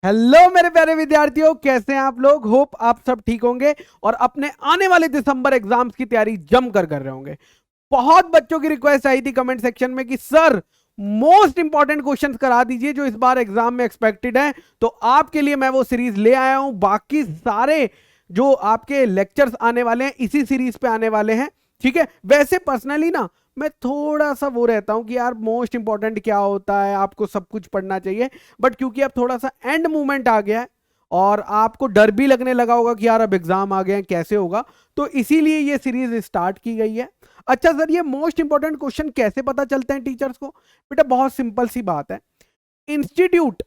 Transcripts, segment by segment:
Hello मेरे प्यारे विद्यार्थियों, कैसे हैं आप लोग। होप आप सब ठीक होंगे और अपने आने वाले दिसंबर एग्जाम्स की तैयारी जमकर कर रहे होंगे। बहुत बच्चों की रिक्वेस्ट आई थी कमेंट सेक्शन में कि सर मोस्ट इंपॉर्टेंट क्वेश्चंस करा दीजिए जो इस बार एग्जाम में एक्सपेक्टेड है। तो आपके लिए मैं वो सीरीज ले आया हूं। बाकी सारे जो आपके लेक्चर्स आने वाले हैं इसी सीरीज पे आने वाले हैं। ठीक है, वैसे पर्सनली ना मैं थोड़ा सा वो रहता हूं कि यार मोस्ट इंपॉर्टेंट क्या होता है, आपको सब कुछ पढ़ना चाहिए। बट क्योंकि अब थोड़ा सा एंड मूवमेंट आ गया है और आपको डर भी लगने लगा होगा कि यार अब एग्जाम आ गए हैं कैसे होगा, तो इसीलिए ये सीरीज स्टार्ट की गई है। अच्छा सर, ये मोस्ट इंपॉर्टेंट क्वेश्चन कैसे पता चलते हैं टीचर्स को? बेटा बहुत सिंपल सी बात है। इंस्टीट्यूट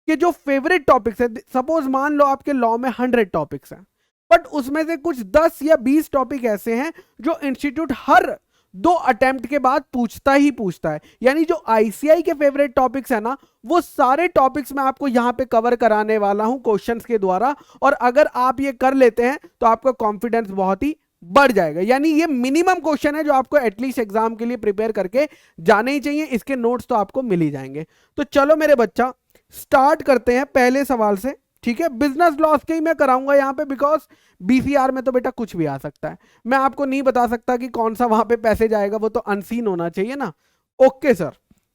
के जो फेवरेट टॉपिक्स है, सपोज मान लो आपके लॉ में 100 टॉपिक्स हैं, बट उसमें से कुछ 10 या 20 टॉपिक ऐसे हैं जो इंस्टीट्यूट हर 2 अटेम्प्ट के बाद पूछता ही पूछता है। यानी जो आईसीआई के फेवरेट टॉपिक्स है ना, वो सारे टॉपिक्स मैं आपको यहां पे कवर कराने वाला हूं क्वेश्चंस के द्वारा। और अगर आप ये कर लेते हैं तो आपका कॉन्फिडेंस बहुत ही बढ़ जाएगा। यानी ये मिनिमम क्वेश्चन है जो आपको एटलीस्ट एग्जाम के लिए प्रिपेयर करके जाने ही चाहिए। इसके नोट्स तो आपको मिल ही जाएंगे। तो चलो मेरे बच्चा स्टार्ट करते हैं पहले सवाल से। ठीक है, बिजनेस लॉस के ही मैं कराऊंगा यहाँ पे, बिकॉज बीसीआर में तो बेटा कुछ भी आ सकता है। मैं आपको नहीं बता सकता कि कौन सा वहां पे पैसे जाएगा, वो तो अनसीन होना चाहिए ना। ओके सर,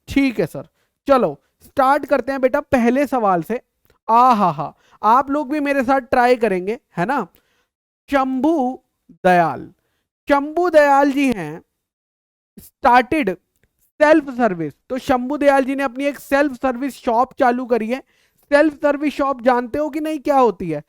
ठीक है सर। चलो स्टार्ट करते हैं बेटा पहले सवाल से। हा आप लोग भी मेरे साथ ट्राई करेंगे, है ना। शंभू दयाल, शंभू दयाल जी हैं स्टार्टेड सेल्फ सर्विस। तो शंभू दयाल जी ने अपनी एक सेल्फ सर्विस शॉप चालू करी है। सेल्फ सर्विस शॉप जानते हो कि नहीं क्या होती है?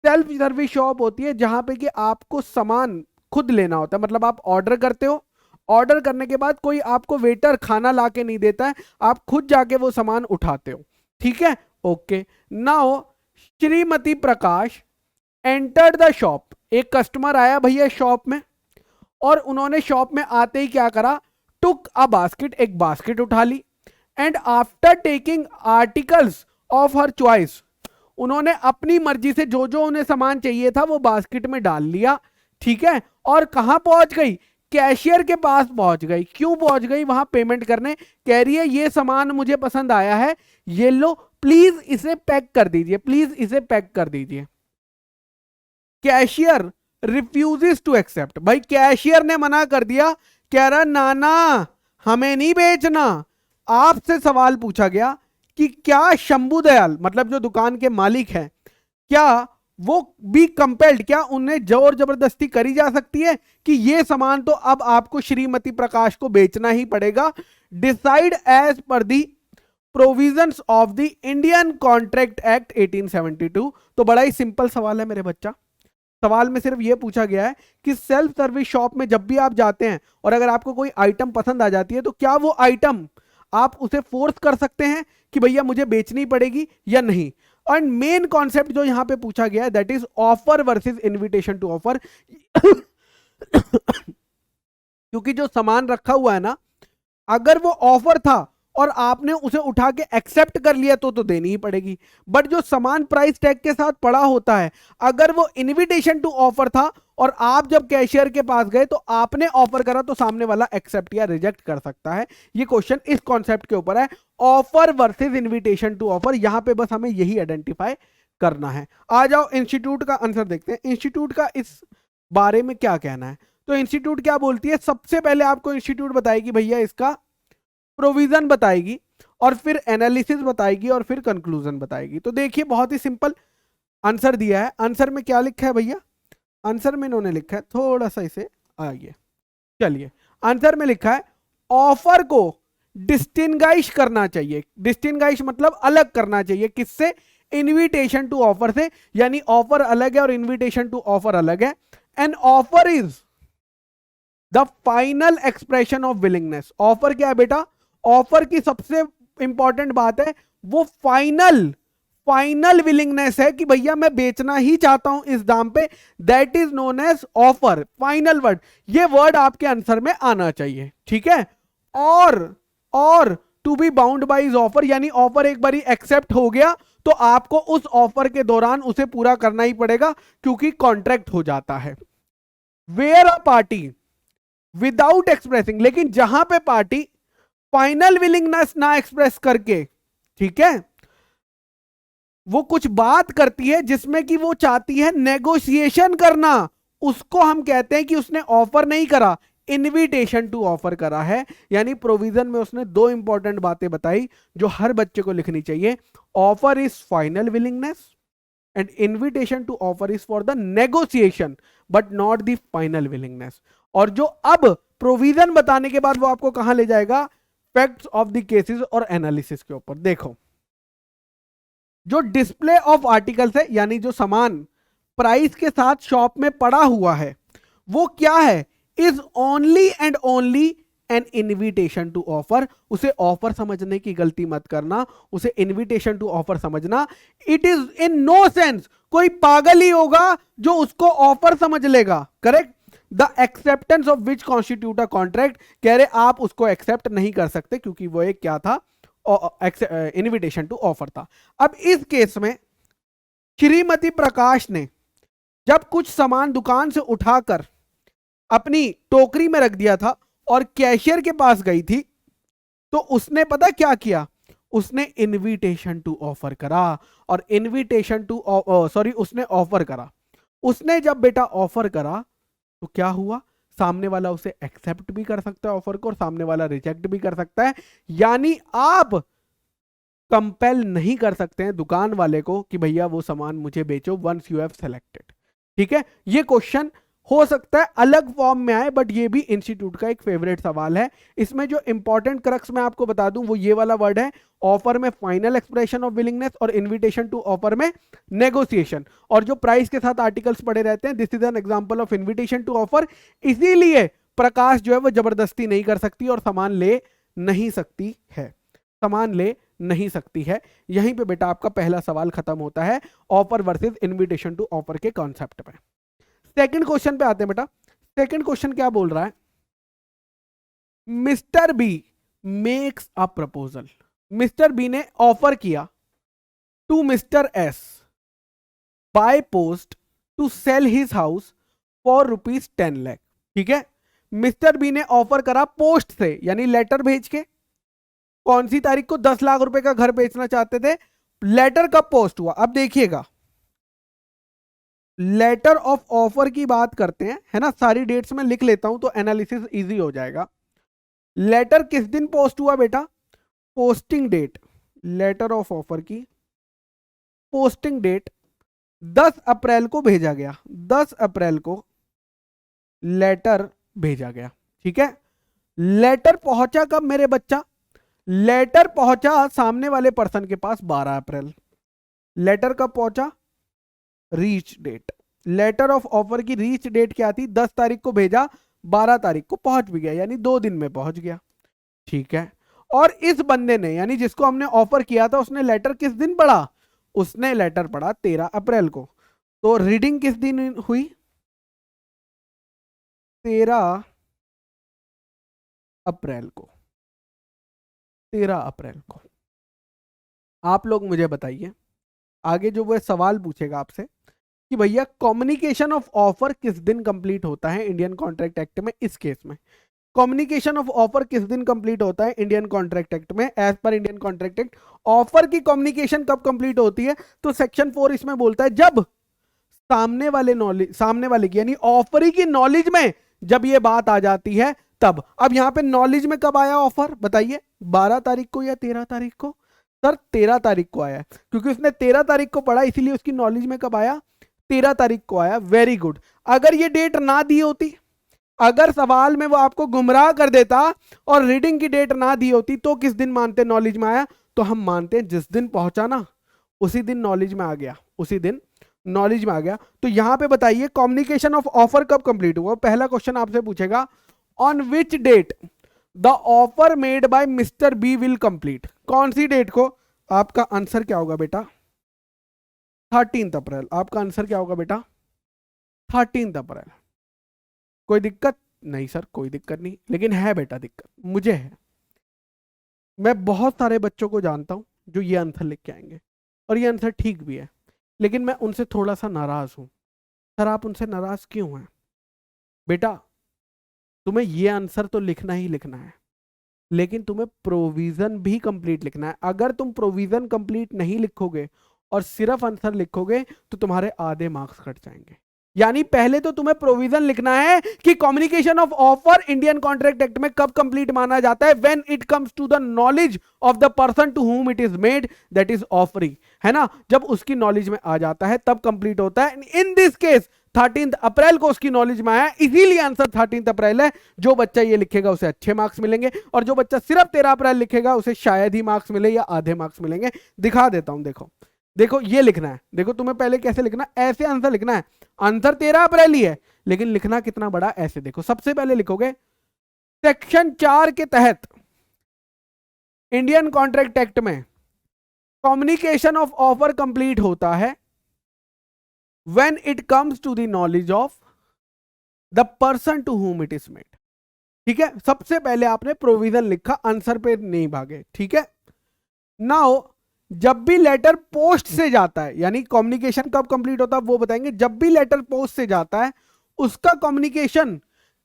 सेल्फ सर्विस शॉप होती है जहां पे कि आपको सामान खुद लेना होता है। मतलब आप ऑर्डर करते हो, ऑर्डर करने के बाद कोई आपको वेटर खाना ला के नहीं देता है, आप खुद जाके वो सामान उठाते हो। ठीक है, okay. Now Shrimati Prakash entered the shop. एक कस्टमर आया भैया शॉप में, और उन्होंने शॉप में आते ही क्या करा, टुक अ बास्केट, एक बास्केट उठा ली। And after taking articles of her choice, उन्होंने अपनी मर्जी से जो जो उन्हें सामान चाहिए था वो बास्केट में डाल लिया। ठीक है, और कहां पहुंच गई? कैशियर के पास पहुंच गई। क्यों पहुंच गई? वहां पेमेंट करने। कह रही है ये सामान मुझे पसंद आया है, ये लो, प्लीज इसे पैक कर दीजिए, प्लीज इसे पैक कर दीजिए। Cashier refuses to accept. भाई कैशियर ने मना कर दिया, कह रहा नाना हमें नहीं बेचना। आपसे सवाल पूछा गया कि क्या शंभू दयाल, मतलब जो दुकान के मालिक हैं, क्या वो बी कंपेल्ड, क्या उन्हें जोर जबरदस्ती करी जा सकती है कि ये सामान तो अब आपको श्रीमती प्रकाश को बेचना ही पड़ेगा? Decide as per the provisions of the Indian contract act 1872। तो बड़ा ही सिंपल सवाल है मेरे बच्चा। सवाल में सिर्फ यह पूछा गया है कि सेल्फ सर्विस शॉप में जब भी आप जाते हैं और अगर आपको कोई आइटम पसंद आ जाती है तो क्या वो आइटम आप उसे फोर्स कर सकते हैं कि भैया मुझे बेचनी पड़ेगी या नहीं। एंड मेन कॉन्सेप्ट जो यहां पे पूछा गया है that is offer versus invitation to offer. क्योंकि जो सामान रखा हुआ है ना, अगर वो ऑफर था और आपने उसे उठा के एक्सेप्ट कर लिया तो देनी ही पड़ेगी। बट जो सामान प्राइस टैग के साथ पड़ा होता है, अगर वो इनविटेशन टू ऑफर था और आप जब कैशियर के पास गए तो आपने ऑफर करा तो सामने वाला एक्सेप्ट या रिजेक्ट कर सकता है। ये क्वेश्चन इस कॉन्सेप्ट के ऊपर है, offer versus invitation to offer. यहां पे बस हमें यही आइडेंटिफाई करना है। आ जाओ इंस्टीट्यूट का आंसर देखते हैं, इंस्टीट्यूट का इस बारे में क्या कहना है। तो इंस्टीट्यूट क्या बोलती है, सबसे पहले आपको इंस्टीट्यूट बताएगी भैया इसका प्रोविजन बताएगी, और फिर एनालिसिस बताएगी, और फिर कंक्लूजन बताएगी। तो देखिए बहुत ही सिंपल आंसर दिया है। आंसर में क्या लिखा है भैया? आंसर में इन्होंने लिखा है, थोड़ा सा इसे आइए, चलिए। आंसर में लिखा है ऑफर को डिस्टिंग्विश करना चाहिए। डिस्टिंग्विश मतलब अलग करना चाहिए, किससे? इनविटेशन टू ऑफर से। यानी ऑफर अलग है और इनविटेशन टू ऑफर अलग है। An offer is the final expression of willingness. Offer क्या है बेटा? ऑफर की सबसे इंपॉर्टेंट बात है वो फाइनल फाइनल विलिंगनेस है कि भैया मैं बेचना ही चाहता हूं इस दाम पे। That is known as offer, final word. ये वर्ड आपके आंसर में आना चाहिए। ठीक है, और to be bound by is offer, यानी ऑफर एक बारी एक्सेप्ट हो गया तो आपको उस ऑफर के दौरान उसे पूरा करना ही पड़ेगा क्योंकि कॉन्ट्रैक्ट हो जाता है। Where a party without expressing, लेकिन जहां पे पार्टी फाइनल विलिंगनेस ना एक्सप्रेस करके, ठीक है, वो कुछ बात करती है जिसमें कि वो चाहती है नेगोशिएशन करना, उसको हम कहते हैं कि उसने ऑफर नहीं करा, इनविटेशन टू ऑफर करा है। यानी प्रोविजन में उसने दो इंपॉर्टेंट बातें बताई जो हर बच्चे को लिखनी चाहिए। Offer is final willingness and invitation to offer is for the negotiation but not the final willingness. और जो अब प्रोविजन बताने के बाद वो आपको कहां ले जाएगा, फैक्ट्स ऑफ द केसेस और एनालिसिस के ऊपर। देखो, जो डिस्प्ले ऑफ आर्टिकल्स है, यानी जो सामान प्राइस के साथ शॉप में पड़ा हुआ है, वो क्या है, is only and only an invitation to offer. उसे ऑफर समझने की गलती मत करना, उसे इनविटेशन टू ऑफर समझना। It is in no sense, कोई पागल ही होगा जो उसको ऑफर समझ लेगा, correct. The acceptance of which constitute a contract, कह रहे आप उसको एक्सेप्ट नहीं कर सकते क्योंकि वो एक क्या था, इनविटेशन टू ऑफर था। अब इस केस में श्रीमती प्रकाश ने जब कुछ सामान दुकान से उठाकर अपनी टोकरी में रख दिया था और कैशियर के पास गई थी, तो उसने पता क्या किया, उसने इनविटेशन टू ऑफर करा। और इनविटेशन टू उसने ऑफर करा। उसने जब बेटा ऑफर करा तो क्या हुआ, सामने वाला उसे एक्सेप्ट भी कर सकता है ऑफर को और सामने वाला रिजेक्ट भी कर सकता है। यानी आप कंपेल नहीं कर सकते हैं दुकान वाले को कि भैया वो सामान मुझे बेचो वंस यू हैव सेलेक्टेड। ठीक है, ये क्वेश्चन हो सकता है अलग फॉर्म में आए, बट ये भी इंस्टीट्यूट का एक फेवरेट सवाल है। इसमें जो इंपॉर्टेंट क्रक्स मैं आपको बता दूं वो ये वाला वर्ड है, ऑफर में फाइनल एक्सप्रेशन ऑफ विलिंगनेस और इनविटेशन टू ऑफर में नेगोशिएशन। और जो प्राइस के साथ आर्टिकल्स पड़े रहते हैं, this is an example of invitation to offer. इसीलिए प्रकाश जो है वो जबरदस्ती नहीं कर सकती और सामान ले नहीं सकती है, सामान ले नहीं सकती है। यहीं पे बेटा आपका पहला सवाल खत्म होता है offer versus invitation to offer के कॉन्सेप्ट पे। सेकंड क्वेश्चन पे आते हैं बेटा। सेकंड क्वेश्चन क्या बोल रहा है, mister B makes a proposal. Mister B ने ऑफर किया to mister S by post to sell his house for ₹10 lakh. ठीक है, मिस्टर बी ने ऑफर करा पोस्ट से, यानी लेटर भेज के। कौन सी तारीख को, 10 लाख रुपए का घर बेचना चाहते थे। लेटर कब पोस्ट हुआ, अब देखिएगा, लेटर ऑफ ऑफर की बात करते हैं, है ना। सारी डेट्स में लिख लेता हूं तो एनालिसिस इजी हो जाएगा। लेटर किस दिन पोस्ट हुआ बेटा, posting date, letter of offer की पोस्टिंग डेट 10 अप्रैल को भेजा गया, 10 अप्रैल को लेटर भेजा गया। ठीक है, लेटर पहुंचा कब मेरे बच्चा, लेटर पहुंचा सामने वाले पर्सन के पास 12 अप्रैल। लेटर कब पहुंचा, reach date, letter of offer की रीच डेट क्या थी, 10 तारीख को भेजा, 12 तारीख को पहुंच भी गया, यानी 2 दिन में पहुंच गया। ठीक है, और इस बंदे ने, यानी जिसको हमने ऑफर किया था, उसने लेटर किस दिन पढ़ा, उसने लेटर पढ़ा 13 अप्रैल को। तो रीडिंग किस दिन हुई, 13 अप्रैल को, 13 अप्रैल को। आप लोग मुझे बताइए, आगे जो वो सवाल पूछेगा आपसे कि भैया कम्युनिकेशन ऑफ ऑफर किस दिन कंप्लीट होता है इंडियन कॉन्ट्रैक्ट एक्ट में। इस केस में कम्युनिकेशन ऑफ ऑफर किस दिन कंप्लीट होता है इंडियन कॉन्ट्रैक्ट एक्ट में, as per Indian contract act. Offer की कम्युनिकेशन कब कंप्लीट होती है, तो सेक्शन 4 इसमें बोलता है जब सामने वाले की, यानी ऑफरी की नॉलेज में जब ये बात आ जाती है तब। अब यहां पे नॉलेज में कब आया ऑफर, बताइए, 12 तारीख को या 13 तारीख को। सर 13 तारीख को आया, क्योंकि उसने 13 तारीख को पढ़ा, इसीलिए उसकी नॉलेज में कब आया, 13 तारीख को आया। Very good. अगर ये डेट ना दी होती, अगर सवाल में वो आपको गुमराह कर देता और रीडिंग की डेट ना दी होती, तो किस दिन मानते नॉलेज में आया, तो हम मानते हैं जिस दिन पहुंचा ना उसी दिन नॉलेज में आ गया, उसी दिन नॉलेज में आ गया। तो यहां पे बताइए कम्युनिकेशन ऑफ ऑफर कब कंप्लीट हुआ। पहला क्वेश्चन आपसे पूछेगा, on which date the offer made by mister B will complete. कौन सी डेट को, आपका आंसर क्या होगा बेटा, 13 अप्रैल। आपका आंसर क्या होगा बेटा, 13 अप्रैल। कोई दिक्कत नहीं सर, कोई दिक्कत नहीं, लेकिन है बेटा दिक्कत, मुझे है। मैं बहुत सारे बच्चों को जानता हूं जो ये आंसर लिख के आएंगे और ये आंसर ठीक भी है, लेकिन मैं उनसे थोड़ा सा नाराज हूं। सर आप उनसे नाराज क्यों हैं, बेटा तुम्हें ये आंसर तो लिखना ही लिखना है, लेकिन तुम्हें प्रोविजन भी कंप्लीट लिखना है। अगर तुम प्रोविजन कंप्लीट नहीं लिखोगे और सिर्फ आंसर लिखोगे तो तुम्हारे आधे मार्क्स कट जाएंगे। यानी पहले तो तुम्हें प्रोविजन लिखना है कि communication of offer Indian contract act में कब कंप्लीट माना जाता है, when it comes to the knowledge of the person to whom it is made, that is offering, है ना। जब उसकी नॉलेज में आ जाता है तब कंप्लीट होता है। इन दिस केस 13 अप्रैल को उसकी नॉलेज में आया, इसीलिए आंसर 13 अप्रैल है। जो बच्चा ये लिखेगा उसे अच्छे मार्क्स मिलेंगे, और जो बच्चा सिर्फ 13 अप्रैल लिखेगा उसे शायद ही मार्क्स मिले या आधे मार्क्स मिलेंगे। दिखा देता हूं, देखो देखो ये लिखना है। देखो तुम्हें पहले कैसे लिखना है, ऐसे आंसर लिखना है। आंसर 13 अप्रैल ही है, लेकिन लिखना कितना बड़ा, ऐसे देखो। सबसे पहले लिखोगे सेक्शन 4 के तहत इंडियन कॉन्ट्रैक्ट एक्ट में कम्युनिकेशन ऑफ ऑफर कंप्लीट होता है when it comes to the knowledge of the person to whom it is made. ठीक है, सबसे पहले आपने प्रोविजन लिखा, आंसर पे नहीं भागे। ठीक है, नाउ जब भी लेटर पोस्ट से जाता है, यानी कम्युनिकेशन कब कंप्लीट होता है वो बताएंगे। जब भी लेटर पोस्ट से जाता है उसका कम्युनिकेशन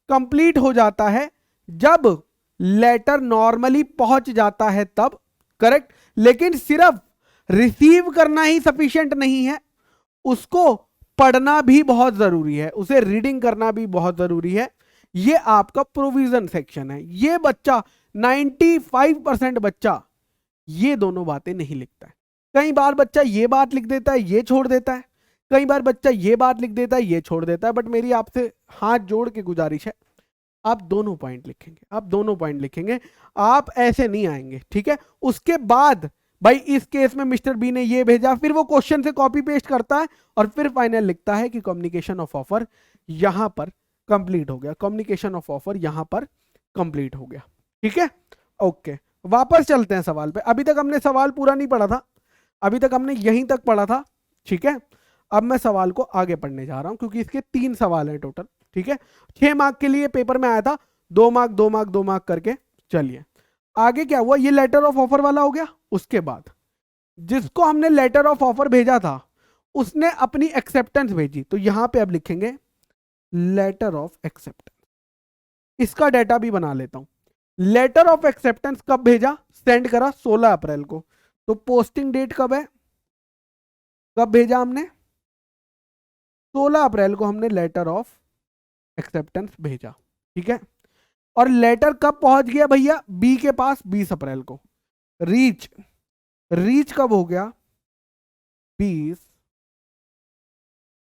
कंप्लीट हो जाता है जब लेटर नॉर्मली पहुंच जाता है तब, करेक्ट। लेकिन सिर्फ रिसीव करना ही सफिशिएंट नहीं है, उसको पढ़ना भी बहुत जरूरी है, उसे रीडिंग करना भी बहुत जरूरी है। ये आपका प्रोविजन सेक्शन है। ये बच्चा 95% बच्चा ये दोनों बातें नहीं लिखता है। कई बार बच्चा ये बात लिख देता है, ये छोड़ देता है। कई बार बच्चा ये बात लिख देता है, ये छोड़ देता है। बट मेरी आपसे हाथ जोड़ के गुजारिश है, आप दोनों पॉइंट लिखेंगे, आप दोनों पॉइंट लिखेंगे, आप ऐसे नहीं आएंगे। ठीक है, उसके बाद भाई इस केस में मिस्टर बी ने ये भेजा, फिर वो क्वेश्चन से कॉपी पेस्ट करता है और फिर फाइनल लिखता है कि कम्युनिकेशन ऑफ ऑफर यहां पर कंप्लीट हो गया, कम्युनिकेशन ऑफ ऑफर यहां पर कंप्लीट हो गया। ठीक है, ओके, वापस चलते हैं सवाल पे। अभी तक हमने सवाल पूरा नहीं पढ़ा था, अभी तक हमने यहीं तक पढ़ा था। ठीक है, अब मैं सवाल को आगे पढ़ने जा रहा हूं क्योंकि इसके 3 सवाल हैं टोटल। ठीक है, 6 मार्क के लिए पेपर में आया था, 2 मार्क 2 मार्क 2 मार्क करके। चलिए आगे क्या हुआ, ये लेटर ऑफ ऑफर वाला हो गया। उसके बाद जिसको हमने लेटर ऑफ ऑफर भेजा था उसने अपनी एक्सेप्टेंस भेजी, तो यहां पे अब लिखेंगे लेटर ऑफ एक्सेप्टेंस। इसका डेटा भी बना लेता हूं। लेटर ऑफ एक्सेप्टेंस कब भेजा, सेंड करा 16 अप्रैल को, तो पोस्टिंग डेट कब है, कब भेजा हमने, 16 अप्रैल को हमने लेटर ऑफ एक्सेप्टेंस भेजा। ठीक है, और लेटर कब पहुंच गया भैया बी के पास, 20 अप्रैल को। रीच, रीच कब हो गया, 20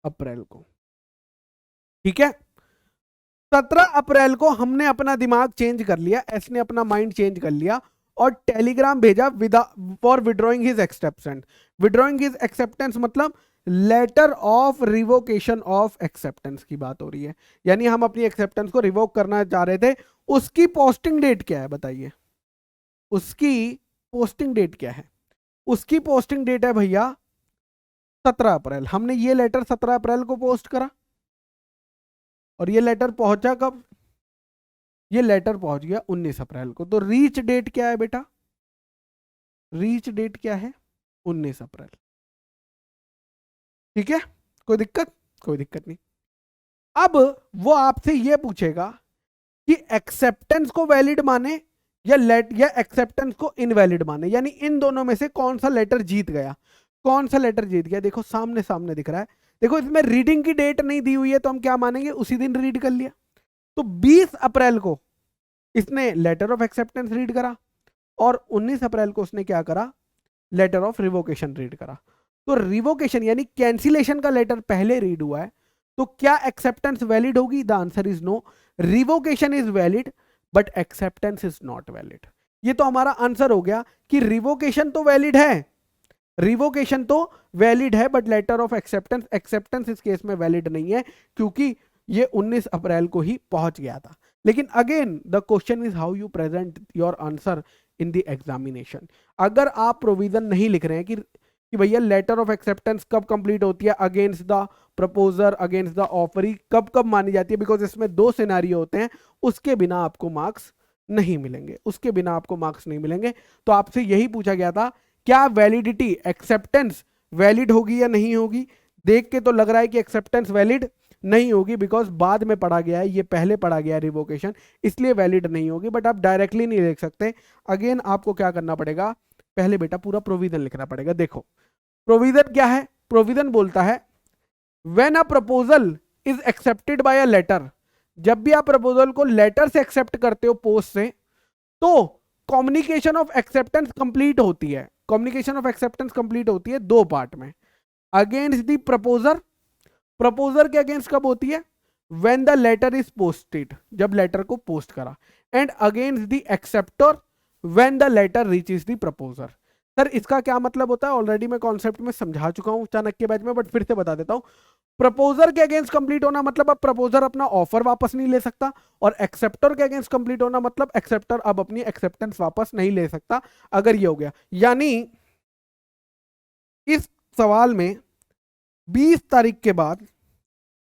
अप्रैल को। ठीक है, 17 अप्रैल को हमने अपना दिमाग चेंज कर लिया, एस ने अपना माइंड चेंज कर लिया और टेलीग्राम भेजा for withdrawing his acceptance. Withdrawing his acceptance मतलब letter of revocation of acceptance की बात हो रही है, यानी हम अपनी एक्सेप्टेंस को रिवोक करना चाह रहे थे। उसकी पोस्टिंग डेट क्या है बताइए, उसकी पोस्टिंग डेट क्या है, उसकी पोस्टिंग डेट है भैया 17 अप्रैल। हमने ये लेटर 17 अप्रैल को पोस्ट करा और ये लेटर पहुंचा कब, ये लेटर पहुंच गया 19 अप्रैल को। तो रीच डेट क्या है बेटा, रीच डेट क्या है, 19 अप्रैल। ठीक है, कोई दिक्कत, कोई दिक्कत नहीं। अब वो आपसे ये पूछेगा कि एक्सेप्टेंस को वैलिड माने या एक्सेप्टेंस को इनवैलिड माने, यानी इन दोनों में से कौन सा लेटर जीत गया, कौन सा लेटर जीत गया। देखो सामने सामने दिख रहा है, देखो इसमें रीडिंग की डेट नहीं दी हुई है, तो हम क्या मानेंगे, उसी दिन रीड कर लिया। तो 20 अप्रैल को इसने लेटर ऑफ एक्सेप्टेंस रीड करा और 19 अप्रैल को उसने क्या करा, लेटर ऑफ रिवोकेशन रीड करा। तो रिवोकेशन यानी कैंसिलेशन का लेटर पहले रीड हुआ है, तो क्या एक्सेप्टेंस वैलिड होगी, the answer is no. Revocation is valid but acceptance is not valid. ये तो हमारा आंसर हो गया कि रिवोकेशन तो वैलिड है, रिवोकेशन तो वैलिड है but later of acceptance, acceptance इस केस में वैलिड नहीं है क्योंकि ये 19 अप्रैल को ही पहुंच गया था। लेकिन again the question is how you present your answer in the examination. अगर आप प्रोविजन नहीं लिख रहे हैं कि भैया लेटर ऑफ एक्सेप्टेंस कब कंप्लीट होती है against the proposer, against the offeree, कब कब मानी जाती है, बिकॉज इसमें 2 सिनेरियो होते हैं, उसके बिना आपको मार्क्स नहीं मिलेंगे, उसके बिना आपको मार्क्स नहीं मिलेंगे। तो आपसे यही पूछा गया था क्या वैलिडिटी, एक्सेप्टेंस वैलिड होगी या नहीं होगी। देख के तो लग रहा है कि एक्सेप्टेंस वैलिड नहीं होगी, बिकॉज बाद में पढ़ा गया है, ये पहले पढ़ा गया है रिवोकेशन, इसलिए वैलिड नहीं होगी। बट आप डायरेक्टली नहीं देख सकते, अगेन आपको क्या करना पड़ेगा, पहले बेटा पूरा प्रोविजन लिखना पड़ेगा। देखो प्रोविजन क्या है? प्रोविजन बोलता है when a proposal is accepted by a letter, जब भी आप प्रपोजल को लेटर से एक्सेप्ट करते हो पोस्ट से, तो कम्युनिकेशन ऑफ एक्सेप्टेंस कंप्लीट होती है। कम्युनिकेशन ऑफ एक्सेप्टेंस कंप्लीट होती है दो पार्ट में, अगेंस्ट द प्रपोजर, प्रपोजर के अगेंस्ट कब होती है? When the letter is posted, जब लेटर को पोस्ट करा, and against the acceptor when the letter reaches the proposer. Sir इसका क्या मतलब होता है? ऑलरेडी मैं कॉन्सेप्ट में समझा चुका हूं चाणक्य बैच में, बट फिर से बता देता हूं। प्रपोजर के अगेंस्ट कंप्लीट होना मतलब अब प्रपोजर अपना ऑफर वापस नहीं ले सकता, और एक्सेप्टर के अगेंस्ट कंप्लीट होना मतलब एक्सेप्टर अब अपनी एक्सेप्टेंस वापस नहीं ले सकता, अगर ये हो गया। यानी इस सवाल में 20 तारीख के बाद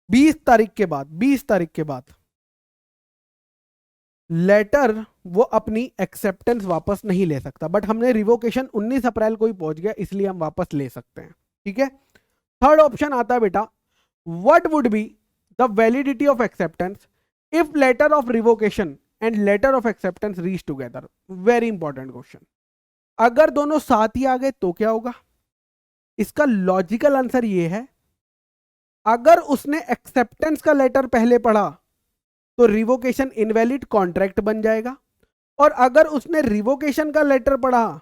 20 तारीख के बाद 20 तारीख के बाद लेटर वो अपनी एक्सेप्टेंस वापस नहीं ले सकता, बट हमने रिवोकेशन 19 अप्रैल को ही पहुंच गया, इसलिए हम वापस ले सकते हैं। ठीक है, थर्ड ऑप्शन आता है बेटा, what would be the validity of acceptance if letter of revocation and letter of acceptance reach together. Very important question. अगर दोनों साथ ही आ गए तो क्या होगा? इसका लॉजिकल आंसर ये है, अगर उसने एक्सेप्टेंस का लेटर पहले पढ़ा तो रिवोकेशन इनवैलिड कॉन्ट्रैक्ट बन जाएगा, और अगर उसने रिवोकेशन का लेटर पढ़ा,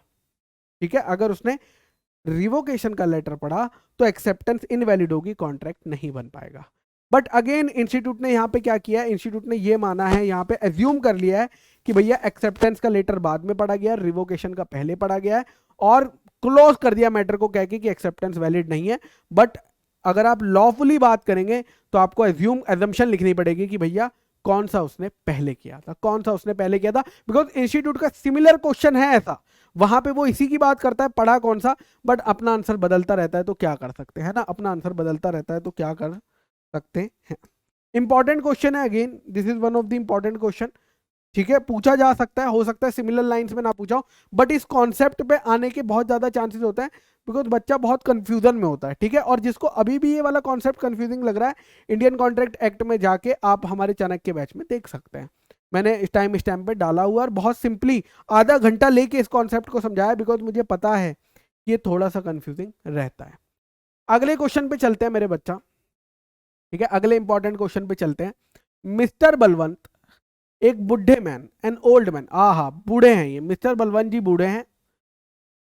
ठीक है, अगर उसने रिवोकेशन का लेटर पढ़ा तो एक्सेप्टेंस इनवैलिड होगी, कॉन्ट्रैक्ट नहीं बन पाएगा। बट अगेन इंस्टीट्यूट ने यहां पे क्या किया है? इंस्टीट्यूट ने ये माना है, यहां पे एज्यूम कर लिया है कि भैया एक्सेप्टेंस का लेटर बाद में पढ़ा गया, रिवोकेशन का पहले पढ़ा गया है, और क्लोज कर दिया मैटर को कह के कि एक्सेप्टेंस वैलिड नहीं है। बट अगर आप लॉफुली बात करेंगे तो आपको एजम्पशन लिखनी पड़ेगी कि भैया कौन सा उसने पहले किया था, कौन सा उसने पहले किया था, बिकॉज इंस्टीट्यूट का सिमिलर क्वेश्चन है ऐसा, वहां पे वो इसी की बात करता है, पढ़ा कौन सा, बट अपना आंसर बदलता रहता है तो क्या कर सकते हैं ना, अपना आंसर बदलता रहता है तो क्या कर सकते हैं। इंपॉर्टेंट क्वेश्चन है, again this is one of the important question. ठीक है, पूछा जा सकता है, हो सकता है सिमिलर लाइंस में ना पूछा हो, बट इस कॉन्सेप्ट पे आने के बहुत ज्यादा चांसेस होते हैं, बिकॉज बच्चा बहुत कंफ्यूजन में होता है। ठीक है, और जिसको अभी भी ये वाला कॉन्सेप्ट कंफ्यूजिंग लग रहा है, इंडियन कॉन्ट्रैक्ट एक्ट में जाके आप हमारे चाणक्य बैच में देख सकते हैं, मैंने इस टाइम स्टैम्प पे डाला हुआ, और बहुत सिंपली आधा घंटा लेके इस कॉन्सेप्ट को समझाया, बिकॉज मुझे पता है कि ये थोड़ा सा कंफ्यूजिंग रहता है। अगले क्वेश्चन पे चलते हैं मेरे बच्चा। ठीक है, अगले इंपॉर्टेंट क्वेश्चन पे चलते हैं। मिस्टर बलवंत, एक बुढ़े मैन, एन ओल्ड मैन, आहा बूढ़े हैं ये, मिस्टर बलवंत जी बूढ़े हैं,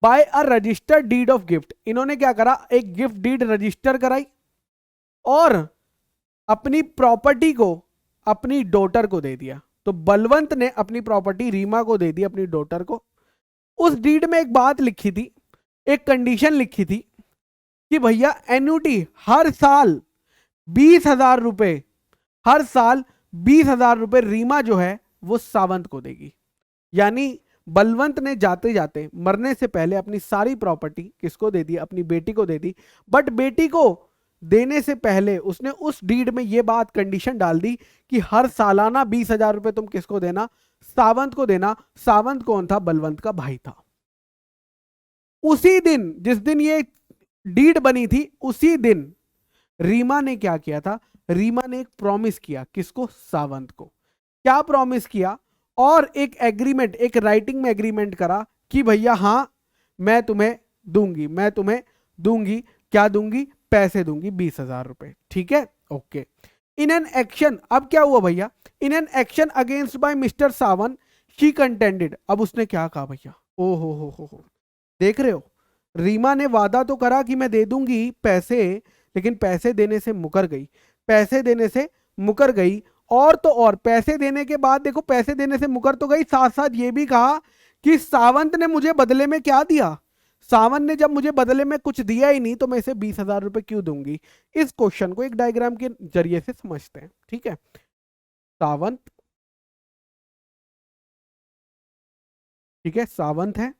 by a registered deed of gift, इन्होंने क्या करा? एक गिफ्ट डीड रजिस्टर कराई, और अपनी प्रॉपर्टी को अपनी डॉटर को दे दिया। तो बलवंत ने अपनी प्रॉपर्टी रीमा को दे दी, अपनी डॉटर को। उस डीड में एक बात लिखी थी, एक कंडीशन लिखी थी कि भैया एन्युटी हर साल 20,000 रुपए, हर साल 20,000 रुपए रीमा जो है वो सावंत को देगी। यानी बलवंत ने जाते जाते मरने से पहले अपनी सारी प्रॉपर्टी किसको दे दी? अपनी बेटी को दे दी। बट बेटी को देने से पहले उसने उस डीड में यह बात कंडीशन डाल दी कि हर सालाना 20,000 रुपए तुम किसको देना? सावंत को देना। सावंत कौन था? बलवंत का भाई था। उसी दिन, जिस दिन ये डीड बनी थी, उसी दिन रीमा ने क्या किया था? रीमा ने एक प्रॉमिस किया, किसको? सावंत को। क्या प्रॉमिस किया? और एक एग्रीमेंट, एक राइटिंग में एग्रीमेंट करा कि भैया हाँ मैं तुम्हें दूंगी, मैं तुम्हें दूंगी। क्या दूंगी? पैसे दूंगी, 20,000 रुपए। ठीक है, ओके। इन एन एक्शन, अब क्या हुआ भैया? In an action against by mister Sawant she contended. अब उसने क्या कहा भैया? ओ हो, देख रहे हो, रीमा ने वादा तो करा कि मैं दे दूंगी पैसे, लेकिन पैसे देने से मुकर गई, पैसे देने से मुकर गई। और तो और पैसे देने के बाद देखो, पैसे देने से मुकर तो गई, साथ साथ ये भी कहा कि सावंत ने मुझे बदले में क्या दिया? सावंत ने जब मुझे बदले में कुछ दिया ही नहीं तो मैं इसे 20,000 रुपए क्यों दूंगी? इस क्वेश्चन को एक डायग्राम के जरिए से समझते हैं। ठीक है, सावंत, ठीक है, सावंत है,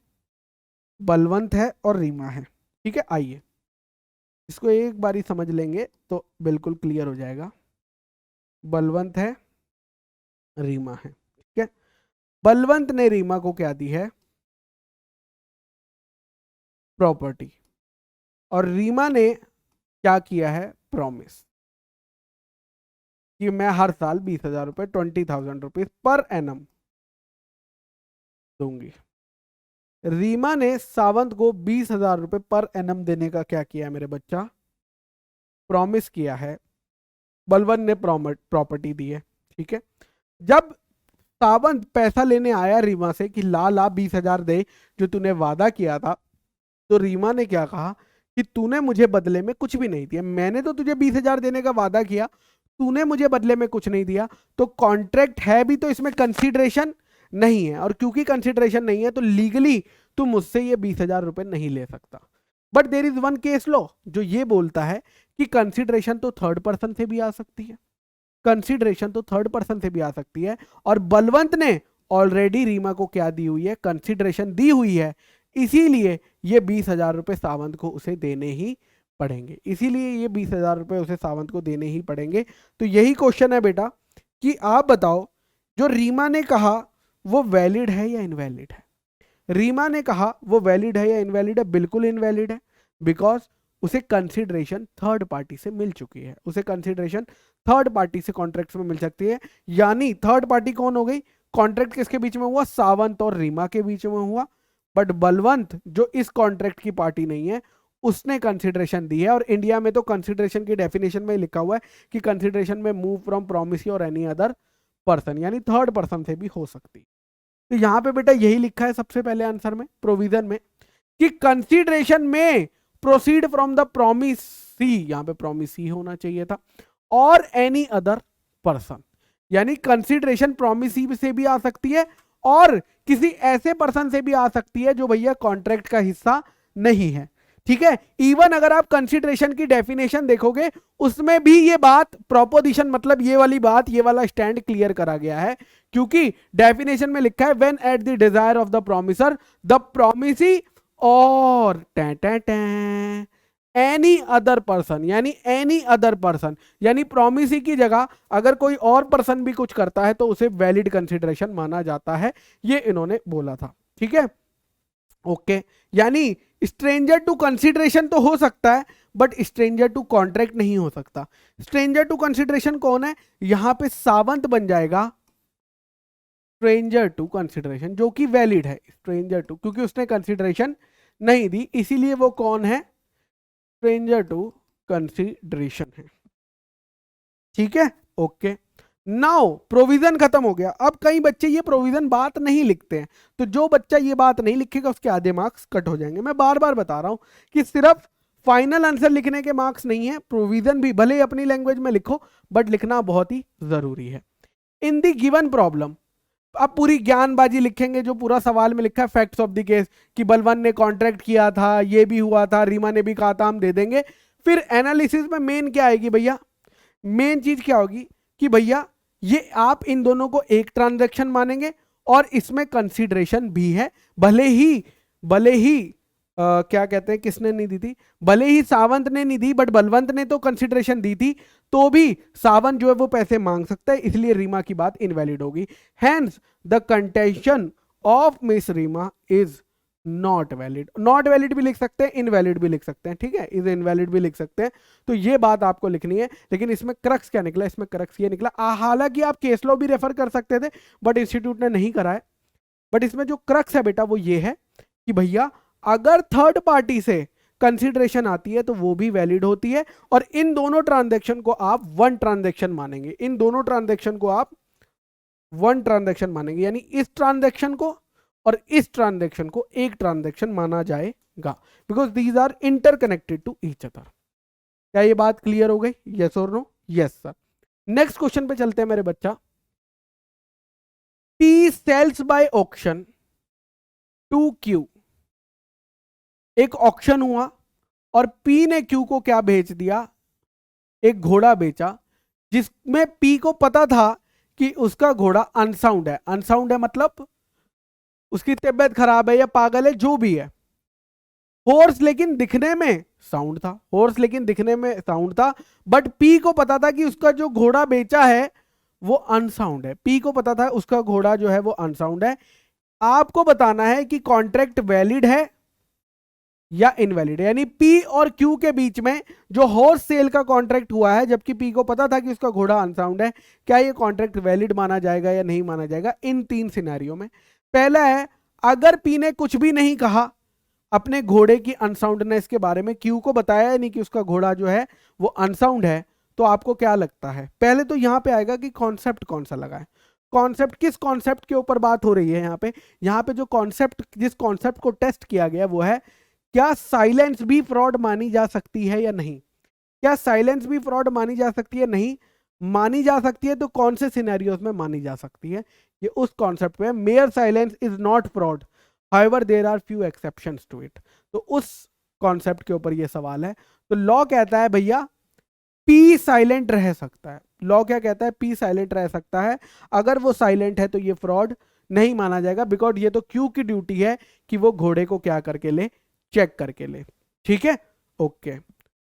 बलवंत है और रीमा है। ठीक है, आइए इसको एक बारी समझ लेंगे तो बिल्कुल क्लियर हो जाएगा। बलवंत है, रीमा है। ठीक है, बलवंत ने रीमा को क्या दी है? प्रॉपर्टी। और रीमा ने क्या किया है? प्रॉमिस कि मैं हर साल 20,000 रुपए, 20,000 रुपीज पर एनम दूंगी। रीमा ने सावंत को 20,000 रुपए पर एनम देने का क्या किया है मेरे बच्चा? प्रॉमिस किया है। बलवंत ने प्रॉपर्टी दी है, ठीक है। जब सावंत पैसा लेने आया रीमा से कि ला ला 20,000 दे जो तूने वादा किया था, तो रीमा ने क्या कहा कि तूने मुझे बदले में कुछ भी नहीं दिया, मैंने तो तुझे 20,000 देने का वादा किया, तूने मुझे बदले में कुछ नहीं दिया, तो कॉन्ट्रैक्ट है भी तो इसमें कंसीडरेशन नहीं है, और क्योंकि कंसीडरेशन नहीं है तो लीगली तू मुझसे ये 20,000 रुपए नहीं ले सकता। But there is one case law जो ये बोलता है कि कंसीडरेशन तो थर्ड पर्सन से भी आ सकती है, कंसीडरेशन तो थर्ड पर्सन से भी आ सकती है, और बलवंत ने ऑलरेडी रीमा को क्या दी हुई है? कंसीडरेशन दी हुई है, इसीलिए ये 20,000 रुपए सावंत को उसे देने ही पड़ेंगे, इसीलिए ये 20,000 रुपए उसे सावंत को देने ही पड़ेंगे। तो यही क्वेश्चन है बेटा कि आप बताओ जो रीमा ने कहा वो वैलिड है या इनवैलिड है? रीमा ने कहा वो वैलिड है या इनवैलिड है? बिल्कुल इनवैलिड है, बिकॉज उसे कंसीडरेशन थर्ड पार्टी से मिल चुकी है, उसे कंसीडरेशन थर्ड पार्टी से कॉन्ट्रैक्ट में मिल सकती है। यानी थर्ड पार्टी कौन हो गई? कॉन्ट्रैक्ट किसके बीच में हुआ? सावंत और रीमा के बीच में हुआ। बट बलवंत जो इस कॉन्ट्रैक्ट की पार्टी नहीं है उसने कंसीडरेशन दी है, और इंडिया में तो कंसीडरेशन की डेफिनेशन में लिखा हुआ है कि कंसीडरेशन में मूव फ्रॉम प्रोमिसी और एनी अदर पर्सन, यानी थर्ड पर्सन से भी हो सकती है। तो यहां पे बेटा यही लिखा है सबसे पहले आंसर में, प्रोविजन में, कि कंसीडरेशन में प्रोसीड फ्रॉम द प्रोमिसी, यहां पे प्रोमिसी होना चाहिए था, और एनी अदर पर्सन, यानी कंसीडरेशन प्रोमिसी से भी आ सकती है और किसी ऐसे पर्सन से भी आ सकती है जो भैया कॉन्ट्रैक्ट का हिस्सा नहीं है, ठीक है। इवन अगर आप कंसीडरेशन की डेफिनेशन देखोगे उसमें भी ये बात प्रोपोजिशन, मतलब ये वाली बात, ये वाला स्टैंड क्लियर करा गया है, क्योंकि डेफिनेशन में लिखा है when at the desire of the promisor the promisee और एनी अदर पर्सन, यानी एनी अदर पर्सन, यानी प्रोमिसी की जगह अगर कोई और पर्सन भी कुछ करता है तो उसे वैलिड कंसीडरेशन माना जाता है, ये इन्होंने बोला था, ठीक है। ओके, यानी स्ट्रेंजर टू कंसीडरेशन तो हो सकता है बट स्ट्रेंजर टू कॉन्ट्रैक्ट नहीं हो सकता। स्ट्रेंजर टू कंसीडरेशन कौन है? यहां पे सावंत बन जाएगा स्ट्रेंजर टू कंसीडरेशन, जो कि वैलिड है, स्ट्रेंजर टू, क्योंकि उसने कंसीडरेशन नहीं दी, इसीलिए वो कौन है? स्ट्रेंजर टू कंसीडरेशन है, ठीक है। ओके, नाउ प्रोविजन खत्म हो गया। अब कई बच्चे ये प्रोविजन बात नहीं लिखते हैं, तो जो बच्चा ये बात नहीं लिखेगा उसके आधे मार्क्स कट हो जाएंगे। मैं बार बार बता रहा हूं कि सिर्फ फाइनल आंसर लिखने के मार्क्स नहीं है, प्रोविजन भी भले ही अपनी लैंग्वेज में लिखो बट लिखना बहुत ही जरूरी है। इन दी गिवन प्रॉब्लम, अब पूरी ज्ञानबाजी लिखेंगे जो पूरा सवाल में लिखा है, फैक्ट्स ऑफ द केस, कि बलवंत ने कॉन्ट्रैक्ट किया था, ये भी हुआ था, रीमा ने भी कहा था, हम दे देंगे। फिर एनालिसिस में मेन क्या आएगी भैया? मेन चीज क्या होगी कि भैया ये आप इन दोनों को एक ट्रांजैक्शन मानेंगे और इसमें कंसीडरेशन भी है, भले ही क्या कहते हैं, किसने नहीं दी थी? भले ही सावंत ने नहीं दी बट बलवंत ने तो कंसीडरेशन दी थी, तो भी सावंत जो है वो पैसे मांग सकता है, इसलिए रीमा की बात इनवैलिड होगी। Hence the contention of miss Reema is not valid. Not valid भी लिख सकते हैं, इनवैलिड भी लिख सकते हैं, ठीक है, इज इनवैलिड भी लिख सकते हैं। तो ये बात आपको लिखनी है। लेकिन इसमें क्रक्स क्या निकला? इसमें क्रक्स ये निकला, हालांकि आप केस लॉ भी रेफर कर सकते थे बट इंस्टीट्यूट ने नहीं करा है। बट इसमें जो क्रक्स है बेटा वो ये है कि भैया अगर थर्ड पार्टी से कंसीडरेशन आती है तो वो भी वैलिड होती है, और इन दोनों ट्रांजैक्शन को आप वन ट्रांजैक्शन मानेंगे, इन दोनों ट्रांजैक्शन को आप वन ट्रांजैक्शन मानेंगे, यानी इस ट्रांजैक्शन को और इस ट्रांजैक्शन को एक ट्रांजैक्शन माना जाएगा, because these are interconnected to each other. क्या ये बात क्लियर हो गई? यस और no? Yes sir. Next question पे चलते हैं मेरे बच्चा। P sales by auction to Q, एक ऑक्शन हुआ और P ने Q को क्या बेच दिया? एक घोड़ा बेचा, जिसमें P को पता था कि उसका घोड़ा अनसाउंड है। अनसाउंड है मतलब उसकी तबीयत खराब है या पागल है, जो भी है। हॉर्स लेकिन दिखने में साउंड था, हॉर्स लेकिन दिखने में साउंड था, बट P को पता था कि उसका जो घोड़ा बेचा है वो अनसाउंड है। P को पता था उसका घोड़ा जो है वो अनसाउंड है। आपको बताना है कि कॉन्ट्रैक्ट वैलिड है या इनवैलिड है, यानी P और Q के बीच में जो हॉर्स सेल का कॉन्ट्रैक्ट हुआ है, जबकि P को पता था कि उसका घोड़ा अनसाउंड है, क्या ये कॉन्ट्रैक्ट वैलिड माना जाएगा या नहीं माना जाएगा? इन तीन सिनेरियो में पहला है अगर पी ने कुछ भी नहीं कहा अपने घोड़े की अनसाउंडनेस के बारे में, क्यू को बताया नहीं कि उसका घोड़ा जो है वो अनसाउंड है, तो आपको क्या लगता है? पहले तो यहां पे आएगा कि कॉन्सेप्ट कौन सा लगा है। कॉन्सेप्ट, किस कॉन्सेप्ट के ऊपर बात हो रही है यहाँ पे? यहाँ पे जो कॉन्सेप्ट, जिस कॉन्सेप्ट को टेस्ट किया गया वो है क्या साइलेंस भी फ्रॉड मानी जा सकती है या नहीं। क्या साइलेंस भी फ्रॉड मानी जा सकती है? नहीं मानी जा सकती है तो कौन से सिनेरियोज में मानी जा सकती है? ये उस कॉन्सेप्ट पे, mere silence is not fraud, however there are few exceptions to it. तो उस कॉन्सेप्ट के ऊपर ये सवाल है। तो लॉ कहता है भैया पी साइलेंट रह सकता है। लॉ क्या कहता है? पी साइलेंट रह सकता है। अगर वो साइलेंट है तो ये फ्रॉड नहीं माना जाएगा, बिकॉज ये तो क्यू की ड्यूटी है कि वो घोड़े को क्या करके ले, चेक करके ले। ठीक है, ओके।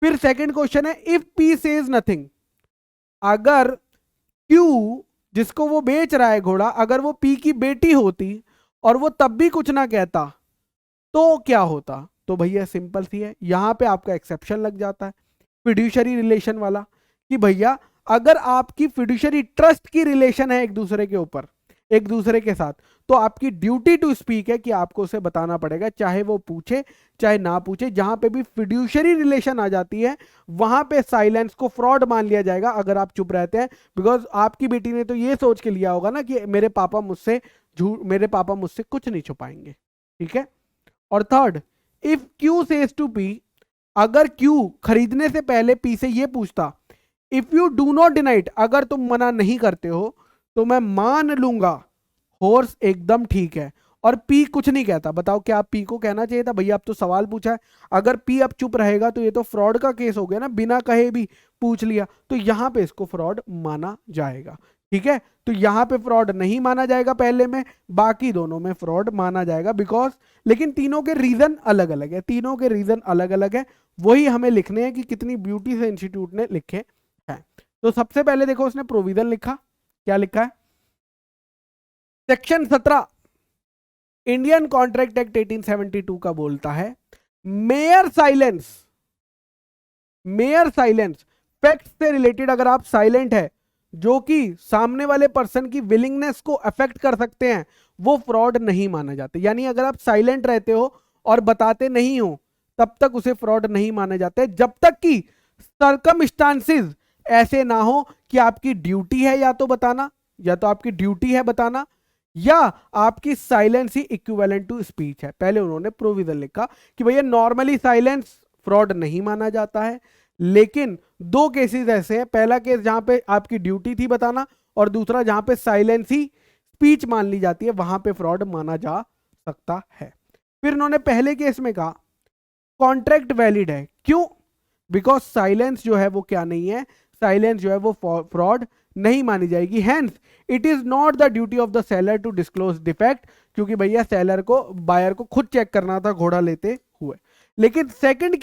फिर सेकंड क्वेश्चन है, इफ पी सेज नथिंग, अगर क्यू जिसको वो बेच रहा है घोड़ा, अगर वो पी की बेटी होती और वो तब भी कुछ ना कहता तो क्या होता? तो भैया सिंपल सी है, यहां पे आपका एक्सेप्शन लग जाता है फिड्यूशरी रिलेशन वाला, कि भैया अगर आपकी फिड्यूशरी ट्रस्ट की रिलेशन है एक दूसरे के ऊपर, एक दूसरे के साथ, तो आपकी ड्यूटी टू स्पीक है कि आपको उसे बताना पड़ेगा, चाहे वो पूछे चाहे ना पूछे। जहां पे भी फिड्यूशरी रिलेशन आ जाती है वहां पे साइलेंस को फ्रॉड मान लिया जाएगा अगर आप चुप रहते हैं, बिकॉज आपकी बेटी ने तो ये सोच के लिया होगा ना कि मेरे पापा मुझसे कुछ नहीं छुपाएंगे। ठीक है। और third, if Q says to P, अगर क्यू खरीदने से पहले पी से ये पूछता, if you do not deny it, अगर तुम मना नहीं करते हो तो मैं मान लूंगा हॉर्स एकदम ठीक है, और पी कुछ नहीं कहता, बताओ क्या पी को कहना चाहिए था भैया अब तो सवाल पूछा है? अगर पी अब चुप रहेगा तो ये तो फ्रॉड का केस हो गया ना, बिना कहे भी पूछ लिया, तो यहां पे इसको फ्रॉड माना जाएगा। ठीक है, तो यहां पे फ्रॉड नहीं माना जाएगा पहले में, बाकी दोनों में फ्रॉड माना जाएगा, बिकॉज लेकिन तीनों के रीजन अलग अलग है, तीनों के रीजन अलग अलग है, वही हमें लिखने हैं कि कितनी ब्यूटी से इंस्टीट्यूट ने लिखे हैं। तो सबसे पहले देखो उसने प्रोविजन लिखा, क्या लिखा है? सेक्शन 17 इंडियन कॉन्ट्रैक्ट एक्ट 1872 का बोलता है mayor silence, mayor silence fact से रिलेटेड अगर आप साइलेंट है जो कि सामने वाले पर्सन की विलिंगनेस को अफेक्ट कर सकते हैं, वो फ्रॉड नहीं माना जाते। यानी अगर आप साइलेंट रहते हो और बताते नहीं हो तब तक उसे फ्रॉड नहीं माने जाते, जब तक कि सर्कमस्टांसेस ऐसे ना हो कि आपकी ड्यूटी है या तो बताना, या तो आपकी ड्यूटी है बताना, या आपकी साइलेंस ही इक्विवेलेंट टू स्पीच है। पहले उन्होंने प्रोविजन लिखा कि भैया नॉर्मली साइलेंस फ्रॉड नहीं माना जाता है, लेकिन दो केसेस ऐसे हैं, पहला केस जहां पे आपकी ड्यूटी थी बताना, और दूसरा जहां पे साइलेंस ही स्पीच मान ली जाती है, वहां पे फ्रॉड माना जा सकता है। फिर उन्होंने पहले केस में कहा कॉन्ट्रैक्ट वैलिड है, क्यों? बिकॉज साइलेंस जो है वो क्या नहीं है, साइलेंस जो है वो फ्रॉड नहीं मानी जाएगी। Hence it is not the duty of the seller to disclose defect, क्योंकि भैया सेलर को, बायर को खुद चेक करना था घोड़ा लेते हुए। लेकिन सेकंड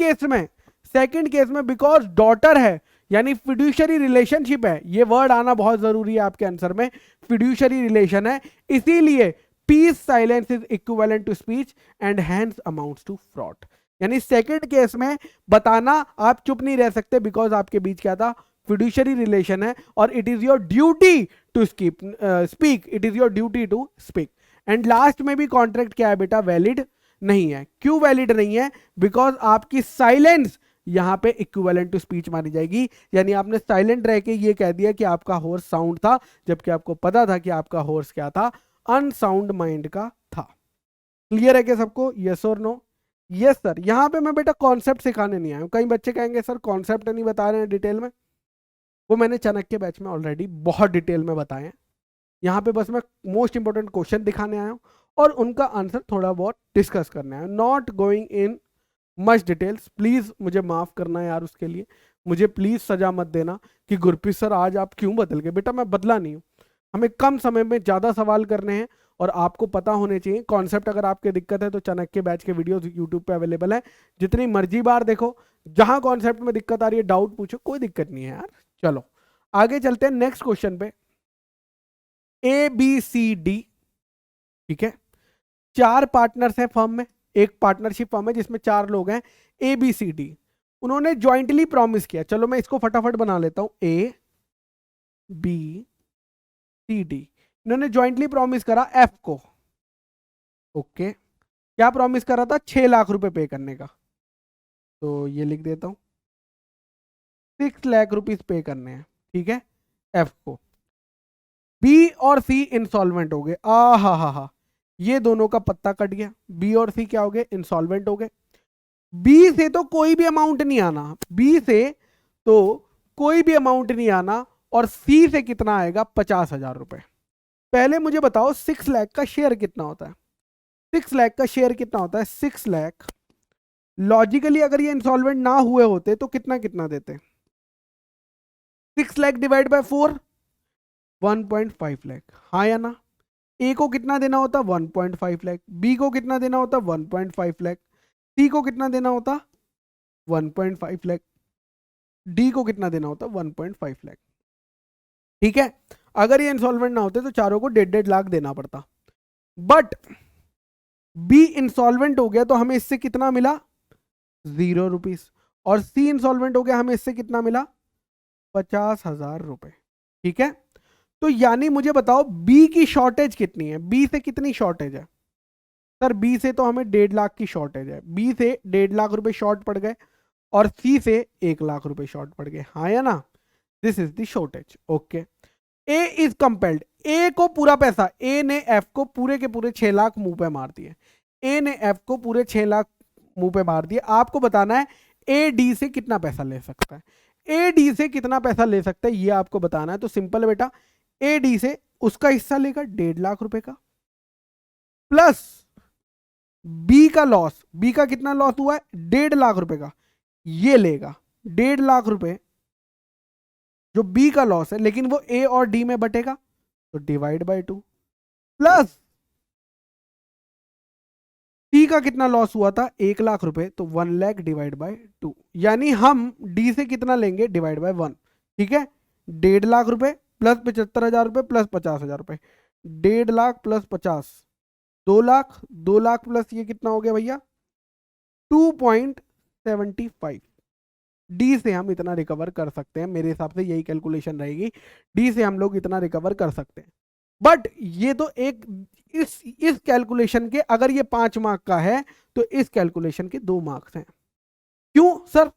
केस में बिकॉज डॉटर है, यानी फिड्यूशरी रिलेशनशिप है, ये वर्ड आना बहुत जरूरी है आपके आंसर में, फिड्यूशरी रिलेशन है, इसीलिए peace silence is equivalent to speech and hence amounts to fraud. यानी सेकंड केस में बताना आप चुप नहीं रह सकते, बिकॉज आपके बीच क्या था, फिड्यूशरी रिलेशन है, और it is your duty to speak, it is your duty to speak. And last में भी कॉन्ट्रैक्ट क्या है बेटा, वैलिड नहीं है। क्यों वैलिड नहीं है? बिकॉज आपकी साइलेंस यहां पे इक्विवेलेंट टू स्पीच मानी जाएगी, यानी आपने साइलेंट रह के ये कह दिया कि आपका हॉर्स साउंड था, जबकि आपको पता था कि आपका हॉर्स क्या था, अनसाउंड माइंड का था। क्लियर है क्या सबको? यस और नो? Yes sir. यहां पे मैं बेटा कॉन्सेप्ट सिखाने नहीं आया हूं। कई बच्चे कहेंगे सर कॉन्सेप्ट नहीं बता रहे हैं डिटेल में, वो मैंने चाणक्य बैच में ऑलरेडी बहुत डिटेल में बताए हैं। यहाँ पे बस मैं मोस्ट इंपोर्टेंट क्वेश्चन दिखाने आया हूँ और उनका आंसर थोड़ा बहुत डिस्कस करने आया हूँ, not going in much details. Please मुझे माफ करना यार, उसके लिए मुझे प्लीज सजा मत देना कि गुरप्रीत सर आज आप क्यों बदल गए। बेटा मैं बदला नहीं हूँ, हमें कम समय में ज्यादा सवाल करने हैं और आपको पता होने चाहिए कॉन्सेप्ट। अगर आपके दिक्कत है तो चाणक्य बैच के वीडियोस यूट्यूब पे अवेलेबल है, जितनी मर्जी बार देखो, जहां कॉन्सेप्ट में दिक्कत आ रही है डाउट पूछो, कोई दिक्कत नहीं है यार। चलो आगे चलते हैं नेक्स्ट क्वेश्चन पे। ABCD, ठीक है, 4 पार्टनर्स हैं फर्म में, एक पार्टनरशिप फर्म है जिसमें 4 लोग हैं, ABCD। उन्होंने ज्वाइंटली प्रॉमिस किया, चलो मैं इसको फटाफट बना लेता हूं, ABCD। इन्होंने ज्वाइंटली प्रॉमिस करा F को, ओके, क्या प्रॉमिस कर रहा था? 6 लाख रुपए पे करने का, तो ये लिख देता हूँ 6 लाख रुपीस पे करने हैं, ठीक है एफ को। बी और सी इंसॉल्वेंट हो गए, आ हा, ये दोनों का पत्ता कट गया। बी और सी क्या हो गए? इंसॉल्वेंट हो गए। बी से तो कोई भी अमाउंट नहीं आना, बी से तो कोई भी अमाउंट नहीं आना, और सी से कितना आएगा? 50,000 रुपए। पहले मुझे बताओ 6 लाख का शेयर कितना होता है? 6 लाख का शेयर कितना होता है? 6 लाख लॉजिकली अगर ये इंसॉल्वेंट ना हुए होते तो कितना कितना देते? 6 लाख डिवाइड बाय 4, 1.5 लाख, हाँ या ना? ए को कितना देना होता? 1.5 लाख। बी को कितना देना होता? 1.5 लाख। सी को कितना देना होता? 1.5 लाख। डी को कितना देना होता? 1.5 लाख। ठीक है, अगर ये इंसॉल्वेंट ना होते तो चारों को 1.5 लाख देना पड़ता। बट बी इंसॉल्वेंट हो गया तो हमें इससे कितना मिला? 0 रुपीस। और सी इंसॉल्वेंट हो गया, हमें इससे कितना मिला? 50,000 रुपए। ठीक है, तो यानी मुझे बताओ बी की शॉर्टेज कितनी है? बी से कितनी शॉर्टेज है? सर बी से तो हमें 1.5 लाख की शॉर्टेज है, बी से 1.5 लाख रुपए शॉर्ट पड़ गए, और सी से 1 लाख रुपए शॉर्ट पड़ गए, हाँ या ना? This is the shortage. Okay, A is compelled, A को पूरा पैसा, ए ने एफ को पूरे के पूरे 6 लाख मुंह पे मार दिए, ए ने एफ को पूरे 6 लाख मुंह पे मार दिए। आपको बताना है ए डी से कितना पैसा ले सकता है, ए डी से कितना पैसा ले सकता है ये आपको बताना है। तो सिंपल है बेटा, ए डी से उसका हिस्सा लेगा 1.5 लाख रुपए का, प्लस बी का लॉस, बी का कितना लॉस हुआ है? 1.5 लाख रुपए का, ये लेगा 1.5 लाख रुपए जो बी का लॉस है, लेकिन वो ए और डी में बटेगा, तो डिवाइड बाय 2, प्लस सी का कितना लॉस हुआ था? 1 लाख रुपए, तो 1 लाख डिवाइड बाय 2, यानी हम डी से कितना लेंगे? Divide by 1। ठीक है, 1.5 लाख रुपए प्लस 75,000 रुपए प्लस 50,000 रुपए, 1.5 लाख प्लस 50, 2 लाख, 2 लाख प्लस ये कितना हो गया भैया? 2.75। डी से हम इतना रिकवर कर सकते हैं, मेरे हिसाब से यही कैलकुलेशन रहेगी, डी से हम लोग इतना रिकवर कर सकते हैं। बट ये तो एक इस कैलकुलेशन के, अगर ये 5 मार्क का है तो इस कैलकुलेशन के 2 मार्क्स हैं। क्यों सर?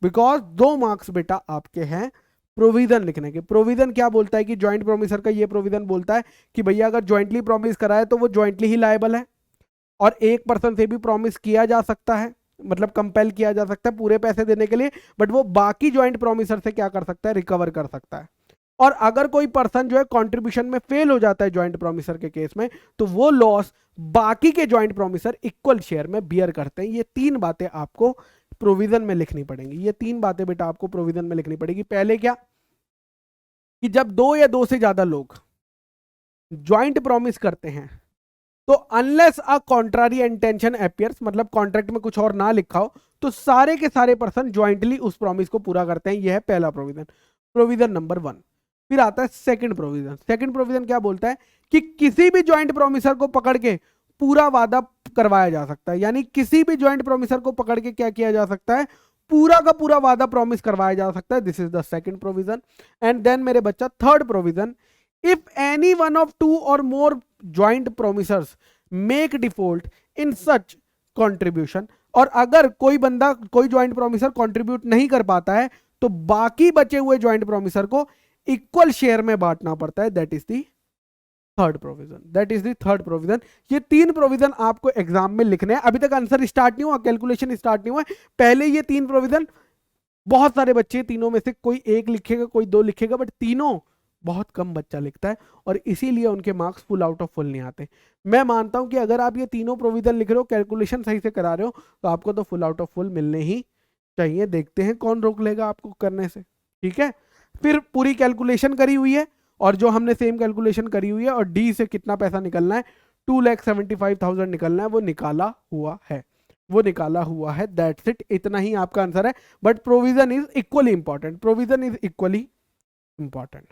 बिकॉज 2 मार्क्स बेटा आपके हैं प्रोविजन लिखने के। प्रोविजन क्या बोलता है कि ज्वाइंट प्रोमिसर का ये प्रोविजन बोलता है कि भैया अगर ज्वाइंटली प्रॉमिस करा है तो वो ज्वाइंटली ही लायबल है, और एक पर्सन से भी प्रॉमिस किया जा सकता है, मतलब कंपेल किया जा सकता है पूरे पैसे देने के लिए, बट वो बाकी ज्वाइंट प्रोमिसर से क्या कर सकता है? रिकवर कर सकता है। और अगर कोई पर्सन जो है कंट्रीब्यूशन में फेल हो जाता है ज्वाइंट प्रोमिसर के केस में, तो वो लॉस बाकी के ज्वाइंट प्रोमिसर इक्वल शेयर में बियर करते हैं। ये 3 बातें आपको प्रोविजन में लिखनी पड़ेंगी, ये 3 बातें बेटा आपको प्रोविजन में लिखनी पड़ेगी। पहले क्या कि जब 2 या 2 से ज्यादा लोग ज्वाइंट प्रॉमिस करते हैं तो unless a contrary intention appears, मतलब कॉन्ट्रैक्ट में कुछ और ना लिखा हो, तो सारे के सारे पर्सन ज्वाइंटली उस प्रॉमिस को पूरा करते हैं। यह है पहला प्रोविजन, प्रोविजन नंबर 1। फिर आता है सेकंड प्रोविजन। सेकंड प्रोविजन क्या बोलता है कि किसी भी ज्वाइंट प्रोमिसर को पकड़ के पूरा वादा करवाया जा सकता है, यानी किसी भी ज्वाइंट प्रोमिसर को पकड़ के क्या किया जा सकता है? पूरा का पूरा वादा प्रॉमिस करवाया जा सकता है। This is the second provision. And then मेरे बच्चा third provision, if any one of 2 or more joint promisers make default in such contribution, और अगर कोई बंदा, कोई ज्वाइंट प्रोमिसर कंट्रीब्यूट नहीं कर पाता है तो बाकी बचे हुए ज्वाइंट प्रोमिसर को इक्वल शेयर में बांटना पड़ता है। That is the third provision, that is the third provision. ये 3 प्रोविजन आपको एग्जाम में लिखने हैं। अभी तक आंसर स्टार्ट नहीं हुआ, कैलकुलेशन स्टार्ट नहीं हुआ, पहले ये 3 प्रोविजन, बहुत सारे बच्चे तीनों में से कोई एक लिखेगा, कोई 2 लिखेगा, बट तीनों बहुत कम बच्चा लिखता है, और इसीलिए उनके marks full out of full नहीं आते। मैं मानता हूं कि अगर आप ये तीनों प्रोविजन लिख रहे हो, कैलकुलेशन सही से करा रहे हो, तो आपको तो फुल आउट ऑफ फुल मिलने ही चाहिए। देखते हैं कौन रोक लेगा आपको करने से। ठीक है, फिर पूरी कैलकुलेशन करी हुई है, और जो हमने सेम कैलकुलेशन करी हुई है, और डी से कितना पैसा निकलना है? 2,75,000 निकलना है, वो निकाला हुआ है, वो निकाला हुआ है। दैट्स इट, इतना ही आपका आंसर है। But provision is equally important, provision is equally important.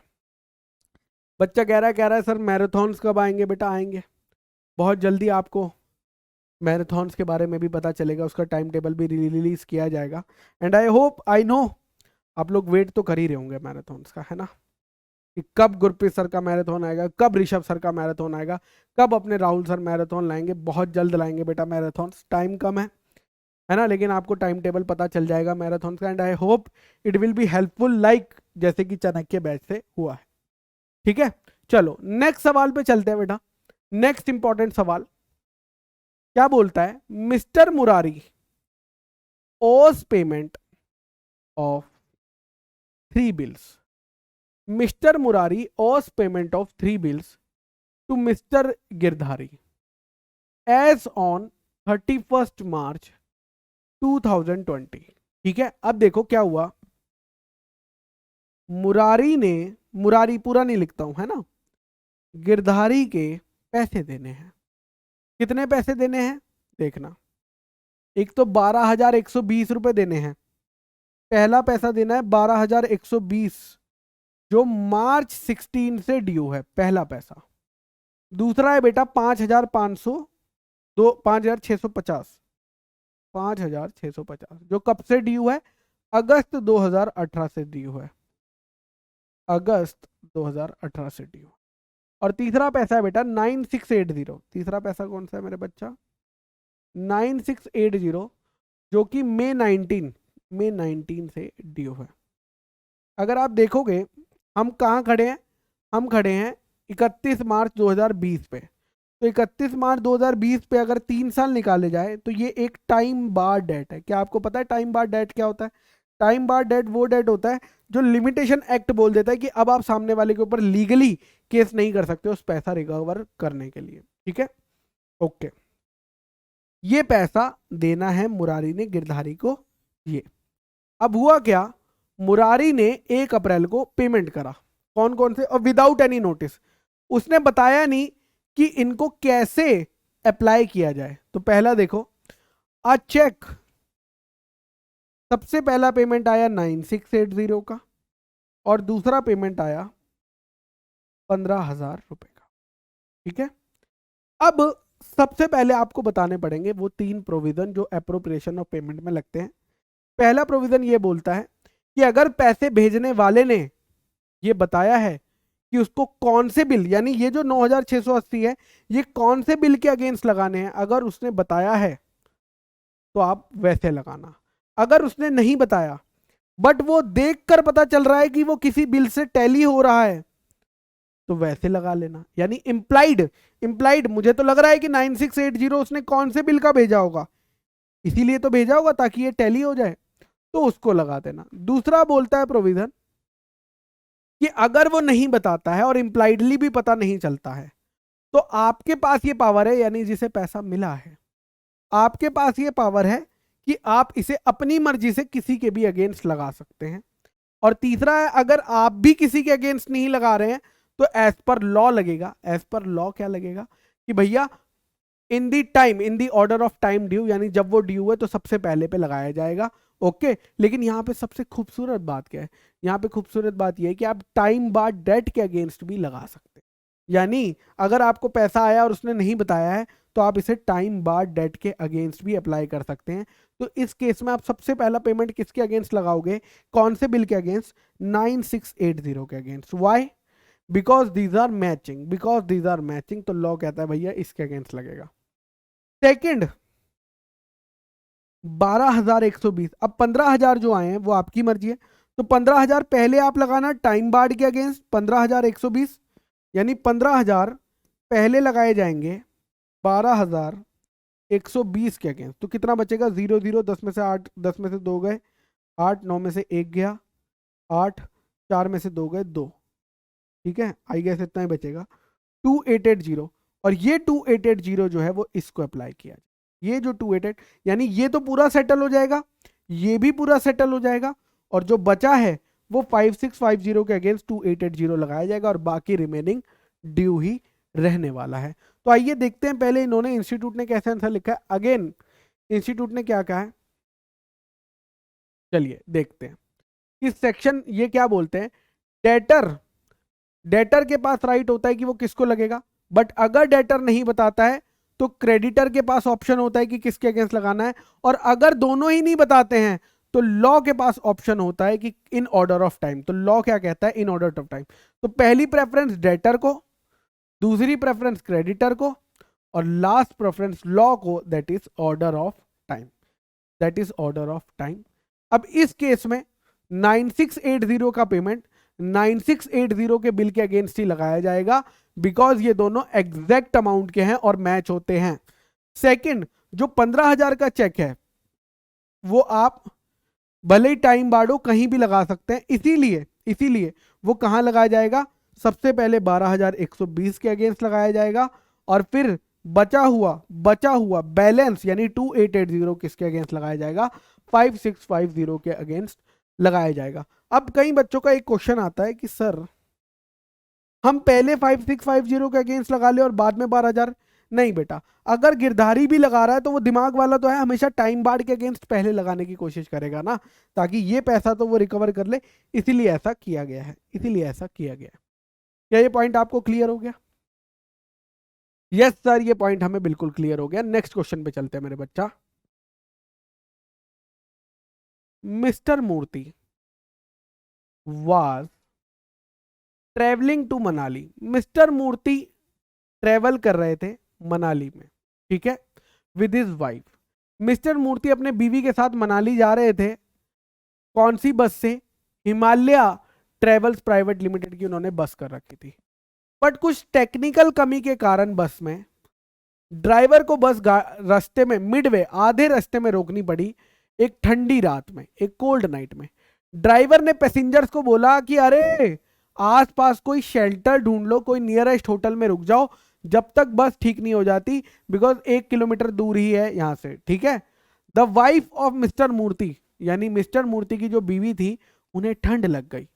बच्चा कह रहा है सर मैराथन्स कब आएंगे? बेटा आएंगे बहुत जल्दी, आपको मैराथन्स के बारे में भी पता चलेगा, उसका टाइम टेबल भी रिलीज किया जाएगा। And I hope, I know आप लोग वेट तो कर ही रहे होंगे मैराथन्स का, है ना? कि कब गुरप्रीत सर का मैराथन आएगा, कब ऋषभ सर का मैराथन आएगा, कब अपने राहुल सर मैराथन लाएंगे। बहुत जल्द लाएंगे बेटा मैराथन, टाइम कम है ना, लेकिन आपको टाइम टेबल पता चल जाएगा मैराथन का। And I hope it will be helpful like जैसे कि चाणक्य बैच से हुआ है। ठीक है, चलो नेक्स्ट सवाल पे चलते हैं बेटा। नेक्स्ट इंपॉर्टेंट सवाल क्या बोलता है, मिस्टर मुरारी ओस payment of 3 bills. Mr. Murari owes payment of 3 bills to Mr. Girdhari as on 31st March 2020. ठीक है, अब देखो क्या हुआ। मुरारी ने, मुरारी पूरा नहीं लिखता हूं है ना, गिरधारी के पैसे देने हैं। कितने पैसे देने हैं देखना, एक तो 12,120 रुपए देने हैं। पहला पैसा देना है 12,120 जो मार्च 16 से ड्यू है, पहला पैसा। दूसरा है बेटा 5,500, 5,650, 5,650 जो कब से ड्यू है, अगस्त 2018 से ड्यू है, अगस्त 2018 से ड्यू। और तीसरा पैसा है बेटा 9680, तीसरा पैसा कौन सा है मेरे बच्चा, 9680 जो कि मई 19 से ड्यू है। अगर आप देखोगे हम कहाँ खड़े हैं, हम खड़े हैं 31 मार्च 2020 पे। तो 31 मार्च 2020 पे अगर 3 साल निकाले जाए तो ये एक टाइम बार डेट है। क्या आपको पता है टाइम बार डेट क्या होता है? टाइम बार डेट वो डेट होता है जो लिमिटेशन एक्ट बोल देता है कि अब आप सामने वाले के ऊपर लीगली केस नहीं कर सकते उस पैसा रिकवर करने के लिए। ठीक है, ओके, ये पैसा देना है मुरारी ने गिरधारी को। ये अब हुआ क्या, मुरारी ने 1 अप्रैल को पेमेंट करा, कौन कौन से, और विदाउट एनी नोटिस। उसने बताया नहीं कि इनको कैसे अप्लाई किया जाए। तो पहला देखो, अ चेक, सबसे पहला पेमेंट आया 9680 का और दूसरा पेमेंट आया 15,000 रुपए का। ठीक है, अब सबसे पहले आपको बताने पड़ेंगे वो 3 प्रोविजन जो अप्रोप्रिएशन ऑफ पेमेंट में लगते हैं। पहला प्रोविजन ये बोलता है कि अगर पैसे भेजने वाले ने ये बताया है कि उसको कौन से बिल, यानी ये जो 9,680 है ये कौन से बिल के अगेंस्ट लगाने हैं, अगर उसने बताया है तो आप वैसे लगाना। अगर उसने नहीं बताया बट वो देखकर पता चल रहा है कि वो किसी बिल से टैली हो रहा है तो वैसे लगा लेना। यानी इंप्लाइड मुझे तो लग रहा है कि 9680 उसने कौन से बिल का भेजा होगा, इसीलिए तो भेजा होगा ताकि ये टैली हो जाए, तो उसको लगा देना। दूसरा बोलता है प्रोविजन कि अगर वो नहीं बताता है और इंप्लाइडली भी पता नहीं चलता है तो आपके पास ये पावर है, यानी जिसे पैसा मिला है आपके पास ये पावर है कि आप इसे अपनी मर्जी से किसी के भी अगेंस्ट लगा सकते हैं। और तीसरा है, अगर आप भी किसी के अगेंस्ट नहीं लगा रहे हैं तो एज पर लॉ लगेगा। एज पर लॉ क्या लगेगा कि भैया in the time, in the order of time due, यानी जब वो ड्यू है तो सबसे पहले पे लगाया जाएगा। ओके, लेकिन यहाँ पे सबसे खूबसूरत बात क्या है, यहाँ पे खूबसूरत बात यह है कि आप टाइम बार डेट के अगेंस्ट भी लगा सकते हैं। यानी अगर आपको पैसा आया और उसने नहीं बताया है तो आप इसे टाइम बार डेट के अगेंस्ट भी अप्लाई कर सकते हैं। तो इस केस में आप सबसे पहला पेमेंट किसके अगेंस्ट लगाओगे, कौन से बिल के अगेंस्ट, 9680 के against. Why? Because these are matching, because these are matching. तो लॉ कहता है भैया इसके अगेंस्ट लगेगा। सेकंड 12,120, अब 15,000 जो आए हैं वो आपकी मर्जी है। तो 15,000 पहले आप लगाना टाइम बार्ड के अगेंस्ट 15,120, यानी 15,000 पहले लगाए जाएंगे 12,120 के अगेंस्ट। तो कितना बचेगा, 0 0, 10 में से 8, 10 में से 2 गए 8, 9 में से 1 गया 8, 4 में से 2 गए 2। ठीक है, आई गेस इतना ही बचेगा 2880। और ये 2880 जो है वो इसको अप्लाई किया, ये जो 288, यानी ये तो पूरा सेटल हो जाएगा, ये भी पूरा सेटल हो जाएगा, और जो बचा है वो 5650 के अगेंस्ट 2880 लगाया जाएगा और बाकी रिमेनिंग ड्यू ही रहने वाला है। तो आइए देखते हैं पहले इन्होंने, इंस्टीट्यूट ने कैसे आंसर लिखा है। अगेन इंस्टीट्यूट ने क्या कहा है, चलिए देखते हैं। इस सेक्शन ये क्या बोलते हैं, डेटर के पास राइट होता है कि वो किसको लगेगा, बट अगर डेटर नहीं बताता है तो क्रेडिटर के पास ऑप्शन होता है कि किसके अगेंस्ट लगाना है। और अगर दोनों ही नहीं बताते हैं तो लॉ के पास ऑप्शन होता है कि इन ऑर्डर ऑफ टाइम। तो लॉ क्या कहता है? In order of time. तो पहली प्रेफरेंस डेटर को, दूसरी प्रेफरेंस क्रेडिटर को, और लास्ट प्रेफरेंस लॉ को, that is order of time, that is order of time. अब इस केस में 9680 का पेमेंट 9680 के बिल के अगेंस्ट ही लगाया जाएगा, बिकॉज ये दोनों एग्जैक्ट अमाउंट के हैं और मैच होते हैं। सेकंड, जो 15,000 का चेक है वो आप भले ही टाइम बाड़ो कहीं भी लगा सकते हैं, इसीलिए वो कहां लगाया जाएगा? सबसे पहले 12,120 के अगेंस्ट लगाया जाएगा, और फिर बचा हुआ बैलेंस यानी 2880 किसके अगेंस्ट लगाया जाएगा? 5650 के अगेंस्ट लगाया जाएगा। अब कई बच्चों का एक क्वेश्चन आता है कि सर हम पहले 5650 के अगेंस्ट लगा ले और बाद में 12,000। नहीं बेटा, अगर गिरधारी भी लगा रहा है तो वो दिमाग वाला तो है, हमेशा टाइम बाड़ के अगेंस्ट पहले लगाने की कोशिश करेगा ना, ताकि ये पैसा तो वो रिकवर कर ले। इसीलिए ऐसा किया गया है, क्या ये पॉइंट आपको क्लियर हो गया? यस सर, ये पॉइंट हमें बिल्कुल क्लियर हो गया। नेक्स्ट क्वेश्चन पे चलते हैं मेरे बच्चा। Mister Murthy was travelling to Manali. Mister Murthy travel कर रहे थे मनाली में, ठीक है, with his wife. Mister Murthy अपने बीवी के साथ मनाली जा रहे थे। कौन सी बस से? हिमालय ट्रेवल्स प्राइवेट लिमिटेड की उन्होंने बस कर रखी थी। बट कुछ टेक्निकल कमी के कारण बस में ड्राइवर को बस रास्ते में मिडवे आधे रास्ते में रोकनी पड़ी, एक ठंडी रात में, एक कोल्ड नाइट में। ड्राइवर ने पैसेंजर्स को बोला कि अरे आसपास कोई शेल्टर ढूंढ लो, कोई नियरेस्ट होटल में रुक जाओ जब तक बस ठीक नहीं हो जाती, बिकॉज 1 किलोमीटर दूर ही है यहां से, ठीक है। द वाइफ ऑफ मिस्टर मूर्ति, यानी मिस्टर मूर्ति की जो बीवी थी, उन्हें ठंड लग गई,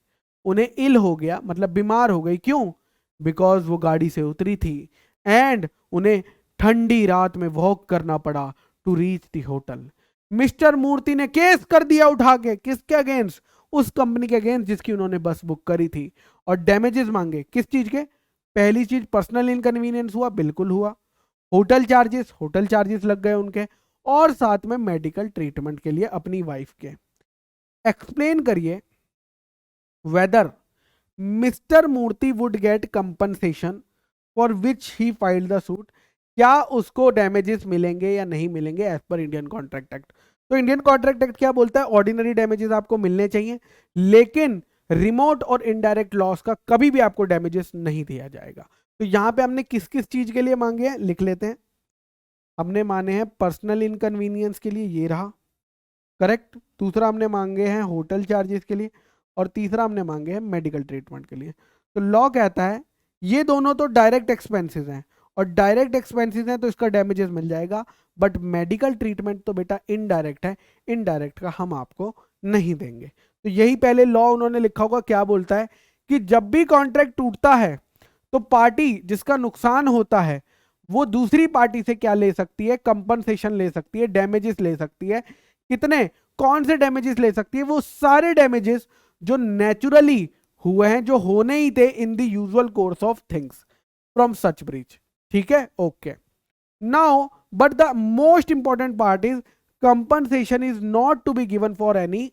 उन्हें इल हो गया, मतलब बीमार हो गई। क्यों? बिकॉज वो गाड़ी से उतरी थी एंड उन्हें ठंडी रात में वॉक करना पड़ा to reach the hotel. Mister Murthy ने केस कर दिया उठा के, किसके अगेंस्ट? उस कंपनी के अगेंस्ट जिसकी उन्होंने बस बुक करी थी, और डैमेजेस मांगे। किस चीज के? पहली चीज पर्सनल इनकन्वीनियंस हुआ, बिल्कुल हुआ। होटल चार्जेस लग गए उनके, और साथ में मेडिकल ट्रीटमेंट के लिए अपनी वाइफ के। एक्सप्लेन करिए whether mister Murthy would get compensation for which he filed the suit. क्या उसको डैमेजेस मिलेंगे या नहीं मिलेंगे as per Indian contract act? तो इंडियन कॉन्ट्रैक्ट एक्ट क्या बोलता है? ऑर्डिनरी डैमेजेस आपको मिलने चाहिए, लेकिन रिमोट और इनडायरेक्ट लॉस का कभी भी आपको डैमेजेस नहीं दिया जाएगा। तो यहां पे हमने किस किस चीज के लिए मांगे हैं, लिख लेते हैं। हमने माने हैं पर्सनल इनकन्वीनियंस के लिए, ये रहा करेक्ट। दूसरा हमने मांगे हैं होटल चार्जेस के लिए, और तीसरा हमने मांगे हैं मेडिकल ट्रीटमेंट के लिए। तो लॉ कहता है ये दोनों तो डायरेक्ट एक्सपेंसेस हैं, और डायरेक्ट एक्सपेंसेस हैं तो इसका डैमेजेस मिल जाएगा, बट मेडिकल ट्रीटमेंट तो बेटा इनडायरेक्ट है, इनडायरेक्ट का हम आपको नहीं देंगे। तो यही पहले लॉ उन्होंने लिखा होगा, क्या बोलता है कि जब भी कॉन्ट्रैक्ट टूटता है तो पार्टी जिसका नुकसान होता है वो दूसरी पार्टी से क्या ले सकती है? कंपनसेशन ले सकती है, डैमेजेस ले सकती है। कितने, कौन से डैमेजेस ले सकती है? वो सारे डैमेजेस जो नेचुरली हुए हैं, जो होने ही थे in the usual course of things from such breach, ठीक है, okay. Now but the most important part is compensation is not to be given for any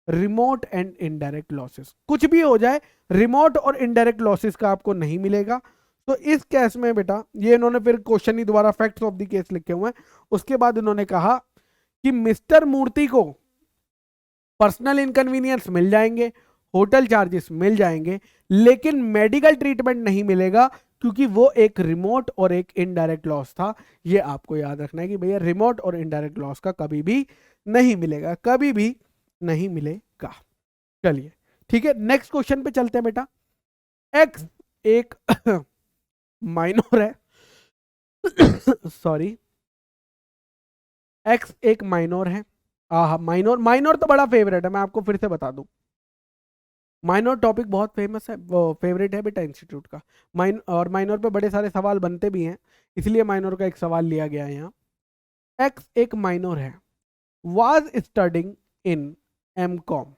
remote and indirect losses. कुछ भी हो जाए, रिमोट और इनडायरेक्ट लॉसेस का आपको नहीं मिलेगा। तो इस केस में बेटा, ये इन्होंने फिर क्वेश्चन ही दोबारा फैक्ट्स ऑफ द केस लिखे हुए हैं। उसके बाद इन्होंने कहा कि मिस्टर मूर्ति को पर्सनल इनकन्वीनियंस मिल जाएंगे, होटल चार्जेस मिल जाएंगे, लेकिन मेडिकल ट्रीटमेंट नहीं मिलेगा, क्योंकि वो एक रिमोट और एक इनडायरेक्ट लॉस था। ये आपको याद रखना है कि भैया रिमोट और इनडायरेक्ट लॉस का कभी भी नहीं मिलेगा, कभी भी नहीं मिलेगा। चलिए ठीक है, नेक्स्ट क्वेश्चन पे चलते हैं बेटा। एक्स एक माइनर है सॉरी, एक्स एक माइनर है। माइनर तो बड़ा फेवरेट है, मैं आपको फिर से बता दूं। माइनर टॉपिक बहुत फेमस है, वो फेवरेट है बेटा इंस्टीट्यूट का। और माइनर पे बड़े सारे सवाल बनते भी हैं, इसलिए माइनर का एक सवाल लिया गया है यहाँ। एक्स एक माइनर है, was studying in MCom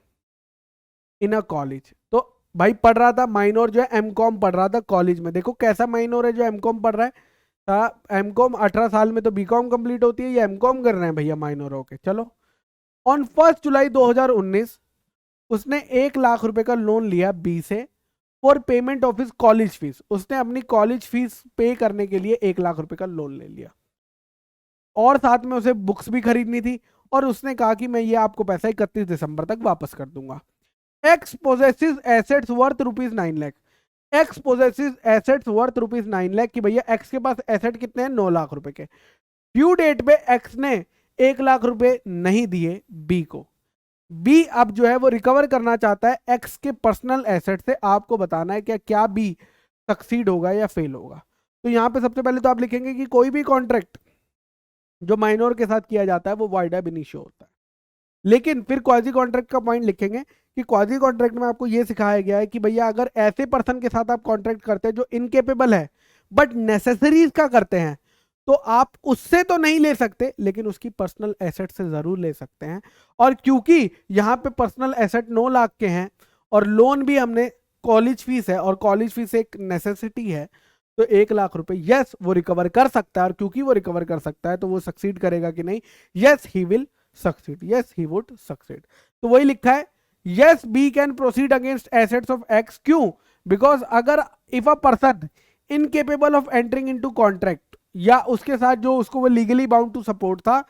in a college. तो भाई पढ़ रहा था, माइनर जो है एमकॉम पढ़ रहा था कॉलेज में। देखो कैसा माइनर है जो एमकॉम पढ़ रहा है। एमकॉम 18 साल में तो बीकॉम कंप्लीट होती है, ये एमकॉम कर रहे हैं भैया माइनर होके। चलो, ऑन 1 जुलाई 2019 उसने 1 लाख रुपए का लोन लिया बी से for payment of his college fees. उसने अपनी कॉलेज फीस पे करने के लिए 1 लाख रुपए का लोन ले लिया और साथ में उसे बुक्स भी खरीदनी थी और उसने कहा कि मैं ये आपको पैसा 31 दिसंबर तक वापस कर दूंगा। X possesses assets worth ₹9 lakh. X possesses assets worth ₹9 lakh कि भैया एक्स के पास एसेट कितने हैं 9 लाख रुपए के। ड्यू डेट पे एक्स ने 1 लाख रुपए नहीं दिए बी को। बी अब जो है वो रिकवर करना चाहता है एक्स के पर्सनल एसेट से। आपको बताना है कि क्या बी सक्सीड होगा या फेल होगा। तो यहां पे सबसे पहले तो आप लिखेंगे कि कोई भी कॉन्ट्रैक्ट जो माइनर के साथ किया जाता है वो वाइड एब इनिशियो होता है। लेकिन फिर क्वाजी कॉन्ट्रैक्ट का पॉइंट लिखेंगे कि क्वाजी कॉन्ट्रैक्ट में आपको ये सिखाया गया है कि भैया अगर ऐसे पर्सन के साथ आप कॉन्ट्रैक्ट करते हैं जो इनकेपेबल है बट नेसेसरीज का करते हैं तो आप उससे तो नहीं ले सकते लेकिन उसकी पर्सनल एसेट से जरूर ले सकते हैं। और क्योंकि यहाँ पे पर्सनल एसेट 9 लाख के हैं और लोन भी हमने कॉलेज फीस है और कॉलेज फीस एक नेसेसिटी है तो 1 लाख रुपए यस वो रिकवर कर सकता है। और क्योंकि वो रिकवर कर सकता है तो वो सक्सीड करेगा कि नहीं, yes he will succeed, yes he would succeed. तो वही लिखा है yes B can proceed against assets of X. क्यों? बिकॉज अगर if a person incapable of entering into contract या उसके साथ जो उसको वो लीगली बाउंड टू सपोर्ट था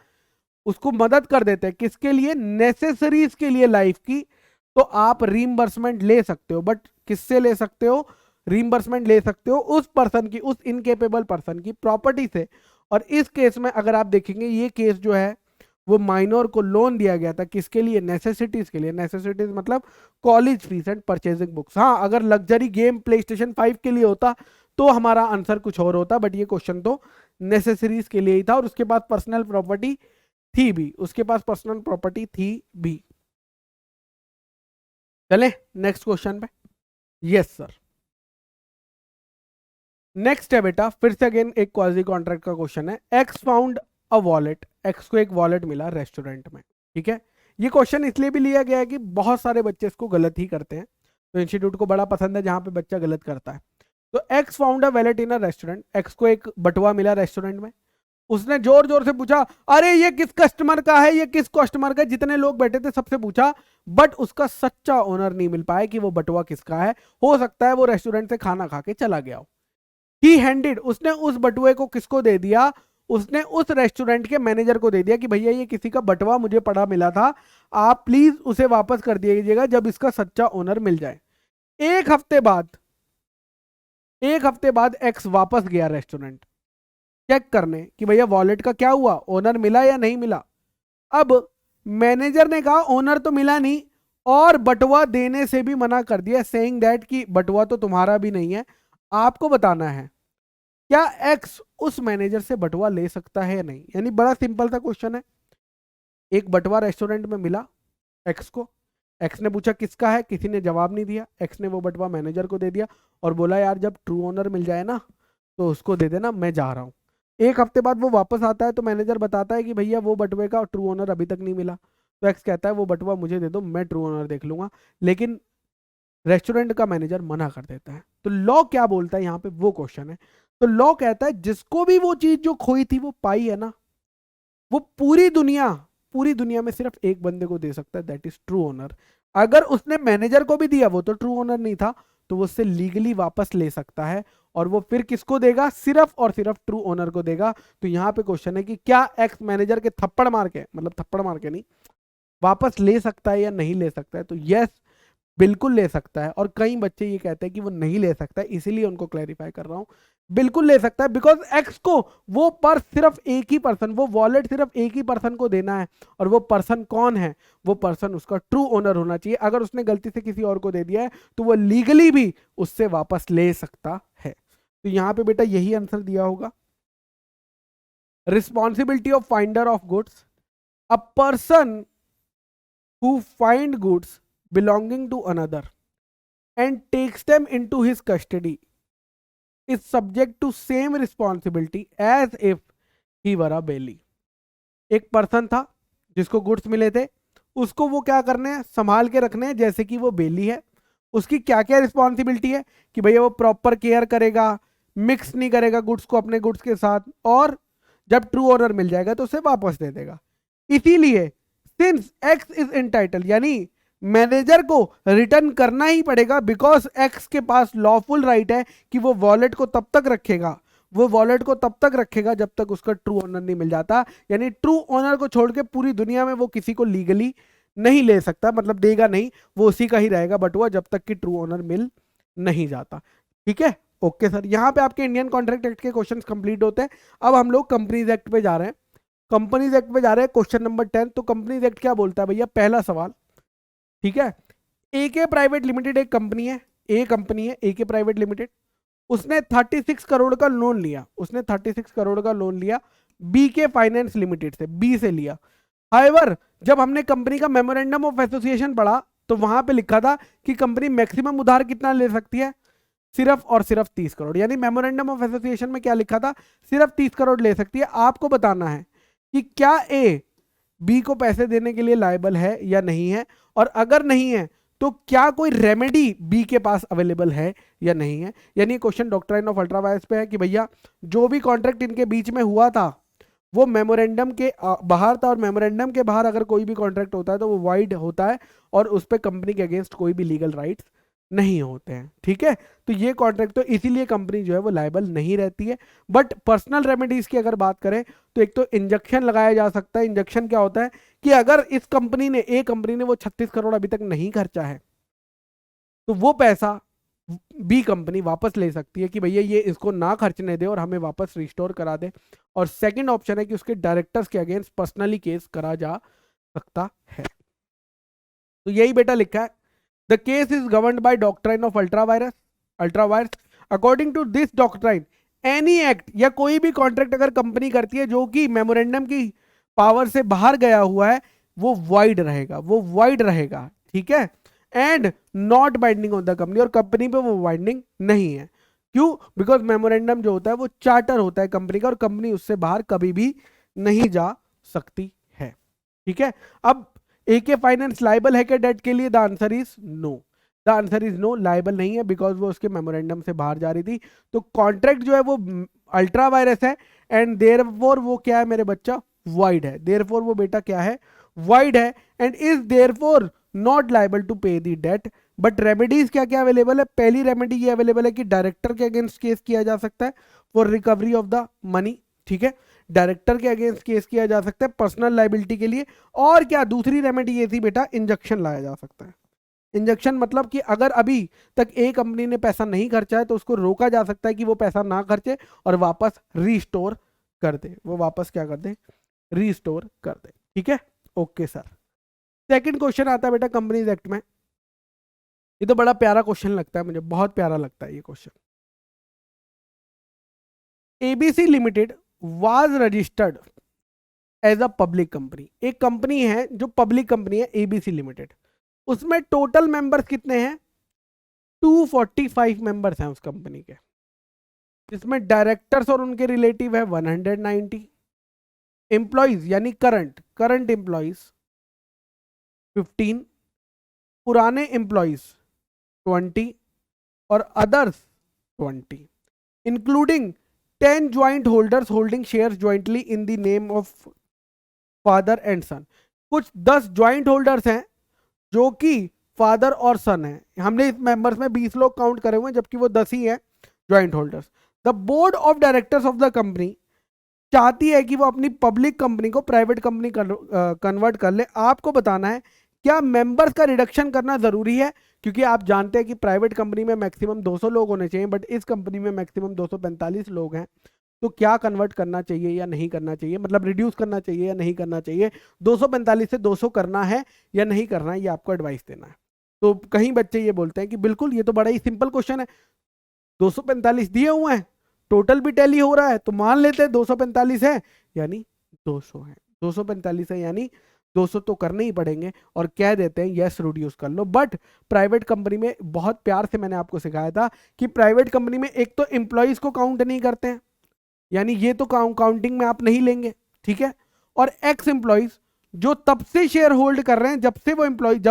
उसको मदद कर देते हैं किसके लिए, नेसेसरीज के लिए लाइफ की, तो आप रीइंबर्समेंट ले सकते हो। बट किससे ले सकते हो? रीइंबर्समेंट ले सकते हो उस पर्सन की, उस इनकेपेबल पर्सन की प्रॉपर्टी से। और इस केस में अगर आप देखेंगे ये केस जो है वो माइनर को लोन दिया गया था किसके लिए, नेसेसिटीज के लिए। नेसेसिटीज मतलब college fees and purchasing books. हाँ अगर लग्जरी गेम PlayStation 5 के लिए होता तो हमारा आंसर कुछ और होता बट ये क्वेश्चन तो नेसेसरीज के लिए ही था। और उसके पास पर्सनल प्रॉपर्टी थी भी, उसके पास पर्सनल प्रॉपर्टी थी भी। चले नेक्स्ट क्वेश्चन पे। Yes sir. नेक्स्ट है बेटा फिर से अगेन एक क्वाजी कॉन्ट्रैक्ट का क्वेश्चन है। X found a wallet. X को एक वॉलेट मिला रेस्टोरेंट में, ठीक है। ये क्वेश्चन इसलिए भी लिया गया है कि बहुत सारे बच्चे इसको गलत ही करते हैं तो इंस्टीट्यूट को बड़ा पसंद है जहां पे बच्चा गलत करता है। तो x found a wallet in a restaurant. X को एक बटुआ मिला रेस्टोरेंट में। उसने जोर जोर से पूछा अरे ये किस कस्टमर का है, ये किस कस्टमर का है। जितने लोग बैठे थे सबसे पूछा बट उसका सच्चा ओनर नहीं मिल पाया कि वो बटुआ किसका है। हो सकता है वो रेस्टोरेंट से खाना खा के चला गया हो। ही हैंडेड, उसने उस बटुए को किसको दे दिया, उसने उस रेस्टोरेंट के मैनेजर को दे दिया कि भैया ये किसी का बटुआ मुझे पड़ा मिला था, आप प्लीज उसे वापस कर दीजिएगा जब इसका सच्चा ओनर मिल जाए। एक हफ्ते बाद एक्स वापस गया रेस्टोरेंट चेक करने कि भैया वॉलेट का क्या हुआ, ओनर मिला या नहीं मिला। अब मैनेजर ने कहा ओनर तो मिला नहीं और बटुआ देने से भी मना कर दिया, सेइंग दैट कि बटुआ तो तुम्हारा भी नहीं है, आपको बताना है क्या एक्स उस मैनेजर से बटुआ ले सकता है या नहीं। यानी बड़ा सिंपल सा क्वेश्चन है। एक बटुआ रेस्टोरेंट में मिला एक्स को, एक्स ने पूछा किसका है, किसी ने जवाब नहीं दिया। एक्स ने वो बटुआ मैनेजर को दे दिया और बोला यार जब ट्रू ओनर मिल जाए ना तो उसको दे देना, मैं जा रहा हूँ। एक हफ्ते बाद वो वापस आता है तो मैनेजर बताता है कि भैया वो बटुए का ट्रू ओनर अभी तक नहीं मिला। तो एक्स कहता है वो बटुआ मुझे दे दो, मैं ट्रू ओनर देख लूंगा। लेकिन रेस्टोरेंट का मैनेजर मना कर देता है। तो लॉ क्या बोलता है यहाँ पे, वो क्वेश्चन है। तो लॉ कहता है जिसको भी वो चीज जो खोई थी वो पाई है ना, वो पूरी दुनिया में सिर्फ एक बंदे को दे सकता है, दैट इज ट्रू ओनर। अगर उसने मैनेजर को भी दिया वो तो ट्रू ओनर नहीं था तो वो उससे लीगली वापस ले सकता है और वो फिर किसको देगा, सिर्फ और सिर्फ ट्रू ओनर को देगा। तो यहाँ पे क्वेश्चन है कि क्या एक्स मैनेजर के थप्पड़ मार के, मतलब थप्पड़ मार के नहीं, वापस ले सकता है या नहीं ले सकता है। तो यस बिल्कुल ले सकता है। और कई बच्चे ये कहते हैं कि वो नहीं ले सकता है, इसीलिए उनको क्लैरिफाई कर रहा हूं। बिल्कुल ले सकता है बिकॉज एक्स को वो पर्स सिर्फ एक ही पर्सन, वो वॉलेट सिर्फ एक ही पर्सन को देना है और वो पर्सन कौन है, वो पर्सन उसका ट्रू ओनर होना चाहिए। अगर उसने गलती से किसी और को दे दिया है तो वो लीगली भी उससे वापस ले सकता है। तो यहां पे बेटा यही आंसर दिया होगा। Responsibility of finder of goods, a person who find goods belonging to another and takes them into his custody is subject to same responsibility as if he were a bailey। एक person था जिसको goods मिले थे, उसको वो क्या करने हैं, संभाल के रखने हैं जैसे कि वो बेली है। उसकी क्या क्या रिस्पॉन्सिबिलिटी है कि भैया वो प्रॉपर केयर करेगा, मिक्स नहीं करेगा गुड्स को अपने गुड्स के साथ, और जब ट्रू ओनर मिल जाएगा तो उसे वापस दे देगा। इसीलिए सिंस एक्स इज एंटाइटल, यानी मैनेजर को रिटर्न करना ही पड़ेगा, बिकॉज एक्स के पास लॉफुल राइट है कि वो वॉलेट को तब तक रखेगा, वो वॉलेट को तब तक रखेगा जब तक उसका ट्रू ओनर नहीं मिल जाता। यानी ट्रू ओनर को छोड़ के पूरी दुनिया में वो किसी को लीगली नहीं ले सकता, मतलब देगा नहीं, वो उसी का ही रहेगा बटुआ जब तक कि ट्रू ओनर मिल नहीं जाता। ठीक है, ओके सर। यहाँ पे आपके इंडियन कॉन्ट्रैक्ट एक्ट के क्वेश्चंस कंप्लीट होते हैं। अब हम लोग कंपनीज एक्ट पे जा रहे हैं। कंपनीज एक्ट पे जा रहे हैं, क्वेश्चन नंबर 10। तो कंपनीज एक्ट क्या बोलता है भैया? पहला सवाल, ठीक है, एके प्राइवेट लिमिटेड एक कंपनी है, ए कंपनी है एके प्राइवेट लिमिटेड, उसने 36 करोड़ का लोन लिया, उसने 36 करोड़ का लोन लिया बीके फाइनेंस लिमिटेड से, बी से लिया। हाउएवर जब हमने कंपनी का मेमोरेंडम ऑफ एसोसिएशन पढ़ा तो वहां पे लिखा था कि कंपनी मैक्सिमम उधार कितना ले सकती है? सिर्फ और सिर्फ 30 करोड़। यानी मेमोरेंडम ऑफ एसोसिएशन में क्या लिखा था? सिर्फ 30 करोड़ ले सकती है। आपको बताना है कि क्या ए बी को पैसे देने के लिए लायबल है या नहीं है, और अगर नहीं है तो क्या कोई रेमेडी बी के पास अवेलेबल है या नहीं है। यानी question doctrine of ultra virus पे है कि भैया जो भी कॉन्ट्रैक्ट इनके बीच में हुआ था वो मेमोरेंडम के बाहर था, और मेमोरेंडम के बाहर अगर कोई भी कॉन्ट्रैक्ट होता है तो वो वाइड होता है और उस पर कंपनी के अगेंस्ट कोई भी लीगल राइट्स नहीं होते हैं। ठीक है, तो ये कॉन्ट्रैक्ट, तो इसीलिए कंपनी जो है वो लायबल नहीं रहती है। बट पर्सनल रेमेडीज की अगर बात करें तो एक तो इंजेक्शन लगाया जा सकता है। इंजेक्शन क्या होता है कि अगर इस कंपनी ने, ए कंपनी ने वो 36 करोड़ अभी तक नहीं खर्चा है तो वो पैसा बी कंपनी वापस ले सकती है कि भैया ये इसको ना खर्चने दे और हमें वापस रिस्टोर करा दे। और सेकंड ऑप्शन है कि उसके डायरेक्टर्स के अगेंस्ट पर्सनली केस करा जा सकता है। तो यही बेटा लिखा है, the case is governed by doctrine of ultra vires. According to this doctrine any act या कोई भी कॉन्ट्रैक्ट अगर कंपनी करती है जो कि मेमोरेंडम की पावर से बाहर गया हुआ है वो वाइड रहेगा, वो वाइड रहेगा। ठीक है, and not binding on the company, और कंपनी पे वो बाइंडिंग नहीं है। क्यों? बिकॉज मेमोरेंडम जो होता है वो चार्टर होता है कंपनी का, और कंपनी उससे बाहर कभी भी नहीं जा सकती है। ठीक है, अब एके फाइनेंस लायबल है क्या डेट के लिए? The answer is no. The answer is no, liable नहीं है, बिकॉज वो उसके मेमोरेंडम से बाहर जा रही थी। तो कॉन्ट्रैक्ट जो है वो अल्ट्रा वायरस है, एंड देयरफॉर वो क्या है मेरे बच्चा? वाइड है। देयरफॉर वो बेटा क्या है? वाइड है, and is therefore not liable to pay the date. But remedies क्या क्या अवेलेबल है? पहली रेमेडी ये अवेलेबल है कि डायरेक्टर के अगेंस्ट केस किया जा सकता है for recovery of the money. ठीक है, डायरेक्टर के अगेंस्ट केस किया जा सकता है पर्सनल लायबिलिटी के लिए। और क्या दूसरी रेमेडी ये थी बेटा? इंजेक्शन लाया जा सकता है। इंजेक्शन मतलब कि अगर अभी तक ए कंपनी ने पैसा नहीं खर्चा है तो उसको रोका जा सकता है कि वो पैसा ना खर्चे और वापस रीस्टोर कर दे, वो वापस क्या कर दे? रीस्टोर कर दे। ठीक है, ओके सर। सेकंड क्वेश्चन आता है बेटा कंपनीज एक्ट में। ये तो बड़ा प्यारा क्वेश्चन लगता है मुझे, बहुत प्यारा लगता है ये question. ABC limited was registered as a public company. एक कंपनी है जो पब्लिक कंपनी है एबीसी लिमिटेड, उसमें टोटल मेंबर्स कितने हैं? 245 मेंबर्स हैं उस कंपनी के, जिसमें डायरेक्टर्स और उनके रिलेटिव है 190, एम्प्लॉइज यानी करंट एम्प्लॉइज 15, पुराने एम्प्लॉइज 20 और others 20, including 10 joint holders holding shares jointly in the name of father and son. कुछ 10 ज्वाइंट होल्डर्स हैं जो कि फादर और सन है। हमने इस मेंबर्स में 20 लोग काउंट करे हुए हैं, जबकि वो 10 ही हैं joint holders. The board of directors of the company चाहती है कि वो अपनी पब्लिक कंपनी को प्राइवेट कंपनी कन्वर्ट कर ले। आपको बताना है क्या मेंबर्स का रिडक्शन करना जरूरी है? क्योंकि आप जानते हैं कि प्राइवेट कंपनी में मैक्सिमम 200 लोग होने चाहिए, बट इस कंपनी में मैक्सिमम 245 लोग हैं। तो क्या कन्वर्ट करना चाहिए या नहीं करना चाहिए, मतलब रिड्यूस करना चाहिए या नहीं करना चाहिए? 245 से 200 करना है या नहीं करना है, ये आपको एडवाइस देना है। तो कहीं बच्चे ये बोलते हैं कि बिल्कुल ये तो बड़ा ही सिंपल क्वेश्चन है, 245 दिए हुए हैं, टोटल भी टैली हो रहा है, तो मान लेते हैं 245 है यानी 200 है, 245 है यानी 200 तो करने ही पड़ेंगे, और कह देते हैं यस रिड्यूस कर लो। बट प्राइवेट कंपनी में बहुत प्यार से मैंने आपको सिखाया था कि प्राइवेट कंपनी में एक तो एम्प्लॉइज को काउंट नहीं करते हैं, यानी ये तो काउंटिंग में आप नहीं लेंगे। ठीक है, और एक्स एम्प्लॉइज जो तब से शेयर होल्ड कर रहे हैं जब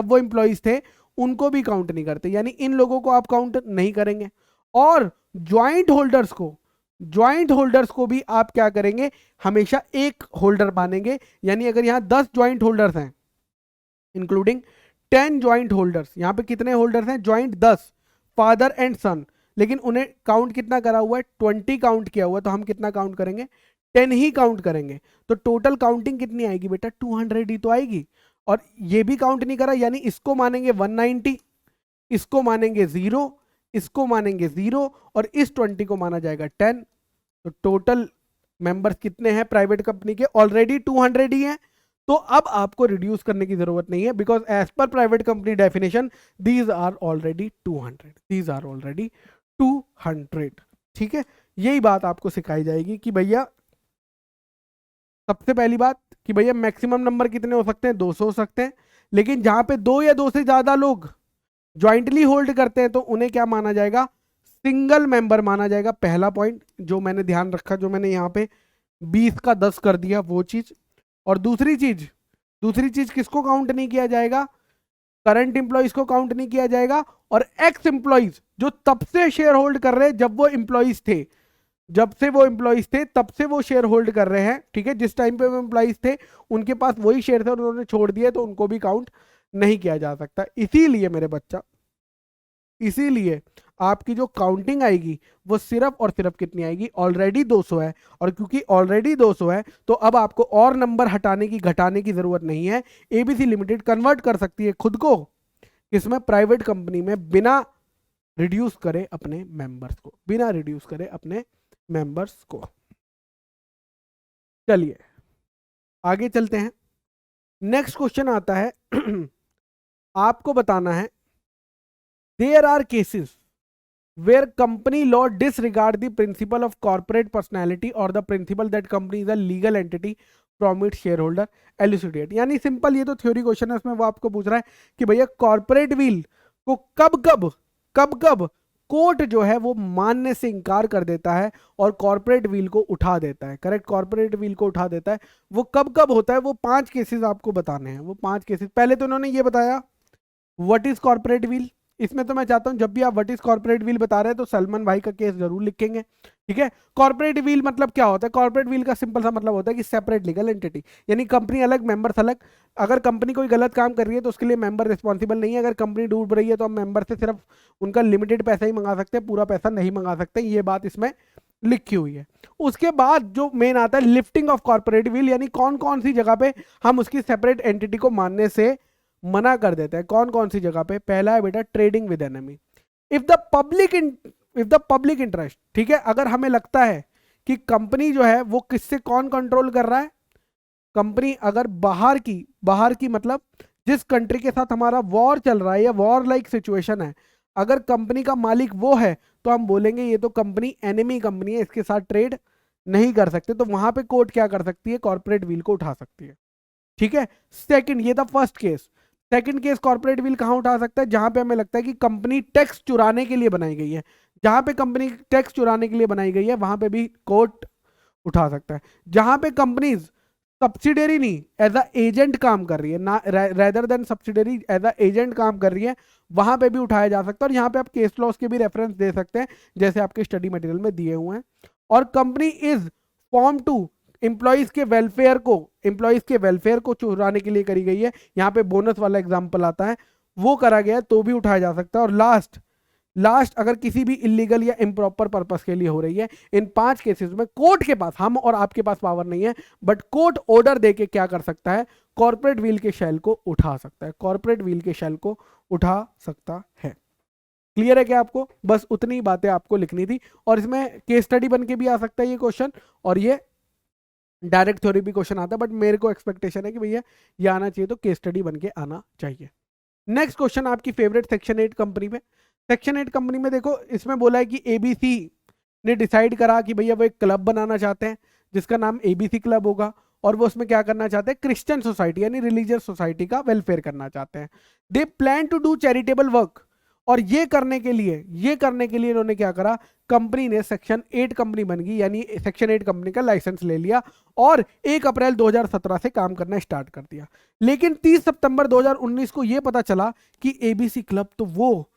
वो एम्प्लॉइज थे, उनको भी काउंट नहीं करते, यानी इन लोगों को आप काउंट नहीं करेंगे। और ज्वाइंट होल्डर्स को भी आप क्या करेंगे? हमेशा एक होल्डर मानेंगे। यानी अगर यहां 10 ज्वाइंट होल्डर्स हैं इंक्लूडिंग 10 ज्वाइंट होल्डर्स। यहाँ पे कितने होल्डर्स हैं? ज्वाइंट 10, फादर एंड सन, लेकिन उन्हें काउंट कितना करा हुआ है? 20 काउंट किया हुआ है, तो हम कितना काउंट करेंगे? 10 ही काउंट करेंगे। तो टोटल काउंटिंग कितनी आएगी बेटा? 200 ही तो आएगी। और ये भी काउंट नहीं करा, यानी इसको मानेंगे 190, इसको मानेंगे 0, इसको मानेंगे 0, और इस 20 को माना जाएगा 10। तो टोटल मेंबर्स कितने हैं प्राइवेट कंपनी के? ऑलरेडी 200 ही हैं। तो अब आपको रिड्यूस करने की जरूरत नहीं है, because as per private company definition these are already 200, these are already 200। ठीक है, यही बात आपको सिखाई जाएगी कि भैया, सबसे पहली बात कि भैया मैक्सिमम नंबर कितने हो सकते हैं? 200 हो सकते हैं, लेकिन जहां पे 2 या 2 से ज्यादा लोग ज्वाइंटली होल्ड करते हैं तो उन्हें क्या माना जाएगा? सिंगल मेंबर माना जाएगा। पहला पॉइंट जो मैंने ध्यान रखा, जो मैंने यहाँ पे 20 का 10 कर दिया, वो चीज। और दूसरी चीज किसको काउंट नहीं किया जाएगा? करंट एम्प्लॉइज को काउंट नहीं किया जाएगा, और एक्स एम्प्लॉइज जो तब से शेयर होल्ड कर रहे हैं जब वो एम्प्लॉइज थे, जब से वो एम्प्लॉइज थे तब से वो शेयर होल्ड कर रहे हैं। ठीक है, जिस टाइम पे वो एम्प्लॉइज थे उनके पास वही शेयर थे और उन्होंने छोड़ दिए, तो उनको भी काउंट नहीं किया जा सकता। इसीलिए मेरे बच्चा, इसीलिए आपकी जो काउंटिंग आएगी वो सिर्फ और सिर्फ कितनी आएगी? ऑलरेडी 200 है, और क्योंकि ऑलरेडी 200 है तो अब आपको और नंबर हटाने की, घटाने की जरूरत नहीं है। एबीसी लिमिटेड कन्वर्ट कर सकती है खुद को इसमें, प्राइवेट कंपनी में, बिना रिड्यूस करे अपने मेंबर्स को, बिना रिड्यूस करे अपने मेंबर्स को। चलिए आगे चलते हैं। नेक्स्ट क्वेश्चन आता है आपको बताना है, there are cases where company law disregard the principle of corporate personality or the principle that company is a legal entity from its shareholder elucidate। यानी सिंपल, ये तो थ्योरी क्वेश्चन है, उसमें वो आपको पूछ रहा है कि भैया कॉर्पोरेट विल को कब कब कोर्ट जो है वो मानने से इंकार कर देता है और कॉर्पोरेट विल को उठा देता है। करेक्ट, कॉर्पोरेट विल को उठा देता है। वो कब होता है? वो 5 केसेस आपको बताने हैं। वो 5 केसेस, पहले तो उन्होंने ये बताया व्हाट इज कॉर्पोरेट विल। इसमें तो मैं चाहता हूं जब भी आप व्हाट इज कॉर्पोरेट विल बता रहे हैं तो सलमान भाई का केस जरूर लिखेंगे। ठीक है, कॉर्पोरेट विल मतलब क्या होता है? कॉर्पोरेट विल का सिंपल सा मतलब होता है कि सेपरेट लीगल एंटिटी, यानी कंपनी अलग, मेंबर्स अलग। अगर कंपनी कोई गलत काम कर रही है तो उसके लिए मेंबर रिस्पॉन्सिबल नहीं है। अगर कंपनी डूब रही है तो हम मेंबर से सिर्फ उनका लिमिटेड पैसा ही मंगा सकते हैं, पूरा पैसा नहीं मंगा सकते। ये बात इसमें लिखी हुई है। उसके बाद जो मेन आता है लिफ्टिंग ऑफ कॉर्पोरेट विल, यानी कौन कौन सी जगह पे हम उसकी सेपरेट एंटिटी को मानने से मना कर देते हैं। कौन कौन सी जगह पे? पहला है बेटा trading with enemy. If the public interest, ठीक है, अगर हमें लगता है कि कंपनी जो है वो किससे, कौन कंट्रोल कर रहा है? कंपनी अगर बाहर की मतलब जिस कंट्री के साथ हमारा वॉर चल रहा है या वॉर लाइक सिचुएशन है, अगर कंपनी का मालिक वो है तो हम बोलेंगे ये तो कंपनी एनिमी कंपनी है, इसके साथ ट्रेड नहीं कर सकते। तो वहां पे कोर्ट क्या कर सकती है? कॉर्पोरेट विल को उठा सकती है। ठीक है, सेकंड, ये था first case. Second case corporate will कहां उठा सकता है? जहां पे हमें लगता है कि कंपनी टैक्स चुराने के लिए बनाई गई है। जहां पे कंपनी टैक्स चुराने के लिए बनाई गई है वहां पे भी कोर्ट उठा सकता है। जहां पे कंपनीज सब्सिडरी नहीं, एज अ एजेंट काम कर रही है, ना rather than subsidiary, as a agent काम कर रही है, वहां पे भी उठाया जा सकता है। और यहाँ पे आप केस लॉस के भी रेफरेंस दे सकते हैं, जैसे आपके स्टडी मटेरियल में दिए हुए हैं। और company is form to, employees के वेलफेयर को चुराने के लिए करी गई है, यहाँ पे बोनस वाला एग्जांपल आता है, वो करा गया है तो भी उठाया जा सकता है। और लास्ट अगर किसी भी इलीगल या इम्प्रॉपर पर्पस के लिए हो रही है, इन 5 केसेस में कोर्ट के पास, हम और आपके पास पावर नहीं है, बट कोर्ट ऑर्डर देके क्या कर सकता है? कॉर्पोरेट विल के शेल को उठा सकता है, कॉर्पोरेट विल के शेल को उठा सकता है। क्लियर है क्या आपको? बस उतनी बातें आपको लिखनी थी, और इसमें केस स्टडी बन के भी आ सकता है ये क्वेश्चन, और ये डायरेक्ट थ्योरी भी क्वेश्चन आता है, बट मेरे को एक्सपेक्टेशन है कि भैया ये आना चाहिए, तो केस स्टडी बन के आना चाहिए। नेक्स्ट क्वेश्चन आपकी फेवरेट सेक्शन 8 कंपनी में। सेक्शन 8 कंपनी में देखो, इसमें बोला है कि एबीसी ने डिसाइड करा कि भैया वो एक क्लब बनाना चाहते हैं जिसका नाम एबीसी क्लब होगा, और वो उसमें क्या करना चाहते हैं? क्रिश्चियन सोसाइटी यानी रिलीजियस सोसाइटी का वेलफेयर करना चाहते हैं। They plan to do charitable work, और ये करने के लिए इन्होंने क्या करा? कंपनी ने सेक्शन 8 कंपनी बन गई, यानी सेक्शन 8 कंपनी का लाइसेंस ले लिया और 1 अप्रैल 2017 से काम करना स्टार्ट कर दिया। लेकिन 30 सितंबर 2019 को यह पता चला कि एबीसी क्लब तो वो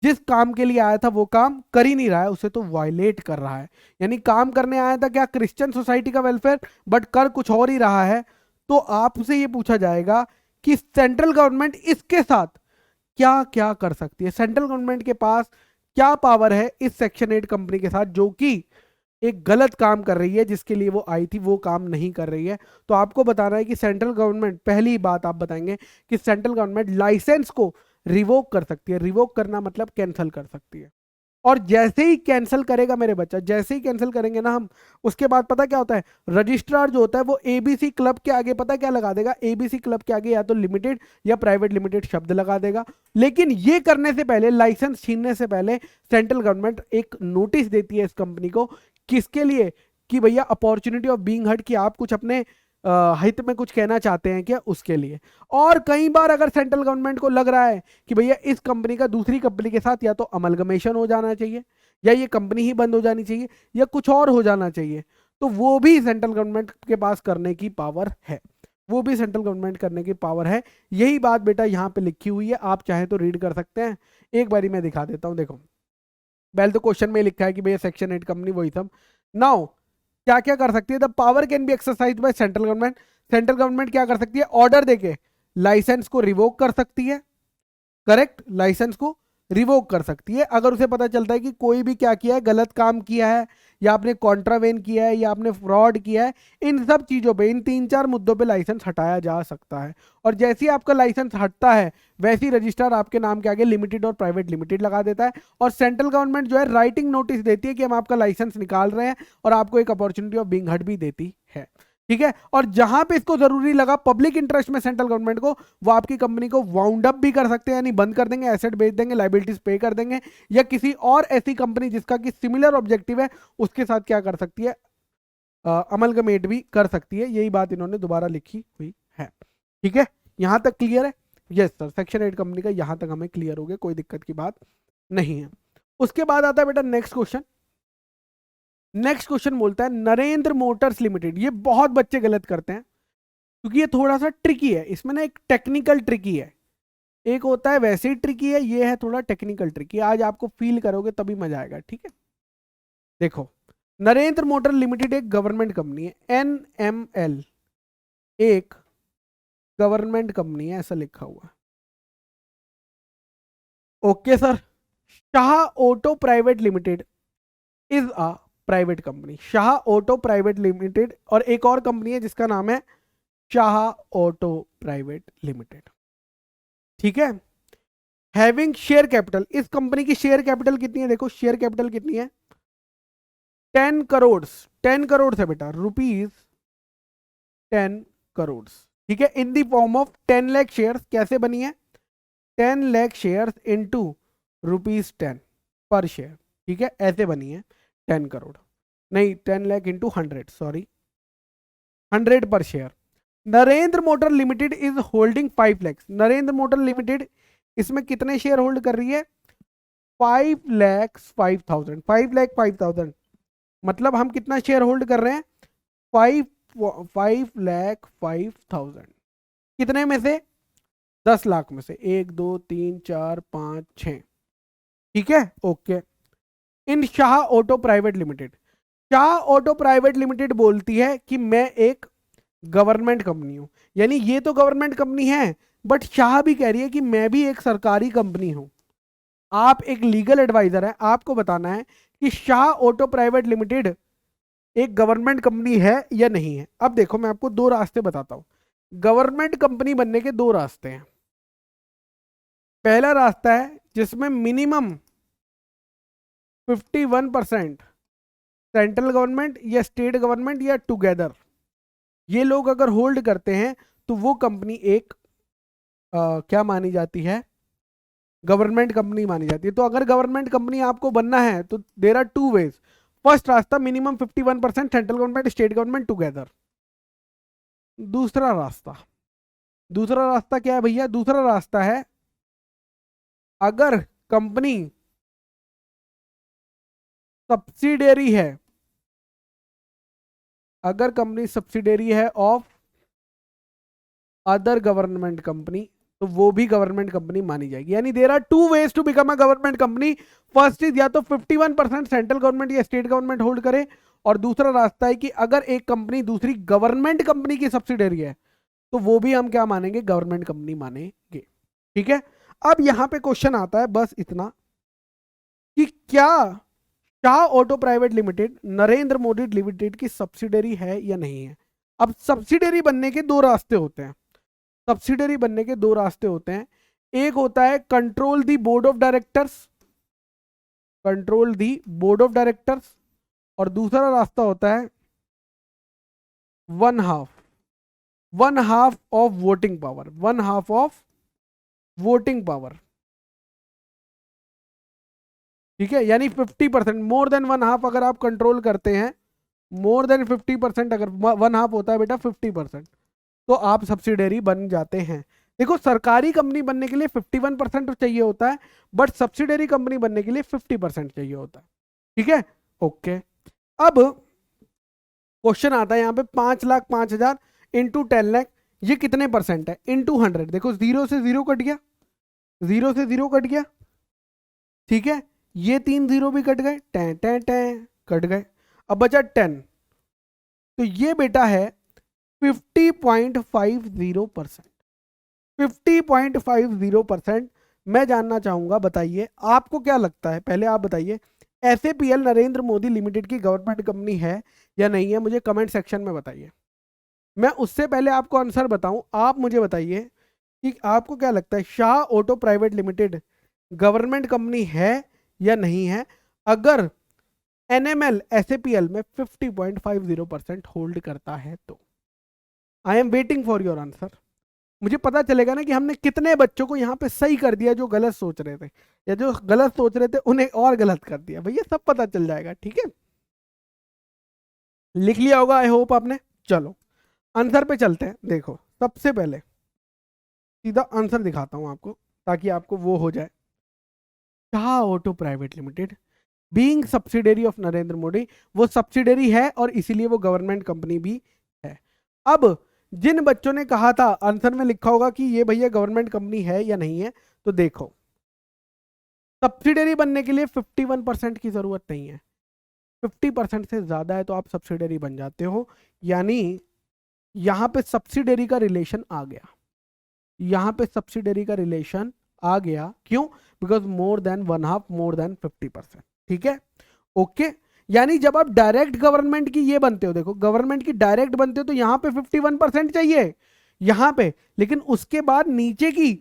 जिस काम के लिए आया था वो काम कर ही नहीं रहा है, उसे तो वायलेट कर रहा है। यानी काम करने आया था क्या? क्रिश्चियन सोसाइटी का वेलफेयर, बट कर कुछ और ही रहा है। तो आपसे ये पूछा जाएगा कि सेंट्रल गवर्नमेंट इसके साथ क्या क्या कर सकती है, सेंट्रल गवर्नमेंट के पास क्या पावर है इस सेक्शन 8 कंपनी के साथ जो कि एक गलत काम कर रही है, जिसके लिए वो आई थी वो काम नहीं कर रही है। तो आपको बताना है कि सेंट्रल गवर्नमेंट, पहली बात आप बताएंगे कि सेंट्रल गवर्नमेंट लाइसेंस को रिवोक कर सकती है। रिवोक करना मतलब कैंसिल कर सकती है। और जैसे ही कैंसिल करेगा मेरे बच्चा, जैसे ही कैंसिल करेंगे ना हम, उसके बाद पता क्या होता है, रजिस्ट्रार जो होता है वो एबीसी क्लब के आगे पता क्या लगा देगा, एबीसी क्लब के आगे या तो लिमिटेड या प्राइवेट लिमिटेड शब्द लगा देगा। लेकिन ये करने से पहले, लाइसेंस छीनने से पहले, सेंट्रल गवर्नमेंट एक नोटिस देती है इस कंपनी को, किसके लिए, कि भैया अपॉर्चुनिटी ऑफ बीइंग हर्ड, कि आप कुछ अपने हित में कुछ कहना चाहते हैं क्या, उसके लिए। और कई बार अगर सेंट्रल गवर्नमेंट को लग रहा है कि भैया इस कंपनी का दूसरी कंपनी के साथ या तो अमलगमेशन हो जाना चाहिए, या ये कंपनी ही बंद हो जानी चाहिए, या कुछ और हो जाना चाहिए, तो वो भी सेंट्रल गवर्नमेंट के पास करने की पावर है, वो भी सेंट्रल गवर्नमेंट करने की पावर है। यही बात बेटा यहाँ पे लिखी हुई है, आप चाहे तो रीड कर सकते हैं। एक बारी मैं दिखा देता हूँ, देखो पहले तो क्वेश्चन में लिखा है कि भैया सेक्शन 8 कंपनी वही सब। नाउ क्या क्या कर सकती है, the power can be exercise by central government. Central government क्या कर सकती है, ऑर्डर देके लाइसेंस को रिवोक कर सकती है, करेक्ट, लाइसेंस को रिवोक कर सकती है अगर उसे पता चलता है कि कोई भी क्या किया है, गलत काम किया है, या आपने कॉन्ट्रावेन किया है, या आपने फ्रॉड किया है। इन सब चीजों पे, इन 3-4 मुद्दों पे लाइसेंस हटाया जा सकता है। और जैसे ही आपका लाइसेंस हटता है वैसे ही रजिस्ट्रार आपके नाम के आगे लिमिटेड और प्राइवेट लिमिटेड लगा देता है, और सेंट्रल गवर्नमेंट जो है राइटिंग नोटिस देती है कि हम आपका लाइसेंस निकाल रहे हैं, और आपको एक अपॉर्चुनिटी ऑफ बीइंग हर्ड भी देती है। ठीक है, और जहां पे इसको जरूरी लगा पब्लिक इंटरेस्ट में सेंट्रल गवर्नमेंट को, वो आपकी कंपनी को वाउंड अप भी कर सकते हैं, यानी बंद कर देंगे, एसेट बेच देंगे, लाइबिलिटीज पे कर देंगे, या किसी और ऐसी कंपनी जिसका कि सिमिलर ऑब्जेक्टिव है उसके साथ क्या कर सकती है, अमलगमेट भी कर सकती है। यही बात इन्होंने दोबारा लिखी हुई है। ठीक है, यहां तक क्लियर है? यस सर, सेक्शन 8 कंपनी का यहां तक हमें क्लियर हो गया, कोई दिक्कत की बात नहीं है। उसके बाद आता है बेटा नेक्स्ट क्वेश्चन। नेक्स्ट क्वेश्चन बोलता है नरेंद्र मोटर्स लिमिटेड। ये बहुत बच्चे गलत करते हैं क्योंकि ये थोड़ा सा ट्रिकी है, इसमें ना एक टेक्निकल ट्रिकी है, एक होता है वैसे ही ट्रिकी है, ये है थोड़ा टेक्निकल ट्रिकी। आज आपको फील करोगे तभी मजा आएगा। ठीक है, देखो नरेंद्र मोटर लिमिटेड एक गवर्नमेंट कंपनी है, NML एक गवर्नमेंट कंपनी है, ऐसा लिखा हुआ। Okay sir, Shah auto private limited is a private company, Shah auto private limited, और एक और कंपनी है जिसका नाम है शाह ऑटो प्राइवेट लिमिटेड। ठीक है, हैविंग शेयर कैपिटल, इस कंपनी की शेयर कैपिटल कितनी है, देखो शेयर कैपिटल कितनी है, 10 करोड़, 10 करोड़ है बेटा, रुपीज 10 करोड़। ठीक है, in the form of 10 lakh share. कैसे बनी है, 10 लाख शेयर इंटू ₹10 पर शेयर। ठीक है, ऐसे बनी है 10 करोड़, नहीं 10 लाख इंटू 100, सॉरी 100 पर share. Narendra motor limited is holding 5 lakh. Narendra motor limited इसमें कितने शेयर होल्ड कर रही है, 5,05,000, 5,05,000। मतलब हम कितना शेयर होल्ड कर रहे हैं, 5,05,000। कितने में से, 10 लाख में से, 1 2 3 4 5 6। ठीक है, okay. In Shah auto private limited, Shah auto private limited बोलती है कि मैं एक गवर्नमेंट कंपनी हूं, यानी ये तो गवर्नमेंट कंपनी है, बट शाह भी कह रही है कि मैं भी एक सरकारी कंपनी हूं। आप एक लीगल एडवाइजर है, आपको बताना है कि शाह ऑटो प्राइवेट लिमिटेड एक गवर्नमेंट कंपनी है या नहीं है। अब देखो मैं आपको दो रास्ते बताता हूं, गवर्नमेंट कंपनी बनने के दो रास्ते हैं। पहला रास्ता है जिसमें मिनिमम 51% सेंट्रल गवर्नमेंट या स्टेट गवर्नमेंट या टुगेदर, ये लोग अगर होल्ड करते हैं तो वो कंपनी एक क्या मानी जाती है, गवर्नमेंट कंपनी मानी जाती है। तो अगर गवर्नमेंट कंपनी आपको बनना है तो देयर आर 2 वेज। फर्स्ट रास्ता minimum 51% central government state government together. दूसरा रास्ता, दूसरा रास्ता क्या है भैया, दूसरा रास्ता है अगर कंपनी सब्सिडियरी है, अगर कंपनी सब्सिडियरी है ऑफ अदर गवर्नमेंट कंपनी, तो वो भी गवर्नमेंट कंपनी मानी जाएगी। यानी there are 2 ways to become a government company. First is या तो 51% सेंट्रल गवर्नमेंट या स्टेट गवर्नमेंट होल्ड करे, और दूसरा रास्ता है कि अगर एक कंपनी दूसरी गवर्नमेंट कंपनी की सब्सिडियरी है तो वो भी हम क्या मानेंगे, गवर्नमेंट कंपनी मानेंगे। ठीक है, अब यहां पे क्वेश्चन आता है बस इतना कि क्या Shah auto private limited Narendra Modi limited की सब्सिडरी है या नहीं है। अब सब्सिडरी बनने के दो रास्ते होते हैं, सब्सिडरी बनने के दो रास्ते होते हैं। एक होता है control the board of directors, control the board of directors, और दूसरा रास्ता होता है one half of voting power, one half of voting power. ठीक है, यानी 50%, मोर देन वन हाफ अगर आप कंट्रोल करते हैं, मोर देन 50%, अगर वन हाफ होता है बेटा 50%, तो आप सब्सिडरी बन जाते हैं। देखो सरकारी कंपनी बनने के लिए 51% चाहिए होता है, बट सब्सिडरी कंपनी बनने के लिए 50% चाहिए होता है। ठीक है, ओके। अब क्वेश्चन आता है यहाँ पे 5,05,000 इंटू 10 लाख, ये कितने परसेंट है, इंटू 100। देखो जीरो से जीरो कट गया, जीरो से जीरो कट गया। ठीक है, ये 3 जीरो भी कट गए, टें टें टें कट गए, अब बचा 10। तो ये बेटा है 50.50%, 50.50%। मैं जानना चाहूंगा, बताइए आपको क्या लगता है, पहले आप बताइए एसएपीएल नरेंद्र मोदी लिमिटेड की गवर्नमेंट कंपनी है या नहीं है, मुझे कमेंट सेक्शन में बताइए। मैं उससे पहले आपको आंसर बताऊं, आप मुझे बताइए कि आपको क्या लगता है Shah auto private limited government company है या नहीं है, अगर एनएमएल एसएपीएल में 50.50% होल्ड करता है तो। I am waiting for your answer. मुझे पता चलेगा ना कि हमने कितने बच्चों को यहाँ पे सही कर दिया जो गलत सोच रहे थे, या जो गलत सोच रहे थे उन्हें और गलत कर दिया, भैया सब पता चल जाएगा। ठीक है, लिख लिया होगा आई होप आपने। चलो आंसर पे चलते हैं। देखो सबसे पहले सीधा आंसर दिखाता हूं आपको ताकि आपको वो हो जाए। Shah auto private limited being subsidiary of Narendra Modi, वो सब्सिडरी है और इसीलिए वो गवर्नमेंट कंपनी भी है। अब जिन बच्चों ने कहा था आंसर में लिखा होगा कि ये भैया गवर्नमेंट कंपनी है या नहीं है, तो देखो सब्सिडरी बनने के लिए 51% की जरूरत नहीं है, 50% से ज्यादा है तो आप सब्सिडरी बन जाते हो। यानी यहां पे सब्सिडरी का रिलेशन आ गया, यहां पे सब्सिडरी का रिलेशन आ गया। क्यों? Because more than one half, more than 50%। ठीक है, ओके। यानी जब आप डायरेक्ट गवर्नमेंट की ये बनते हो, देखो गवर्नमेंट की डायरेक्ट बनते हो तो यहां पे 51% चाहिए यहां पे, लेकिन उसके बाद नीचे की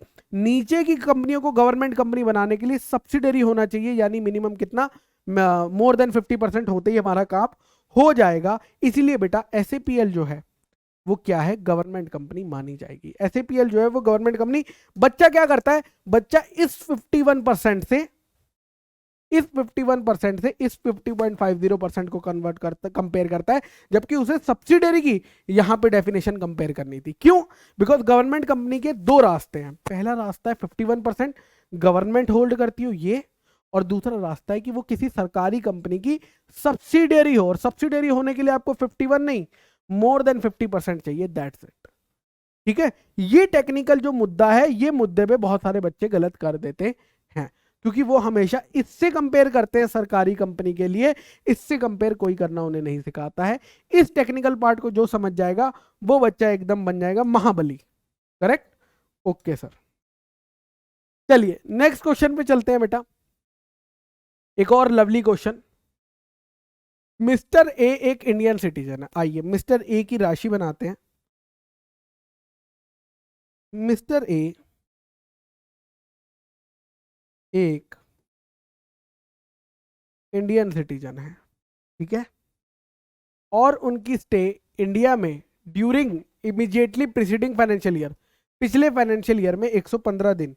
कंपनियों को गवर्नमेंट कंपनी बनाने के लिए सब्सिडरी होना चाहिए। यानी मिनिमम कितना, मोर देन 50% होते ही हमारा काम हो जाएगा। इसीलिए बेटा एसएपीएल जो है वो क्या है, गवर्नमेंट कंपनी मानी जाएगी। एसएपीएल जो है वो गवर्नमेंट कंपनी। बच्चा क्या करता है, बच्चा इस 51% से इस 50% को कन्वर्ट करता, कंपेयर करता है, जबकि उसे सब्सिडरी की यहां पे डेफिनेशन कंपेयर करनी थी। क्यों? बिकॉज गवर्नमेंट कंपनी के दो रास्ते हैं। पहला रास्ता है 51% गवर्नमेंट होल्ड करती हो ये, और दूसरा रास्ता है कि वो किसी सरकारी कंपनी की सब्सिडरी हो, और सब्सिडरी होने के लिए आपको 51 नहीं, मोर देन 50% चाहिए, दैट्स इट। ठीक है, ये टेक्निकल जो मुद्दा है, ये मुद्दे पे बहुत सारे बच्चे गलत कर देते हैं, क्योंकि वो हमेशा इससे कंपेयर करते हैं सरकारी कंपनी के लिए, इससे कंपेयर कोई करना उन्हें नहीं सिखाता है। इस टेक्निकल पार्ट को जो समझ जाएगा वो बच्चा एकदम बन जाएगा महाबली। Correct, okay sir. चलिए नेक्स्ट क्वेश्चन पे चलते हैं बेटा, एक और लवली क्वेश्चन। मिस्टर ए एक इंडियन सिटीजन है। आइए मिस्टर ए की राशि बनाते हैं। मिस्टर ए एक इंडियन सिटीजन है, ठीक है, और उनकी स्टे इंडिया में during immediately preceding financial year, पिछले फाइनेंशियल ईयर में 115 दिन,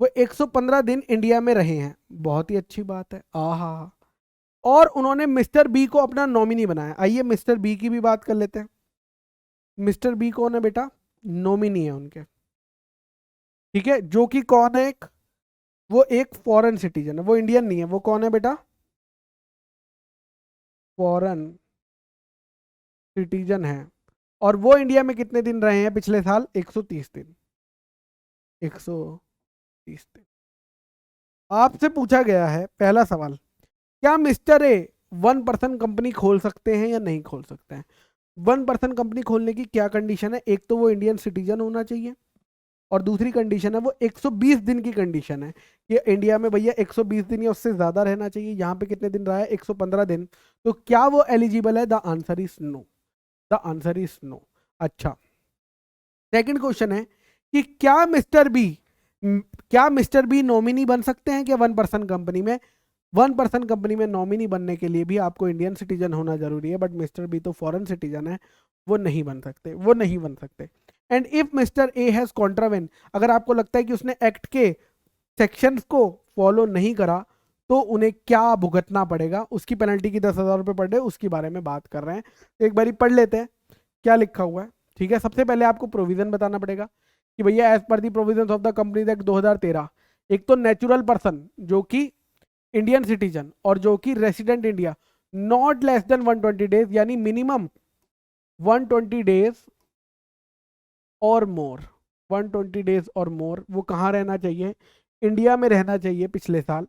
वो 115 दिन इंडिया में रहे हैं। बहुत ही अच्छी बात है, आहा। और उन्होंने मिस्टर बी को अपना नॉमिनी बनाया। आइए मिस्टर बी की भी बात कर लेते हैं। मिस्टर बी कौन है बेटा, नॉमिनी है उनके। ठीक है, जो कि कौन है, वो एक फॉरेन सिटीजन है, वो इंडियन नहीं है। वो कौन है बेटा, फॉरेन सिटीजन है। और वो इंडिया में कितने दिन रहे हैं पिछले साल, 130 दिन, 130 दिन। आपसे पूछा गया है पहला सवाल, क्या mister A one person company खोल सकते हैं या नहीं खोल सकते हैं। 1% कंपनी खोलने की क्या कंडीशन है? एक तो वो इंडियन सिटीजन होना चाहिए, और दूसरी कंडीशन है वो 120 दिन की कंडीशन है कि इंडिया में भैया 120 दिन या उससे ज्यादा रहना चाहिए। यहाँ पे कितने दिन रहा है? 115 दिन। तो क्या वो एलिजिबल है? The answer is no. The answer is no. अच्छा, सेकंड क्वेश्चन है कि क्या मिस्टर बी नॉमिनी बन सकते हैं क्या 1% कंपनी में? 1% कंपनी में नॉमिनी बनने के लिए भी आपको इंडियन सिटीजन होना जरूरी है, बट मिस्टर बी तो फॉरेन सिटीजन है, वो नहीं बन सकते, वो नहीं बन सकते। And if mister A has contravene, अगर आपको लगता है कि उसने एक्ट के सेक्शंस को फॉलो नहीं करा, तो उन्हें क्या भुगतना पड़ेगा? उसकी पेनल्टी की 10,000 रुपये पर डे, उसके बारे में बात कर रहे हैं। तो एक बारी पढ़ लेते हैं क्या लिखा हुआ है। ठीक है, सबसे पहले आपको प्रोविजन बताना पड़ेगा कि भैया as per the provision of the companies act 2013, एक तो नेचुरल पर्सन जो कि इंडियन सिटीजन और जो कि resident India, not less than 120 days, यानी मिनिमम 120 डेज और मोर, 120 डेज और मोर, वो कहाँ रहना चाहिए? इंडिया में रहना चाहिए पिछले साल।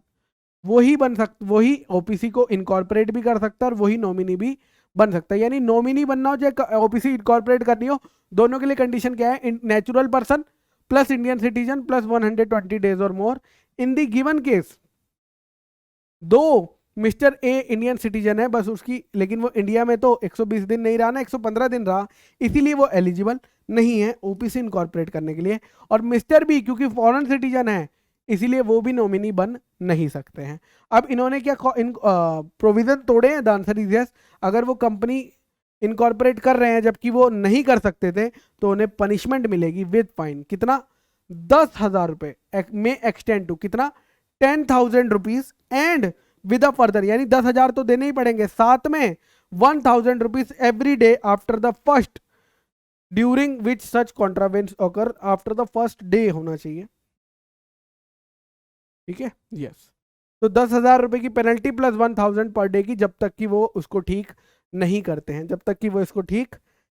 वही बन सकता, वही ओपीसी को इनकॉर्पोरेट भी कर सकता है और वही नॉमिनी भी बन सकता है। यानी नॉमिनी बनना हो चाहे ओपीसी इनकॉर्पोरेट करनी हो, दोनों के लिए कंडीशन क्या है? Natural person plus Indian citizen plus 120 days और मोर। इन दी गिवन केस, दो मिस्टर ए इंडियन सिटीजन है बस उसकी, लेकिन वो इंडिया में तो 120 दिन नहीं रहा ना, 115 दिन रहा, इसीलिए वो एलिजिबल नहीं है ओपीसी इनकॉर्पोरेट करने के लिए। और मिस्टर बी क्योंकि फॉरेन सिटीजन है, इसीलिए वो भी नॉमिनी बन नहीं सकते हैं। अब इन्होंने क्या प्रोविजन तोड़े हैं? The answer is yes. अगर वो कंपनी इनकॉर्पोरेट कर रहे हैं जबकि वो नहीं कर सकते थे, तो उन्हें पनिशमेंट मिलेगी विद फाइन। कितना? 10,000 रुपए में एक्सटेंड टू कितना? 10,000 rupees and with a further, यानी 10,000 तो देने ही पड़ेंगे, साथ में 1,000 rupees every day after the first, during which such contravenes occur, after the first day होना चाहिए। ठीक है, यस। तो 10,000 रुपए की पेनल्टी प्लस 1,000 पर डे की, जब तक कि वो उसको ठीक नहीं करते हैं, जब तक कि वो इसको ठीक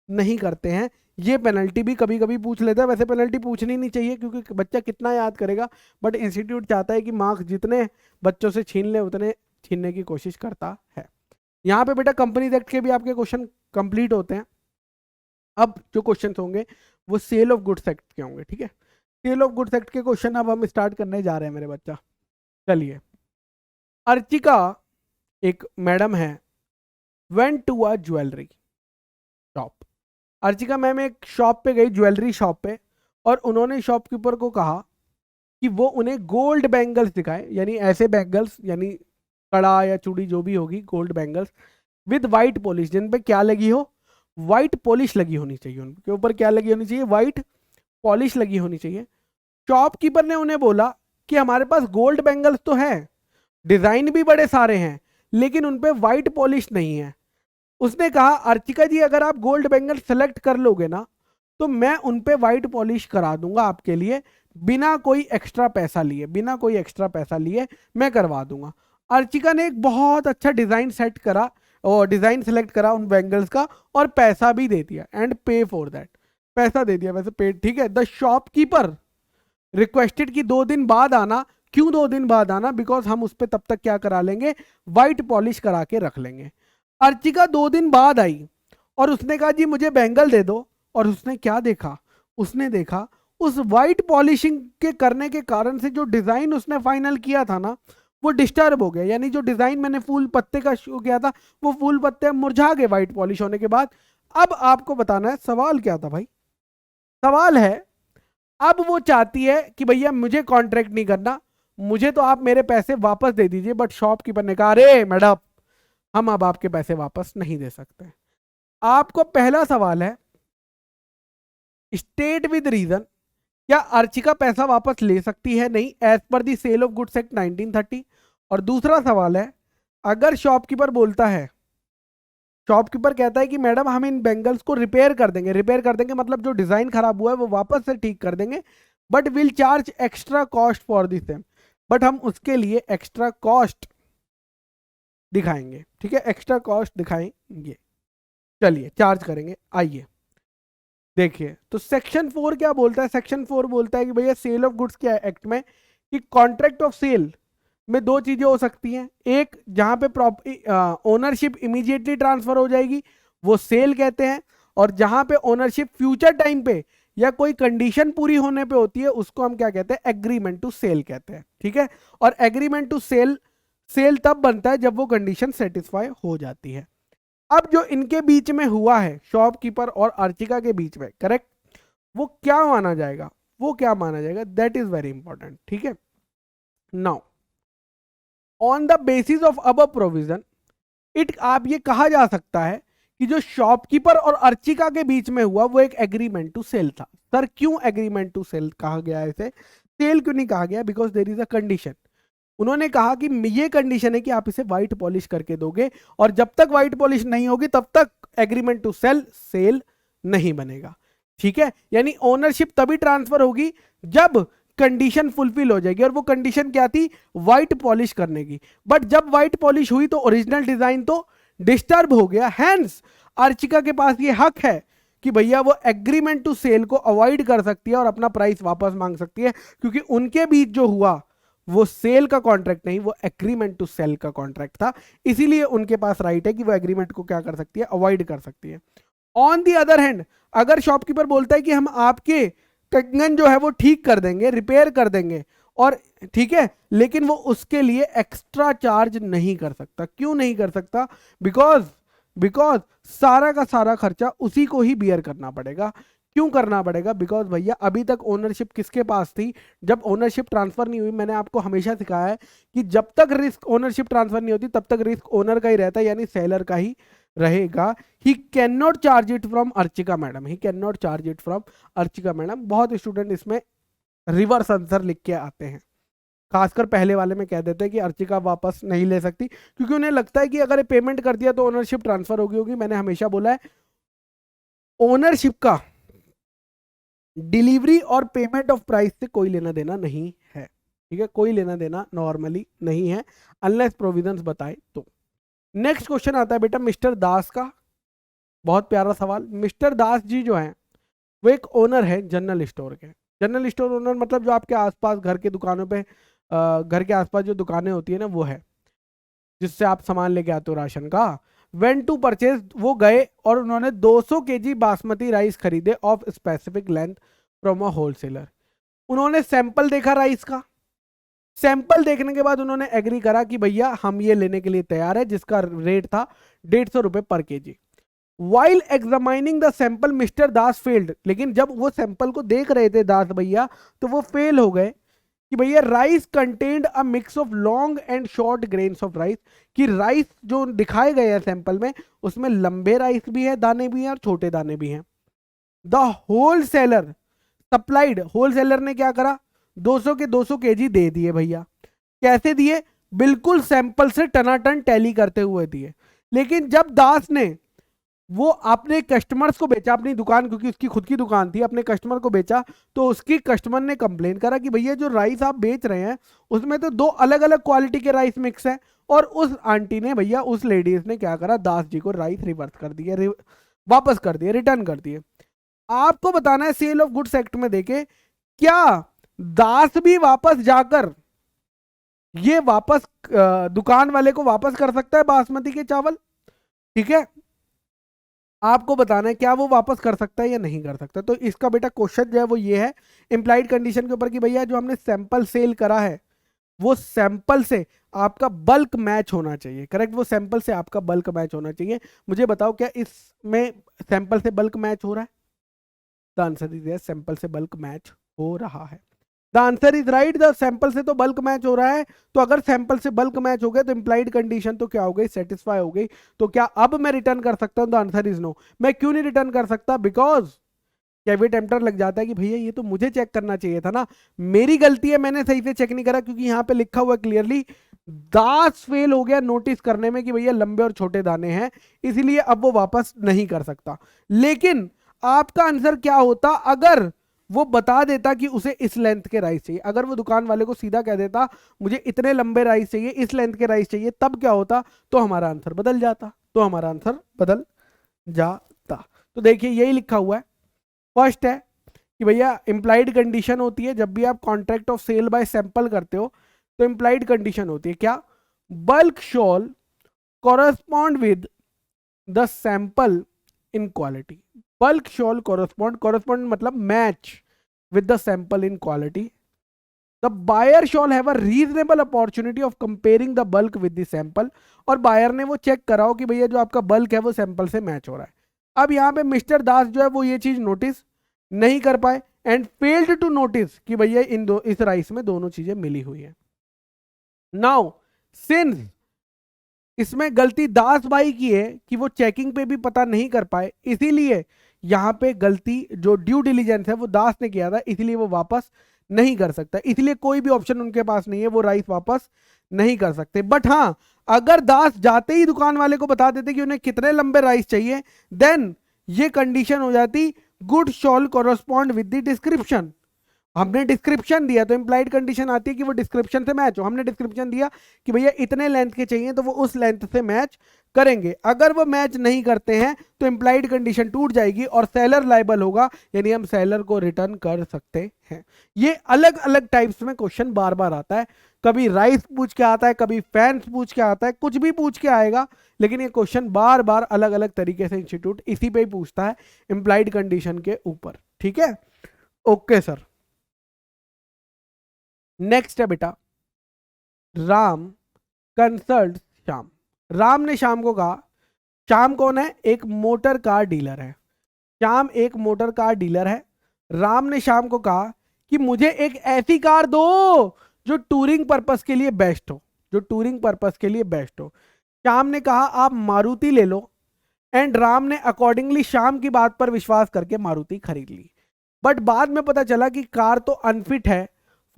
नहीं करते हैं। ये पेनल्टी भी कभी कभी पूछ लेता है, वैसे पेनल्टी पूछनी नहीं चाहिए क्योंकि बच्चा कितना याद करेगा, बट इंस्टीट्यूट चाहता है कि मार्क्स जितने बच्चों से छीन ले उतने छीनने की कोशिश करता है। यहाँ पे बेटा कंपनीज एक्ट के भी आपके क्वेश्चन कंप्लीट होते हैं। अब जो क्वेश्चन होंगे वो सेल ऑफ गुड्स एक्ट के होंगे। ठीक है, सेल ऑफ गुड्स एक्ट के क्वेश्चन अब हम स्टार्ट करने जा रहे हैं मेरे बच्चा। चलिए, अर्चिका एक मैडम है, went to a jewellery shop. Archika ma'am एक शॉप पे गई, ज्वेलरी शॉप पे, और उन्होंने शॉपकीपर को कहा कि वो उन्हें गोल्ड बैंगल्स दिखाए, यानी ऐसे बैंगल्स, यानी कड़ा या चूड़ी जो भी होगी, gold bangles with white polish, जिन पे क्या लगी हो? वाइट पॉलिश लगी होनी चाहिए, उनके ऊपर क्या लगी होनी चाहिए? वाइट पॉलिश लगी होनी चाहिए। शॉपकीपर ने उन्हें बोला कि हमारे पास गोल्ड बैंगल्स तो है, डिजाइन भी बड़े सारे हैं, लेकिन उनपे वाइट पॉलिश नहीं है। उसने कहा अर्चिका जी अगर आप गोल्ड बैंगल सेलेक्ट कर लोगे ना, तो मैं उनपे वाइट पॉलिश करा दूंगा आपके लिए, बिना कोई एक्स्ट्रा पैसा लिए, बिना कोई एक्स्ट्रा पैसा लिए मैं करवा दूंगा। अर्चिका ने एक बहुत अच्छा डिजाइन सेट करा और डिजाइन सेलेक्ट करा उन बैंगल्स का, और पैसा भी दे दिया, एंड पे फॉर दैट, पैसा दे दिया वैसे पेड। ठीक है, द शॉपकीपर रिक्वेस्टेड कि 2 दिन बाद आना। क्यों 2 दिन बाद आना? बिकॉज हम उस पर तब तक क्या करा लेंगे? वाइट पॉलिश करा के रख लेंगे। अर्चिका 2 दिन बाद आई और उसने कहा जी मुझे बैंगल दे दो, और उसने क्या देखा? उसने देखा उस वाइट पॉलिशिंग के करने के कारण से जो डिजाइन उसने फाइनल किया था ना, वो डिस्टर्ब हो गया। यानी जो डिजाइन मैंने फूल पत्ते का शो किया था, वो फूल पत्ते मुरझा गए वाइट पॉलिश होने के बाद। अब आपको बताना है सवाल क्या था भाई? सवाल है, अब वो चाहती है कि भैया मुझे कॉन्ट्रैक्ट नहीं करना, मुझे तो आप मेरे पैसे वापस दे दीजिए, बट शॉपकीपर ने कहा अरे मैडम हम अब आपके पैसे वापस नहीं दे सकते। आपको पहला सवाल है, स्टेट विद रीजन, क्या अर्चिका पैसा वापस ले सकती है? नहीं, as per the sale of goods act 1930। और दूसरा सवाल है, अगर शॉपकीपर बोलता है, शॉपकीपर कहता है कि मैडम हम इन बैंगल्स को रिपेयर कर देंगे, रिपेयर कर देंगे मतलब जो डिजाइन खराब हुआ है वो वापस से ठीक कर देंगे, but will charge extra cost for this same, but हम उसके लिए एक्स्ट्रा कॉस्ट दिखाएंगे। ठीक है, एक्स्ट्रा कॉस्ट दिखाएंगे, चलिए चार्ज करेंगे। आइए देखिए, तो सेक्शन 4 क्या बोलता है? सेक्शन 4 बोलता है कि भैया सेल ऑफ गुड्स क्या है एक्ट में, कि कॉन्ट्रैक्ट ऑफ सेल में 2 चीजें हो सकती हैं। एक, जहां पे ओनरशिप इमीडिएटली ट्रांसफर हो जाएगी, वो सेल कहते हैं, और जहां पे ओनरशिप फ्यूचर टाइम पे या कोई कंडीशन पूरी होने पे होती है उसको हम क्या कहते हैं, एग्रीमेंट टू सेल कहते हैं, ठीक है। और एग्रीमेंट टू सेल सेल तब बनता है जब वो कंडीशन सेटिस्फाई हो जाती है। अब जो इनके बीच में हुआ है शॉपकीपर और अर्चिका के बीच में, करेक्ट, वो क्या माना जाएगा, वो क्या माना जाएगा, दैट इज वेरी इंपॉर्टेंट, ठीक है। Now on the basis of अब प्रोविजन इट, आप ये कहा जा सकता है कि जो शॉपकीपर और अर्चिका के बीच में हुआ वो एक एग्रीमेंट टू सेल था। सर क्यों एग्रीमेंट टू सेल कहा गया है, इसे सेल क्यों नहीं कहा गया, because there is a condition. उन्होंने कहा कि ये कंडीशन है कि आप इसे व्हाइट पॉलिश करके दोगे, और जब तक व्हाइट पॉलिश नहीं होगी तब तक एग्रीमेंट टू सेल सेल नहीं बनेगा, ठीक है। यानी ओनरशिप तभी ट्रांसफर होगी जब कंडीशन फुलफिल हो जाएगी, और वो कंडीशन क्या थी, व्हाइट पॉलिश करने की। बट जब व्हाइट पॉलिश हुई तो ओरिजिनल डिजाइन तो डिस्टर्ब हो गया, हैंस अर्चिका के पास ये हक है कि भैया वो एग्रीमेंट टू सेल को अवॉइड कर सकती है और अपना प्राइस वापस मांग सकती है, क्योंकि उनके बीच जो हुआ वो सेल का कॉन्ट्रैक्ट नहीं, वो एग्रीमेंट टू सेल का कॉन्ट्रैक्ट था। इसीलिए उनके पास राइट है कि वो एग्रीमेंट को क्या कर सकती है, अवॉइड कर सकती है। ऑन दी अदर हैंड अगर शॉपकीपर बोलता है कि हम आपके कंगन जो है वो ठीक कर देंगे, रिपेयर कर देंगे, और ठीक है, लेकिन वो उसके लिए एक्स्ट्रा चार्ज नहीं कर सकता। क्यों नहीं कर सकता, बिकॉज सारा का सारा खर्चा उसी को ही बियर करना पड़ेगा। क्यों करना पड़ेगा, बिकॉज भैया अभी तक ओनरशिप किसके पास थी, जब ओनरशिप ट्रांसफर नहीं हुई, मैंने आपको हमेशा सिखाया है कि जब तक रिस्क ओनरशिप ट्रांसफर नहीं होती तब तक रिस्क ओनर का ही रहता है, यानी सेलर का ही रहेगा। ही can not charge it from Archika madam, he can not charge it from Archika madam. बहुत स्टूडेंट इसमें रिवर्स आंसर लिख के आते हैं, खासकर पहले वाले में कह देते हैं कि अर्चिका वापस नहीं ले सकती, क्योंकि उन्हें लगता है कि अगर ये पेमेंट कर दिया तो ओनरशिप ट्रांसफर होगी। मैंने हमेशा बोला है ओनरशिप का डिलीवरी और पेमेंट ऑफ प्राइस से कोई लेना देना नहीं है, ठीक है, कोई लेना देना नॉर्मली नहीं है, अनलेस प्रोविजंस बताए तो। नेक्स्ट क्वेश्चन आता है बेटा मिस्टर दास का, बहुत प्यारा सवाल। मिस्टर दास जी जो है वो एक ओनर है जनरल स्टोर के। जनरल स्टोर ओनर मतलब जो आपके आसपास घर के दुकानों पे, घर के आसपास जो दुकानें होती है ना, वो है जिससे आप सामान लेके आते हो राशन का। वेन टू परचेज, वो गए और उन्होंने 200 केजी बासमती राइस खरीदे of specific length from a wholesaler. उन्होंने सैंपल देखा राइस का, सैंपल देखने के बाद उन्होंने एग्री करा कि भैया हम ये लेने के लिए तैयार है, जिसका रेट था 150 रुपए पर KG. While examining the sample mister Das failed, लेकिन जब वो सैंपल को देख रहे थे दास भैया तो वो फेल हो गए कि भैया rice contained a mix of long and short grains of rice, कि राइस जो दिखाए गए हैं सैंपल में उसमें लंबे राइस भी है, दाने भी हैं, और छोटे दाने भी हैं। द होलसेलर सप्लाइड, होलसेलर ने क्या करा, 200 के 200 केजी दे दिए भैया। कैसे दिए, बिल्कुल सैंपल से टनाटन टैली करते हुए दिए। लेकिन जब दास ने वो अपने कस्टमर्स को बेचा, अपनी दुकान, क्योंकि उसकी खुद की दुकान थी, अपने कस्टमर को बेचा, तो उसकी कस्टमर ने कंप्लेन करा कि भैया जो राइस आप बेच रहे हैं उसमें तो 2 अलग अलग क्वालिटी के राइस मिक्स है। और उस आंटी ने भैया, उस लेडीज ने क्या करा, दास जी को राइस रिवर्स कर दिए, वापस कर दिए, रिटर्न कर दिए। आपको बताना है सेल ऑफ गुड्स एक्ट में देखे क्या दास भी वापस जाकर ये वापस दुकान वाले को वापस कर सकता है बासमती के चावल, ठीक है। आपको बताना है क्या वो वापस कर सकता है या नहीं कर सकता। तो इसका बेटा क्वेश्चन जो है वो ये है इंप्लाइड कंडीशन के ऊपर कि भैया जो हमने सैंपल सेल करा है वो सैंपल से आपका बल्क मैच होना चाहिए, करेक्ट, वो सैंपल से आपका बल्क मैच होना चाहिए। मुझे बताओ क्या इसमें सैंपल से बल्क मैच हो रहा है, the answer is yes, sample से बल्क मैच हो रहा है। The answer is right, the sample से तो बल्क मैच हो रहा है। तो अगर सैंपल से बल्क मैच हो गया तो इंप्लाइड कंडीशन तो क्या हो गई, सेटिस्फाई हो गई। तो क्या अब मैं रिटर्न कर सकता हूं, द आंसर इज नो। मैं क्यों नहीं रिटर्न कर सकता, बिकॉज कैविट एम्प्टर लग जाता है कि भैया ये तो मुझे चेक करना चाहिए था ना, मेरी गलती है, मैंने सही से चेक नहीं करा, क्योंकि यहाँ पे लिखा हुआ क्लियरली दास फेल हो गया नोटिस करने में कि भैया लंबे और छोटे दाने हैं, इसीलिए अब वो वापस नहीं कर सकता। लेकिन आपका आंसर क्या होता अगर वो बता देता कि उसे इस लेंथ के राइस चाहिए, अगर वो दुकान वाले को सीधा कह देता मुझे इतने लंबे राइस चाहिए, इस लेंथ के राइस चाहिए, तब क्या होता, तो हमारा आंसर बदल जाता, तो हमारा आंसर बदल जाता। तो देखिए यही लिखा हुआ है। फर्स्ट है कि भैया इंप्लाइड कंडीशन होती है जब भी आप contract of sale by sample करते हो, तो इंप्लाइड कंडीशन होती है क्या, bulk shall correspond with the sample in quality. Bulk shall correspond मतलब match with the sample in quality. The buyer shall have a reasonable opportunity of comparing the bulk with the sample. और buyer ने वो check कराओ कि भैया जो आपका bulk है वो सैंपल से मैच हो रहा है. अब यहाँ पे मिस्टर दास जो है वो ये चीज नोटिस नहीं कर पाए एंड फेल्ड टू नोटिस कि भैया इस राइस में दोनों चीजें मिली हुई है. नाउ सिंस इसमें गलती दास भाई की है कि वो चेकिंग पे भी पता नहीं कर पाए, इसीलिए यहाँ पे गलती जो ड्यू डिलीजेंस है वो दास ने किया था, इसीलिए वो वापस नहीं कर सकता. इसलिए कोई भी ऑप्शन उनके पास नहीं है, वो राइस वापस नहीं कर सकते. बट हाँ, अगर दास जाते ही दुकान वाले को बता देते कि उन्हें कितने लंबे राइस चाहिए, देन ये कंडीशन हो जाती good shawl correspond with the description. हमने डिस्क्रिप्शन दिया तो इंप्लाइड कंडीशन आती है कि वो डिस्क्रिप्शन से मैच हो. हमने डिस्क्रिप्शन दिया कि भैया इतने लेंथ के चाहिए तो वो उस लेंथ से मैच करेंगे. अगर वो मैच नहीं करते हैं तो इंप्लाइड कंडीशन टूट जाएगी और सेलर लायबल होगा, यानी हम सेलर को रिटर्न कर सकते हैं. ये अलग अलग टाइप्स में क्वेश्चन बार बार आता है. कभी राइस पूछ के आता है, कभी फैंस पूछ के आता है, कुछ भी पूछ के आएगा, लेकिन ये क्वेश्चन बार बार अलग अलग तरीके से इंस्टीट्यूट इसी पे ही पूछता है, इंप्लाइड कंडीशन के ऊपर. ठीक है, ओके सर. नेक्स्ट है बेटा, राम कंसल्ट श्याम. राम ने श्याम को कहा, श्याम कौन है? एक मोटर कार डीलर है. श्याम एक मोटर कार डीलर है. राम ने श्याम को कहा कि मुझे एक ऐसी कार दो जो टूरिंग पर्पस के लिए बेस्ट हो, जो टूरिंग पर्पस के लिए बेस्ट हो. श्याम ने कहा आप मारुति ले लो, एंड राम ने अकॉर्डिंगली श्याम की बात पर विश्वास करके मारुति खरीद ली. बट बाद में पता चला कि कार तो अनफिट है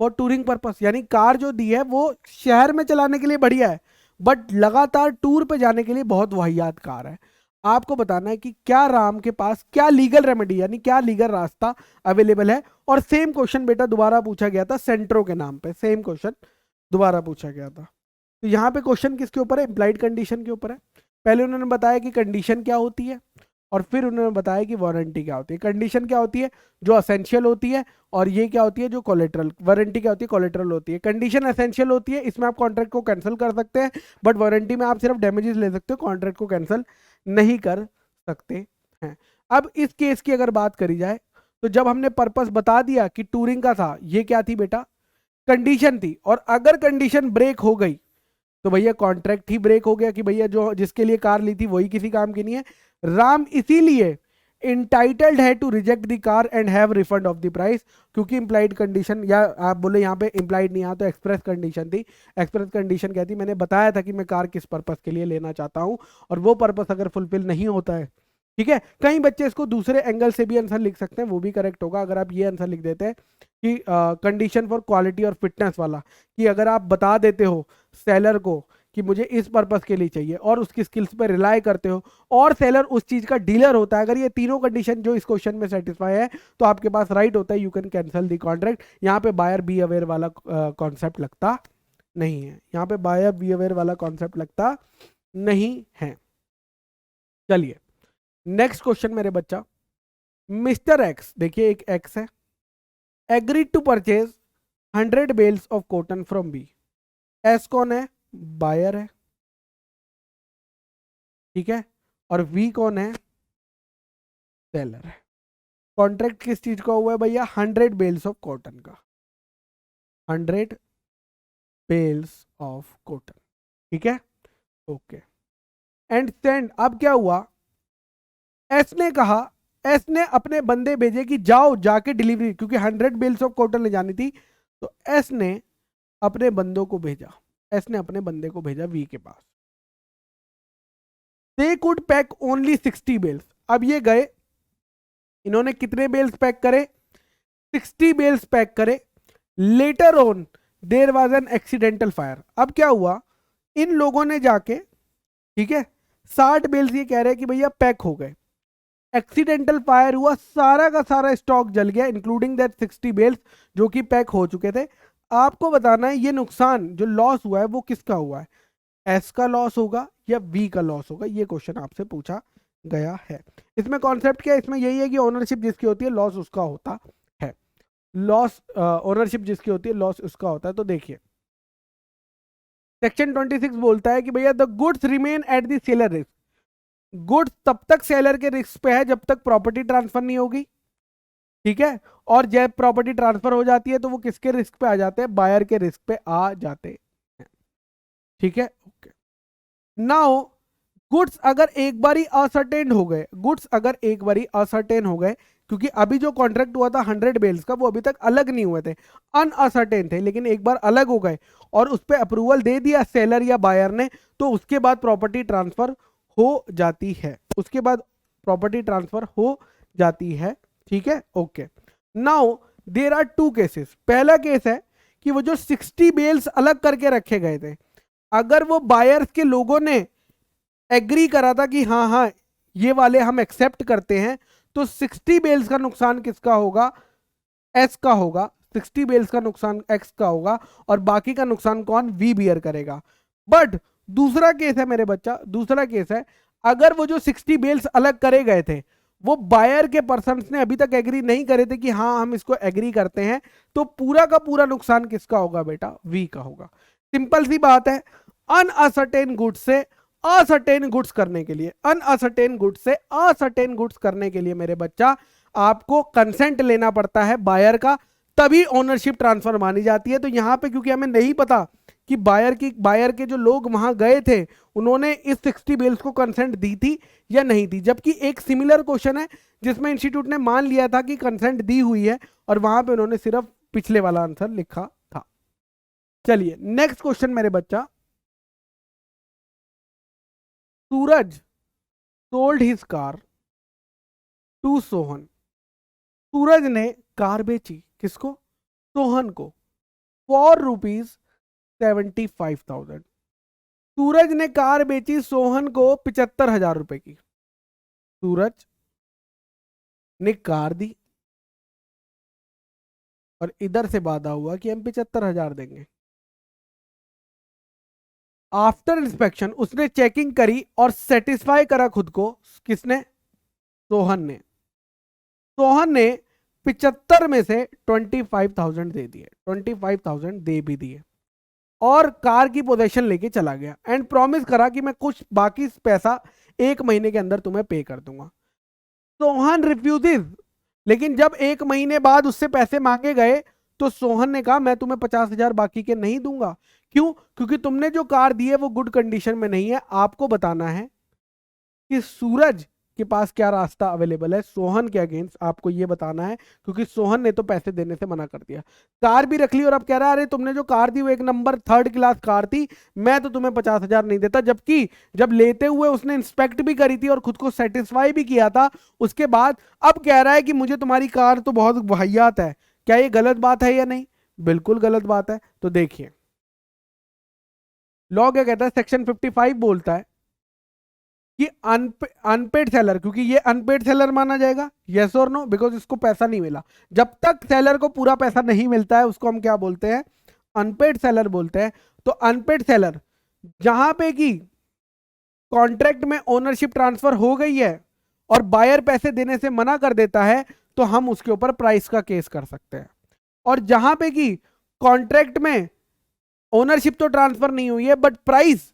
फॉर टूरिंग पर्पस, यानी कार जो दी है वो शहर में चलाने के लिए बढ़िया है, बट लगातार टूर पे जाने के लिए बहुत वाहियात कार है. आपको बताना है कि क्या राम के पास क्या लीगल रेमेडी यानी क्या लीगल रास्ता अवेलेबल है. और सेम क्वेश्चन बेटा दोबारा पूछा गया था सेंट्रो के नाम पे, सेम क्वेश्चन दोबारा पूछा गया था. तो यहाँ पे क्वेश्चन किसके ऊपर है? इंप्लाइड कंडीशन के ऊपर है. पहले उन्होंने बताया कि कंडीशन क्या होती है, और फिर उन्होंने बताया कि वारंटी क्या होती है. कंडीशन क्या होती है? जो असेंशियल होती है, और ये क्या होती है? जो कोलेटरल. वारंटी क्या होती है? कोलेटरल होती है. कंडीशन एसेंशियल होती है, इसमें आप कॉन्ट्रैक्ट को कैंसिल कर सकते हैं, बट वारंटी में आप सिर्फ डैमेजेस ले सकते हो, कॉन्ट्रैक्ट को कैंसिल नहीं कर सकते हैं. अब इस केस की अगर बात करी जाए तो जब हमने पर्पस बता दिया कि टूरिंग का था, ये क्या थी बेटा? कंडीशन थी. और अगर कंडीशन ब्रेक हो गई तो भैया कॉन्ट्रैक्ट ही ब्रेक हो गया कि भैया जो जिसके लिए कार ली थी वही किसी काम की नहीं है. राम इसीलिए इंटाइटल्ड है to reject the car and have refund of the price, क्योंकि इंप्लाइड कंडीशन, या आप बोले यहाँ पे इंप्लाइड नहीं, यहाँ तो एक्सप्रेस कंडीशन थी. एक्सप्रेस कंडीशन क्या थी? मैंने बताया था कि मैं कार किस पर्पस के लिए लेना चाहता हूँ, और वो पर्पस अगर फुलफिल नहीं होता है, ठीक है. कई बच्चे इसको दूसरे एंगल से भी आंसर लिख सकते हैं, वो भी करेक्ट होगा. अगर आप ये आंसर लिख देते हैं कि कंडीशन फॉर क्वालिटी और फिटनेस वाला, कि अगर आप बता देते हो सेलर को कि मुझे इस पर्पस के लिए चाहिए और उसकी स्किल्स पर रिलाई करते हो, और सेलर उस चीज का डीलर होता है, अगर ये तीनों कंडीशन जो इस क्वेश्चन में सेटिस्फाई है तो आपके पास राइट होता है, you can cancel the contract. यहाँ पे बायर बी अवेयर वाला कॉन्सेप्ट लगता नहीं है. यहाँ पे बायर बी अवेयर वाला कॉन्सेप्ट लगता नहीं है. चलिए नेक्स्ट क्वेश्चन मेरे बच्चा. मिस्टर एक्स, देखिए एक एक्स है, agreed to purchase 100 bales of cotton from B. S कौन है? बायर है, ठीक है. और वी कौन है? सेलर है. कॉन्ट्रैक्ट किस चीज का हुआ है भैया? 100 बेल्स ऑफ कॉटन का. 100 बेल्स ऑफ कॉटन, ठीक है, ओके. And send. अब क्या हुआ? एस ने कहा, एस ने अपने बंदे भेजे कि जाओ जाके डिलीवरी, क्योंकि 100 बेल्स ऑफ कॉटन ले जानी थी, तो एस ने अपने बंदों को भेजा. एस ने अपने बंदे को भेजा वी के पास. They could pack only 60 bales. अब ये गए, इन्होंने कितने बेल्स पैक करे? 60 बेल्स पैक करे. Later on there was an accidental fire. अब क्या हुआ? इन लोगों ने जाके, ठीक है, 60 बेल्स ये कह रहे हैं कि भैया पैक हो गए. एक्सीडेंटल फायर हुआ, सारा का सारा स्टॉक जल गया, इंक्लूडिंग दैट 60 बेल्स जो कि पैक हो चुके थे. आपको बताना है ये नुकसान जो लॉस हुआ है वो किसका हुआ है? एस का लॉस होगा या वी का लॉस होगा? ये क्वेश्चन आपसे पूछा गया है. इसमें कॉन्सेप्ट क्या है? इसमें यही है कि ओनरशिप जिसकी होती है लॉस उसका होता है. लॉस ओनरशिप जिसकी होती है लॉस उसका होता है. तो देखिए सेक्शन 26 बोलता है कि भैया the goods remain at the seller risk. Goods तब तक सेलर के रिस्क पे है जब तक प्रॉपर्टी ट्रांसफर नहीं होगी, ठीक है। और जब प्रॉपर्टी ट्रांसफर हो जाती है तो वो किसके रिस्क पे आ जाते हैं, बायर के रिस्क पे आ जाते हैं, ठीक है। ओके, नाउ गुड्स अगर एक बारी असर्टेन हो गए, गुड्स अगर एक बारी असर्टेन हो गए, क्योंकि अभी जो कॉन्ट्रैक्ट हुआ था 100 बेल्स का वो अभी तक अलग नहीं हुए थे, अनअसर्टेन थे, लेकिन एक बार अलग हो गए और उस पर अप्रूवल दे दिया सेलर या बायर ने, तो उसके बाद प्रॉपर्टी ट्रांसफर हो जाती है, उसके बाद प्रॉपर्टी ट्रांसफर हो जाती है, ठीक है। Okay, now there are two cases. पहला केस है कि वो जो 60 बेल्स अलग करके रखे गए थे, अगर वो बायर्स के लोगों ने एग्री करा था कि हाँ हाँ ये वाले हम एक्सेप्ट करते हैं, तो 60 बेल्स का नुकसान किसका होगा, एस का होगा, 60 बेल्स का नुकसान एक्स का होगा, और बाकी का नुकसान कौन, वी बियर करेगा। बट दूसरा केस है मेरे बच्चा, दूसरा केस है अगर वो जो 60 बेल्स अलग करे गए थे वो बायर के पर्सन ने अभी तक एग्री नहीं करे थे कि हाँ हम इसको एग्री करते हैं, तो पूरा का पूरा नुकसान किसका होगा बेटा, वी का होगा। सिंपल सी बात है, अनअसर्टेन गुड्स से असर्टेन गुड्स करने के लिए, अनअसर्टेन गुड्स से असर्टेन गुड्स करने के लिए मेरे बच्चा आपको कंसेंट लेना पड़ता है बायर का, तभी ओनरशिप ट्रांसफर मानी जाती है। तो यहां पे क्योंकि हमें नहीं पता कि बायर के जो लोग वहां गए थे उन्होंने इस 60 बेल्स को कंसेंट दी थी या नहीं दी, जबकि एक सिमिलर क्वेश्चन है जिसमें इंस्टीट्यूट ने मान लिया था कि कंसेंट दी हुई है और वहां पे उन्होंने सिर्फ पिछले वाला आंसर लिखा था। चलिए नेक्स्ट क्वेश्चन मेरे बच्चा, Suraj sold his car to Sohan. Suraj ने कार बेची किसको, सोहन को, फॉर ₹75,000। सूरज ने कार बेची सोहन को 75,000 रुपए की। सूरज ने कार दी और इधर से वादा हुआ कि हम 75,000 देंगे। आफ्टर इंस्पेक्शन उसने चेकिंग करी और सेटिस्फाई करा खुद को, किसने, सोहन ने। सोहन ने 75 में से 25,000 दे दिए, 25,000 दे भी दिए और कार की पोजीशन लेके चला गया एंड प्रॉमिस करा कि मैं कुछ बाकी पैसा 1 महीने के अंदर तुम्हें पे कर दूंगा। सोहन रिफ्यूजेस, लेकिन जब 1 महीने बाद उससे पैसे मांगे गए तो सोहन ने कहा मैं तुम्हें 50,000 बाकी के नहीं दूंगा। क्यों, क्योंकि तुमने जो कार दी है वो गुड कंडीशन में नहीं है। आपको बताना है कि सूरज के पास क्या रास्ता अवेलेबल है सोहन के अगेंस्ट, आपको ये बताना है, क्योंकि सोहन ने तो पैसे देने से मना कर दिया। कार भी रख ली और अब कह रहा है अरे तुमने जो कार दी वो 1 नंबर 3rd क्लास कार थी, मैं तो तुम्हें 50,000 नहीं देता। जबकि जब लेते हुए उसने इंस्पेक्ट भी करी थी और खुद को सेटिस्फाई भी किया था, उसके बाद अब कह रहा है कि मुझे तुम्हारी कार तो बहुत वाहियात है। क्या ये गलत बात है या नहीं, बिल्कुल गलत बात है। तो देखिए लॉ क्या कहता है, सेक्शन 55 बोलता है कि अनपेड सेलर, क्योंकि ये अनपेड सेलर माना जाएगा, यस और नो, बिकॉज इसको पैसा नहीं मिला। जब तक सेलर को पूरा पैसा नहीं मिलता है उसको हम क्या बोलते हैं, अनपेड सेलर बोलते हैं। तो अनपेड सेलर जहां पे कि कॉन्ट्रैक्ट में ओनरशिप ट्रांसफर हो गई है और बायर पैसे देने से मना कर देता है, तो हम उसके ऊपर प्राइस का केस कर सकते हैं। और जहां पे कि कॉन्ट्रैक्ट में ओनरशिप तो ट्रांसफर नहीं हुई है बट प्राइस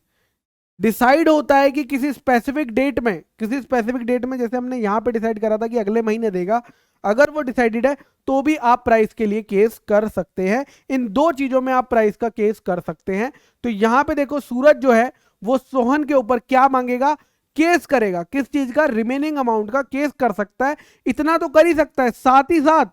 डिसाइड होता है कि किसी स्पेसिफिक डेट में, किसी स्पेसिफिक डेट में, जैसे हमने यहां पे डिसाइड करा था कि अगले महीने देगा, अगर वो डिसाइडेड है तो भी आप प्राइस के लिए केस कर सकते हैं। इन दो चीजों में आप प्राइस का केस कर सकते हैं। तो यहां पे देखो सूरज जो है वो सोहन के ऊपर क्या मांगेगा, केस करेगा, किस चीज का, रिमेनिंग अमाउंट का केस कर सकता है। इतना तो कर ही सकता है, साथ ही साथ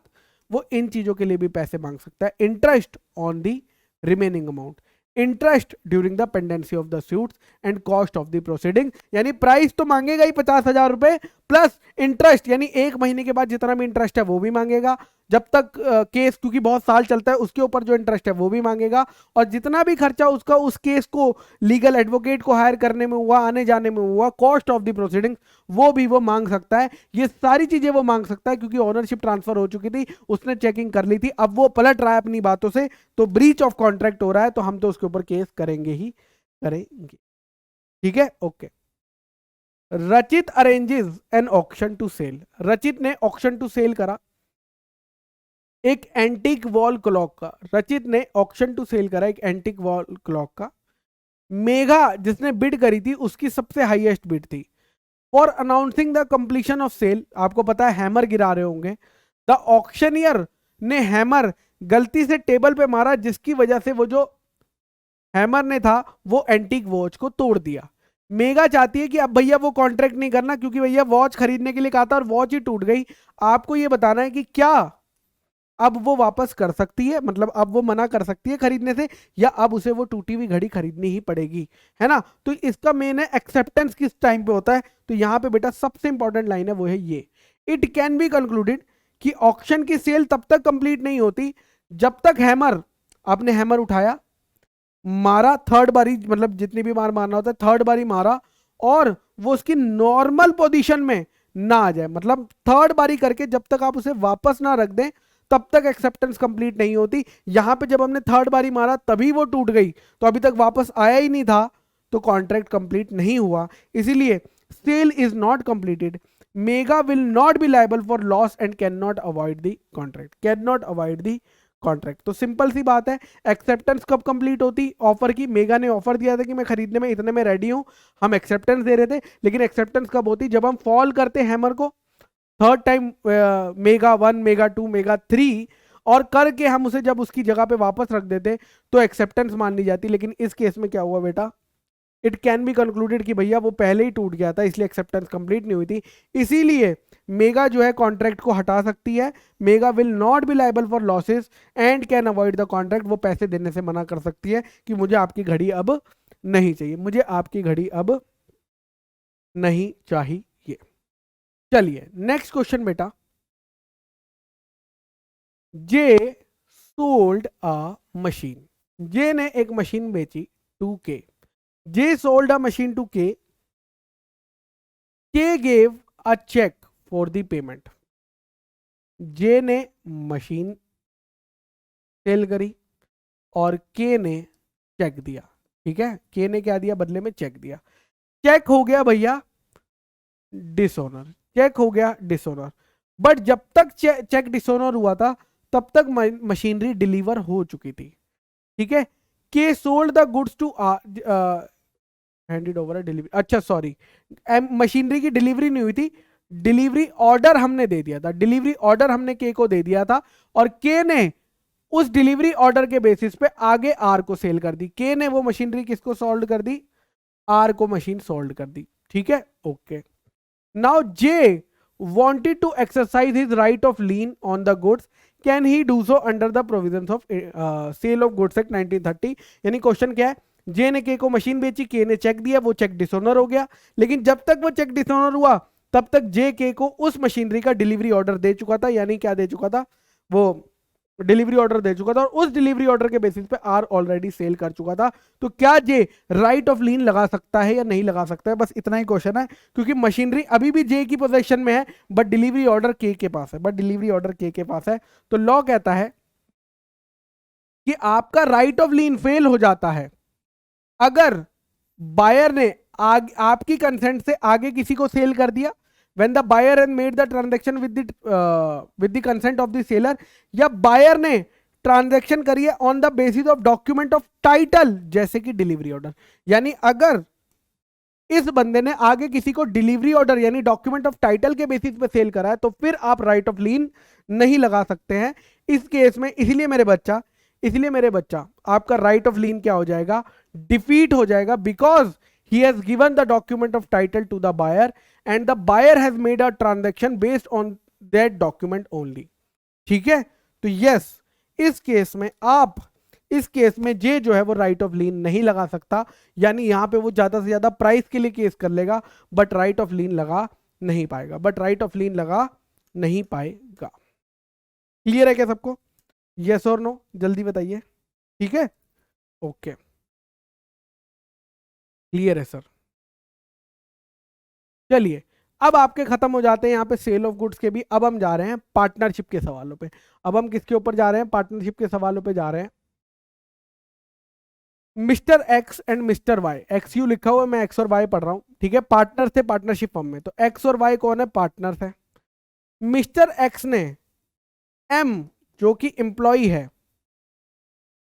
वो इन चीजों के लिए भी पैसे मांग सकता है, interest on the remaining amount, interest during the pendency of the suits and cost of the proceeding. यानी प्राइस तो मांगेगा ही 50,000 रुपए प्लस इंटरेस्ट, यानी 1 महीने के बाद जितना भी इंटरेस्ट है वो भी मांगेगा, जब तक केस क्योंकि बहुत साल चलता है उसके ऊपर जो इंटरेस्ट है वो भी मांगेगा, और जितना भी खर्चा उसका उस केस को लीगल एडवोकेट को हायर करने में हुआ, आने जाने में हुआ, कॉस्ट ऑफ द प्रोसीडिंग, वो भी वो मांग सकता है। ये सारी चीजें वो मांग सकता है क्योंकि ओनरशिप ट्रांसफर हो चुकी थी, उसने चेकिंग कर ली थी, अब वो पलट रहा है अपनी बातों से, तो ब्रीच ऑफ कॉन्ट्रैक्ट हो रहा है, तो हम तो उसके ऊपर केस करेंगे ही करेंगे। ठीक है, okay. Rachit arranges an auction to sell, Rachit ने ऑक्शन टू सेल करा एक एंटीक वॉल क्लॉक का, रचित ने ऑक्शन टू सेल करा एक एंटीक वॉल क्लॉक का। मेघा जिसने बिड करी थी उसकी सबसे हाईएस्ट बिड थी, for announcing the completion of sale, आपको पता है हैमर गिरा रहे होंगे, द ऑक्शनियर ने हैमर गलती से टेबल पे मारा, जिसकी वजह से वो जो हैमर ने था वो एंटीक वॉच को तोड़ दिया। मेगा चाहती है कि अब भैया वो कॉन्ट्रैक्ट नहीं करना, क्योंकि भैया वॉच खरीदने के लिए कहा था और वॉच ही टूट गई। आपको ये बताना है कि क्या अब वो वापस कर सकती है, मतलब अब वो मना कर सकती है खरीदने से, या अब उसे वो टूटी हुई घड़ी खरीदनी ही पड़ेगी, है ना। तो इसका मेन है एक्सेप्टेंस किस टाइम पे होता है। तो यहां पे बेटा सबसे इंपॉर्टेंट लाइन है वो है ये, इट कैन बी कंक्लूडेड कि ऑक्शन की सेल तब तक कंप्लीट नहीं होती जब तक हैमर, आपने हैमर उठाया, मारा थर्ड बारी, मतलब जितनी भी बार मारना होता है थर्ड बारी मारा, और वो उसकी नॉर्मल पोजीशन में ना आ जाए, मतलब थर्ड बारी करके जब तक आप उसे वापस ना रख दें तब तक एक्सेप्टेंस कंप्लीट नहीं होती। यहां पे जब हमने थर्ड बारी मारा तभी वो टूट गई, तो अभी तक वापस आया ही नहीं था, तो कॉन्ट्रैक्ट कंप्लीट नहीं हुआ, इसीलिए sale is not completed. Mega will not be liable for loss and cannot avoid the contract, cannot avoid the contract. तो सिंपल सी बात है, एक्सेप्टेंस कब कंप्लीट होती, ऑफर की, मेगा ने ऑफर दिया था कि मैं खरीदने में इतने में रेडी हूं, हम एक्सेप्टेंस दे रहे थे, लेकिन एक्सेप्टेंस कब होती, जब हम फॉल करते हैमर को third time, mega 1, mega 2, mega 3, और करके हम उसे जब उसकी जगह पे वापस रख देते तो एक्सेप्टेंस मान ली जाती। लेकिन इस केस में क्या हुआ बेटा, इट कैन बी कंक्लूडेड कि भैया वो पहले ही टूट गया था, इसलिए एक्सेप्टेंस कंप्लीट नहीं हुई थी, इसीलिए मेगा जो है कॉन्ट्रैक्ट को हटा सकती है। Mega will not be liable for losses and can avoid the contract, वो पैसे देने से मना कर सकती है कि मुझे आपकी घड़ी अब नहीं चाहिए, मुझे आपकी घड़ी अब नहीं चाहिए। चलिए नेक्स्ट क्वेश्चन बेटा, जे सोल्ड अ मशीन, जे ने एक मशीन बेची 2K, J sold a machine to K, K gave a check for the payment, J ने मशीन सेल करी और के ने चेक दिया, ठीक है, के ने क्या दिया बदले में, चेक दिया, चेक हो गया भैया डिसऑनर, चेक हो गया डिसऑनर, बट जब तक चेक डिसऑनर हुआ था तब तक मशीनरी डिलीवर हो चुकी थी, ठीक है। K sold the goods to handed over delivery, अच्छा सॉरी, मशीनरी की डिलीवरी नहीं हुई थी, डिलीवरी ऑर्डर हमने दे दिया था, डिलीवरी ऑर्डर हमने के को दे दिया था, और के ने उस डिलीवरी ऑर्डर के बेसिस पे आगे आर को सेल कर दी, के ने वो मशीनरी किसको सोल्ड कर दी, आर को मशीन सोल्ड कर दी, ठीक है, okay. Now J wanted to exercise his right of lien on the goods, can he do so under the provisions of sale of goods act 1930। यानी क्वेश्चन क्या है, जे ने के को मशीन बेची, के ने चेक दिया, वो चेक डिसऑनर हो गया, लेकिन जब तक वो चेक डिसऑनर हुआ तब तक जे के को उस मशीनरी का डिलीवरी ऑर्डर दे चुका था, यानी क्या दे चुका था, वो डिलीवरी ऑर्डर दे चुका था, और उस डिलीवरी ऑर्डर के बेसिस पे आर ऑलरेडी सेल कर चुका था। तो क्या जे राइट ऑफ लीन लगा सकता है या नहीं लगा सकता है, बस इतना ही क्वेश्चन है, क्योंकि मशीनरी अभी भी जे की पोजीशन में है, बट डिलीवरी ऑर्डर के पास है, बट डिलीवरी ऑर्डर के पास है। तो लॉ कहता है कि आपका राइट ऑफ लीन फेल हो जाता है अगर बायर ने आपकी कंसेंट से आगे किसी को सेल कर दिया, when the buyer has made the transaction with the consent of the seller, या बायर ने ट्रांजैक्शन करी है on the basis of document of title, जैसे कि डिलीवरी ऑर्डर, यानी अगर इस बंदे ने आगे किसी को डिलीवरी ऑर्डर यानी डॉक्यूमेंट ऑफ टाइटल के बेसिस पे सेल करा है, तो फिर आप राइट ऑफ लीन नहीं लगा सकते हैं इस केस में। इसलिए मेरे बच्चा आपका राइट ऑफ लीन क्या हो जाएगा, डिफीट हो जाएगा, because he has given the document of title to the buyer and the buyer has made a transaction based on that document only, ठीक है। तो यस, इस केस में जे जो है वो राइट ऑफ लीन नहीं लगा सकता, यानी यहां पे वो ज्यादा से ज्यादा प्राइस के लिए केस कर लेगा, बट राइट ऑफ लीन लगा नहीं पाएगा, क्लियर है क्या सबको, यस और नो, जल्दी बताइए, ठीक है, ओके, क्लियर है सर। चलिए अब आपके खत्म हो जाते हैं यहाँ पे सेल ऑफ गुड्स के भी, अब हम जा रहे हैं पार्टनरशिप के सवालों पे। अब हम किसके ऊपर जा रहे हैं, पार्टनरशिप के सवालों पे जा रहे हैं। Mister X and Mister Y, X U लिखा हुआ है, मैं एक्स और वाई पढ़ रहा हूं, ठीक है, पार्टनर थे पार्टनरशिप फर्म में, तो एक्स और वाई कौन है, पार्टनर है। मिस्टर एक्स ने एम जो कि एम्प्लॉय है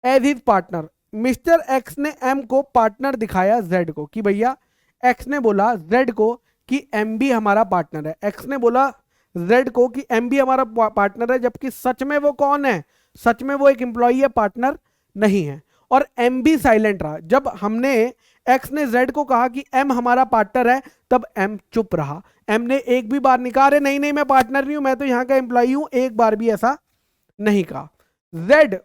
as his partner, Mister X ने एम को पार्टनर दिखाया जेड को, कि भैया एक्स ने बोला जेड को कि एम बी हमारा पार्टनर है, एक्स ने बोला जेड को कि एम बी हमारा पार्टनर है, जबकि सच में वो कौन है, सच में वो एक एम्प्लॉई है, पार्टनर नहीं है। और एम बी साइलेंट रहा। जब हमने एक्स ने जेड को कहा कि एम हमारा पार्टनर है, तब एम चुप रहा। एम ने एक भी बार निकाल रहे नहीं नहीं मैं पार्टनर नहीं हूं, मैं तो यहां का एम्प्लॉई हूं, एक बार भी ऐसा नहीं कहा। Z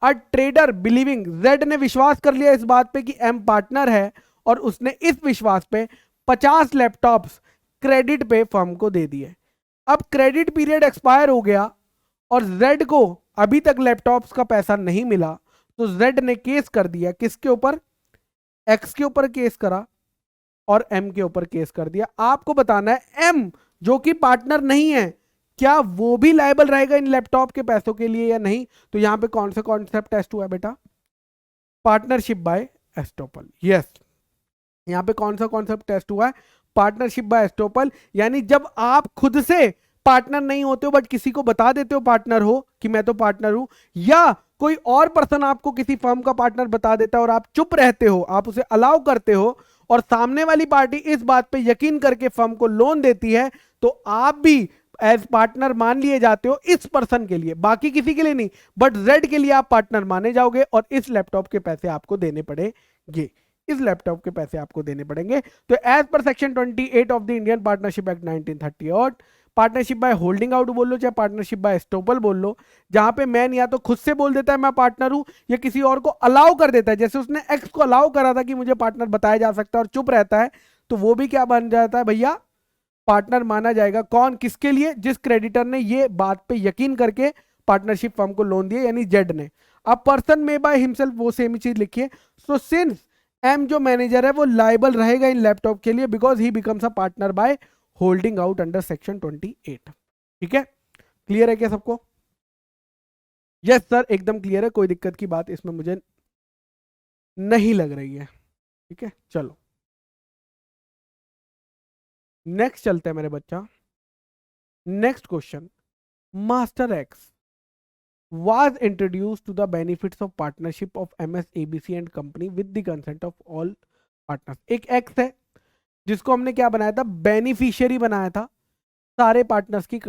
a trader believing, Z ने विश्वास कर लिया इस बात पे कि एम पार्टनर है, और उसने इस विश्वास पे 50 लैपटॉप्स क्रेडिट पे फर्म को दे दिए। अब क्रेडिट पीरियड एक्सपायर हो गया और जेड को अभी तक लैपटॉप्स का पैसा नहीं मिला, तो जेड ने केस कर दिया किसके ऊपर, एक्स के ऊपर केस करा और एम के ऊपर केस कर दिया। आपको बताना है एम जो कि पार्टनर नहीं है, क्या वो भी लायबल रहेगा इन लैपटॉप के पैसों के लिए या नहीं। तो यहां पे कौन सा कॉन्सेप्ट टेस्ट हुआ है बेटा, पार्टनरशिप बाय एस्टोपल। यस, यहां पे कौन सा कॉन्सेप्ट टेस्ट हुआ है, पार्टनरशिप बाय एस्टोपल। यानी जब आप खुद से पार्टनर नहीं होते हो बट किसी को बता देते हो पार्टनर हो कि मैं तो पार्टनर हूं, या कोई और पर्सन आपको किसी फर्म का पार्टनर बता देता है और आप चुप रहते हो, आप उसे अलाउ करते हो, और सामने वाली पार्टी इस बात पे यकीन करके फर्म को लोन देती है, तो आप भी एज पार्टनर मान लिए जाते हो इस पर्सन के लिए, बाकी किसी के लिए नहीं, बट जेड के लिए आप पार्टनर माने जाओगे और इस लैपटॉप के पैसे आपको देने पड़ेंगे, इस लैपटॉप के पैसे आपको देने पड़ेंगे। तो as per section 28 of the Indian partnership act 1938, partnership by holding out बोल लो चाहे पार्टनरशिप बाय एस्टोपल बोल लो, जहां पे मैन या तो खुद से बोल देता है मैं पार्टनर हूं, या किसी और को अलाउ कर देता है, जैसे उसने एक्स को अलाउ करा था कि मुझे पार्टनर बताया जा सकता है और चुप रहता है, तो वो भी क्या बन जाता है भैया, पार्टनर माना जाएगा। कौन, किसके लिए, जिस क्रेडिटर ने ये बात पे यकीन करके पार्टनरशिप फर्म को लोन दिया, यानी जेड ने। अब पर्सन में बाय हिमसेल्फ, वो सेम ही चीज लिखिए। सो सिंस एम जो मैनेजर है वो लाइबल रहेगा इन लैपटॉप के लिए, because he becomes a partner by holding out under section 28। ठीक है, क्लियर है क्या सबको? यस सर, एकदम क्लियर है, कोई दिक्कत की बात इसमें मुझे नहीं लग रही है। ठीक है, चलो नेक्स्ट चलते हैं मेरे बच्चा। Next question, master x was introduced to the benefits of partnership of MS ABC and company with the consent of all partners। एक एक्स है जिसको हमने क्या बनाया था, बेनिफिशियरी बनाया था सारे पार्टनर्स की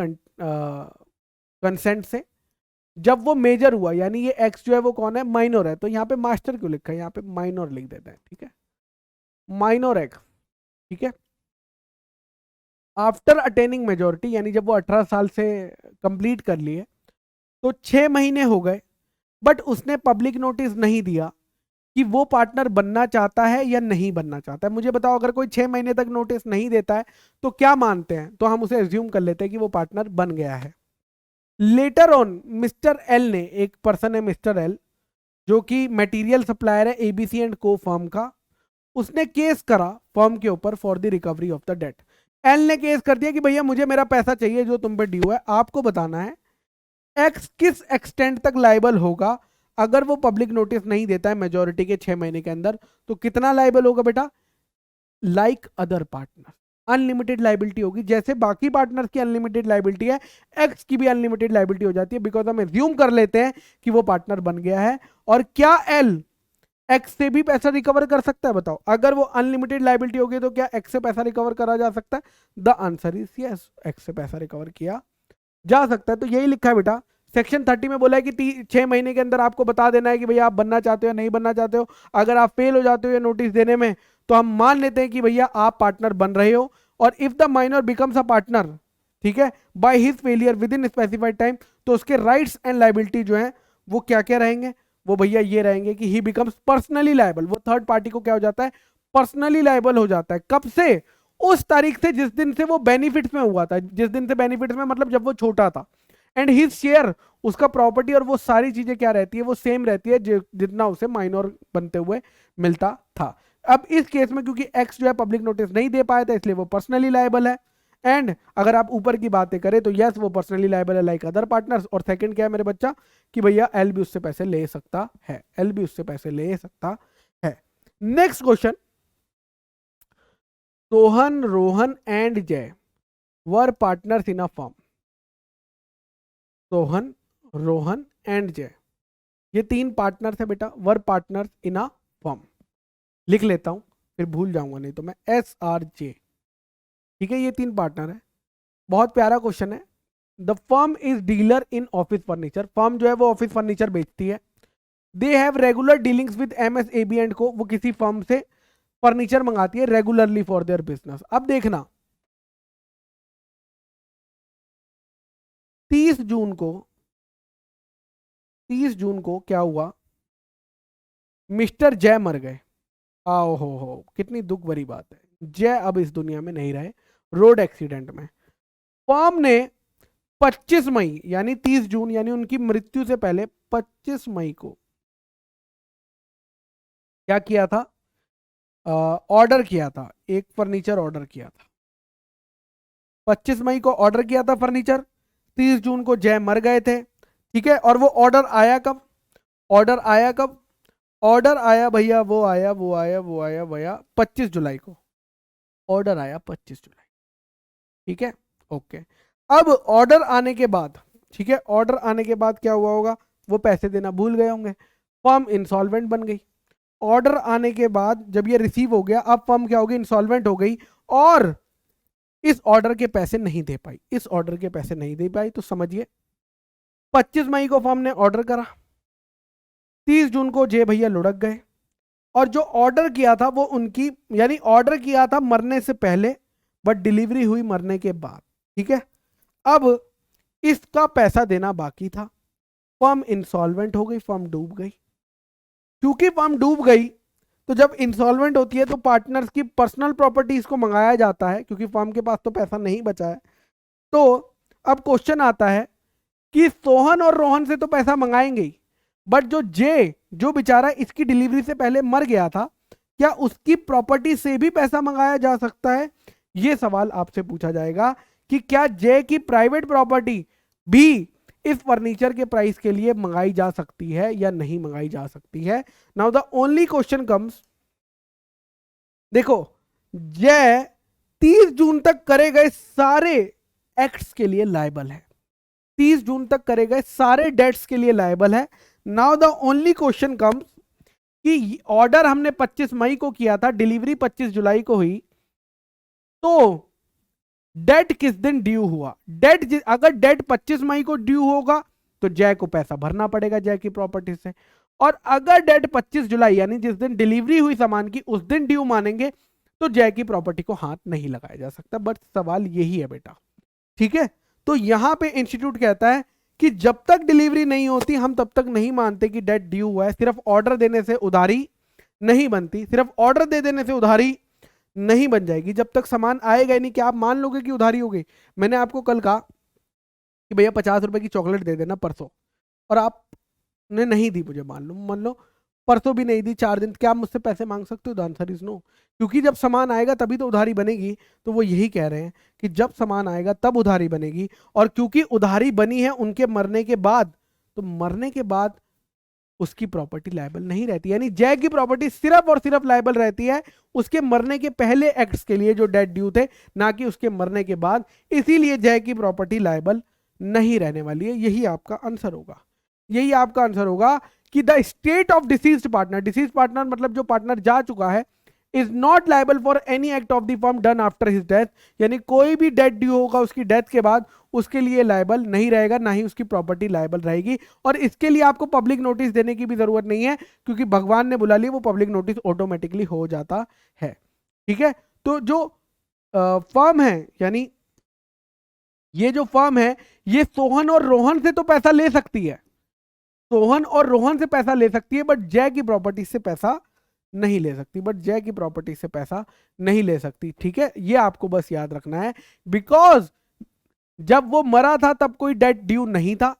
कंसेंट से। जब वो मेजर हुआ, यानी ये एक्स जो है वो कौन है, माइनर है, तो यहाँ पे मास्टर क्यों लिखा है, यहाँ पे माइनर लिख देते हैं। ठीक है, माइनर एक्स। ठीक है, आफ्टर अटेनिंग मेजोरिटी, यानी जब वो 18 साल से कंप्लीट कर लिए, तो 6 महीने हो गए, बट उसने पब्लिक नोटिस नहीं दिया कि वो पार्टनर बनना चाहता है या नहीं बनना चाहता है। मुझे बताओ, अगर कोई 6 महीने तक नोटिस नहीं देता है तो क्या मानते हैं, तो हम उसे एज्यूम कर लेते हैं कि वो पार्टनर बन गया है। लेटर ऑन मिस्टर एल ने, एक पर्सन है मिस्टर एल जो कि मटेरियल सप्लायर है एबीसी एंड को फर्म का, उसने केस करा फर्म के ऊपर for the recovery of the debt. L ने केस कर दिया कि भैया मुझे मेरा पैसा चाहिए जो तुम पे ड्यू है। आपको बताना है एक्स किस एक्सटेंट तक लाइबल होगा अगर वो पब्लिक नोटिस नहीं देता है मेजोरिटी के 6 महीने के अंदर, तो कितना लाइबल होगा बेटा, like other partner, unlimited liability होगी। जैसे बाकी पार्टनर्स की अनलिमिटेड लाइबिलिटी है, एक्स की भी अनलिमिटेड लाइबिलिटी हो जाती है, बिकॉज हम एज्यूम कर लेते हैं कि वो पार्टनर बन गया है। और क्या एल एक्स से भी पैसा रिकवर कर सकता है, बताओ, अगर वो अनलिमिटेड लाइबिलिटी होगी तो क्या एक्स से पैसा रिकवर करा जा सकता है? The answer is yes, x से पैसा रिकवर किया जा सकता है। तो यही लिखा है बेटा, सेक्शन 30 में बोला है कि 6 महीने के अंदर आपको बता देना है कि भैया आप बनना चाहते हो या नहीं बनना चाहते हो। अगर आप फेल हो जाते हो या नोटिस देने में, तो हम मान लेते हैं कि भैया आप पार्टनर बन रहे हो। और if the minor becomes a partner, ठीक है, by his failure with in specified time, तो उसके राइट्स एंड लाइबिलिटी जो है वो क्या क्या रहेंगे, वो भैया ये रहेंगे कि ही बिकम्स पर्सनली लायबल। वो थर्ड पार्टी को क्या हो जाता है, पर्सनली लायबल हो जाता है। कब से? उस तारीख से जिस दिन से वो बेनिफिट्स में हुआ था, जिस दिन से बेनिफिट्स में मतलब जब वो छोटा था। एंड हिज शेयर, उसका प्रॉपर्टी और वो सारी चीजें क्या रहती है, वो सेम रहती है जितना उसे माइनर बनते हुए मिलता था। अब इस केस में क्योंकि एक्स जो है पब्लिक नोटिस नहीं दे पाया था, इसलिए वो पर्सनली लायबल है। एंड अगर आप ऊपर की बातें करें तो यस, वो पर्सनली लायबल है लाइक अदर पार्टनर्स। और सेकंड क्या है मेरे बच्चा, कि भैया एल भी उससे पैसे ले सकता है, एल भी उससे पैसे ले सकता है। Next question, Sohan, Rohan and Jai were partners in a firm. Sohan, Rohan and Jai, ये 3 पार्टनर्स है बेटा, वर पार्टनर्स इन अ फर्म। लिख लेता हूं, फिर भूल जाऊंगा नहीं तो मैं, SRJ। ठीक है, ये 3 पार्टनर है। बहुत प्यारा क्वेश्चन है। The firm is dealer in office furniture, firm जो है वो ऑफिस फर्नीचर बेचती है। They have regular dealings with MSAB and को, वो किसी फर्म से फर्नीचर मंगाती है रेगुलरली फॉर देयर बिजनेस। अब देखना 30 जून को 30 जून को क्या हुआ, मिस्टर जय मर गए। आओ हो, कितनी दुख भरी बात है। जय अब इस दुनिया में नहीं रहे, रोड एक्सीडेंट में। फर्म ने 25 मई यानी 30 जून यानी उनकी मृत्यु से पहले 25 मई को क्या किया था, ऑर्डर किया था, एक फर्नीचर ऑर्डर किया था। 25 मई को ऑर्डर किया था फर्नीचर, 30 जून को जय मर गए थे। ठीक है, और वो ऑर्डर आया कब, ऑर्डर आया कब, ऑर्डर आया भैया, वो आया भैया 25 जुलाई को ऑर्डर आया, 25 जुलाई। ठीक है, ओके। अब ऑर्डर आने के बाद, ठीक है, ऑर्डर आने के बाद क्या हुआ होगा, वो पैसे देना भूल गए होंगे, फर्म इंसॉल्वेंट बन गई। ऑर्डर आने के बाद जब ये रिसीव हो गया, अब फर्म क्या हो गई, इंसॉल्वेंट हो गई और इस ऑर्डर के पैसे नहीं दे पाई, इस ऑर्डर के पैसे नहीं दे पाई। तो समझिए 25 मई को फर्म ने ऑर्डर करा, 30 जून को जय भैया लुढ़क गए, और जो ऑर्डर किया था वो उनकी, यानी ऑर्डर किया था मरने से पहले बट डिलीवरी हुई मरने के बाद। ठीक है, अब इसका पैसा देना बाकी था, फर्म इंसॉल्वेंट हो गई, फर्म डूब गई। क्योंकि फर्म डूब गई तो जब इंसॉल्वेंट होती है तो पार्टनर्स की पर्सनल प्रॉपर्टीज को मंगाया जाता है, क्योंकि फर्म के पास तो पैसा नहीं बचा है। तो अब क्वेश्चन आता है कि सोहन और रोहन से तो पैसा मंगाएंगे ही, बट जो बेचारा इसकी डिलीवरी से पहले मर गया था, क्या उसकी प्रॉपर्टी से भी पैसा मंगाया जा सकता है? यह सवाल आपसे पूछा जाएगा कि क्या जय की प्राइवेट प्रॉपर्टी भी इस फर्नीचर के प्राइस के लिए मंगाई जा सकती है या नहीं मंगाई जा सकती है। Now the only question comes, देखो जय 30 जून तक करे गए सारे एक्ट्स के लिए लायबल है, 30 जून तक करे गए सारे डेट्स के लिए लायबल है। Now the only question comes कि ऑर्डर हमने 25 मई को किया था, डिलीवरी 25 जुलाई को हुई, तो डेट किस दिन ड्यू हुआ? डेट अगर डेट 25 मई को ड्यू होगा तो जय को पैसा भरना पड़ेगा जय की प्रॉपर्टी से, और अगर डेट 25 जुलाई यानी जिस दिन डिलीवरी हुई सामान की उस दिन ड्यू मानेंगे तो जय की प्रॉपर्टी को हाथ नहीं लगाया जा सकता। बट सवाल यही है बेटा, ठीक है। तो यहां पे इंस्टीट्यूट कहता है कि जब तक डिलीवरी नहीं होती हम तब तक नहीं मानते कि डेट ड्यू हुआ है। सिर्फ ऑर्डर देने से उधारी नहीं बनती, सिर्फ ऑर्डर दे देने से उधारी नहीं बन जाएगी, जब तक सामान आएगा ही नहीं। क्या आप मान लोगे कि उधारी हो गई? मैंने आपको कल कहा कि भैया 50 रुपए की चॉकलेट दे देना परसों, और आपने नहीं दी मुझे, मान लो परसों भी नहीं दी, 4 दिन, क्या आप मुझसे पैसे मांग सकते हो? द आंसर इज नो, क्योंकि जब सामान आएगा तभी तो उधारी बनेगी। तो वो यही कह रहे हैं कि जब सामान आएगा तब उधारी बनेगी, और क्योंकि उधारी बनी है उनके मरने के बाद, तो मरने के बाद उसकी प्रॉपर्टी लायबल नहीं रहती, यानी जय की प्रॉपर्टी सिर्फ और सिर्फ लायबल रहती है उसके मरने के पहले एक्ट्स के लिए जो डेट ड्यू थे, ना कि उसके मरने के बाद। इसीलिए जय की प्रॉपर्टी लायबल नहीं रहने वाली है। यही आपका आंसर होगा, यही आपका आंसर होगा कि the state of deceased partner, disease partner मतलब जो पार्टनर जा चुका है, is not liable for any act of the firm done after his death, यानी कोई भी डेट ड्यू होगा उसकी डेथ के बाद उसके लिए लायबल नहीं रहेगा, ना ही उसकी प्रॉपर्टी लायबल रहेगी। और इसके लिए आपको पब्लिक नोटिस देने की भी जरूरत नहीं है, क्योंकि भगवान ने बुला लिया, वो पब्लिक नोटिस ऑटोमेटिकली हो जाता है। ठीक है, तो जो फर्म है, यानी ये जो फर्म है, ये सोहन और रोहन से तो पैसा ले सकती है, सोहन और रोहन से पैसा ले सकती है, बट जय की प्रॉपर्टी से पैसा नहीं ले सकती, बट जय की प्रॉपर्टी से पैसा नहीं ले सकती। ठीक है, ये आपको बस याद रखना है, बिकॉज जब वो मरा था तब कोई डेट ड्यू नहीं था,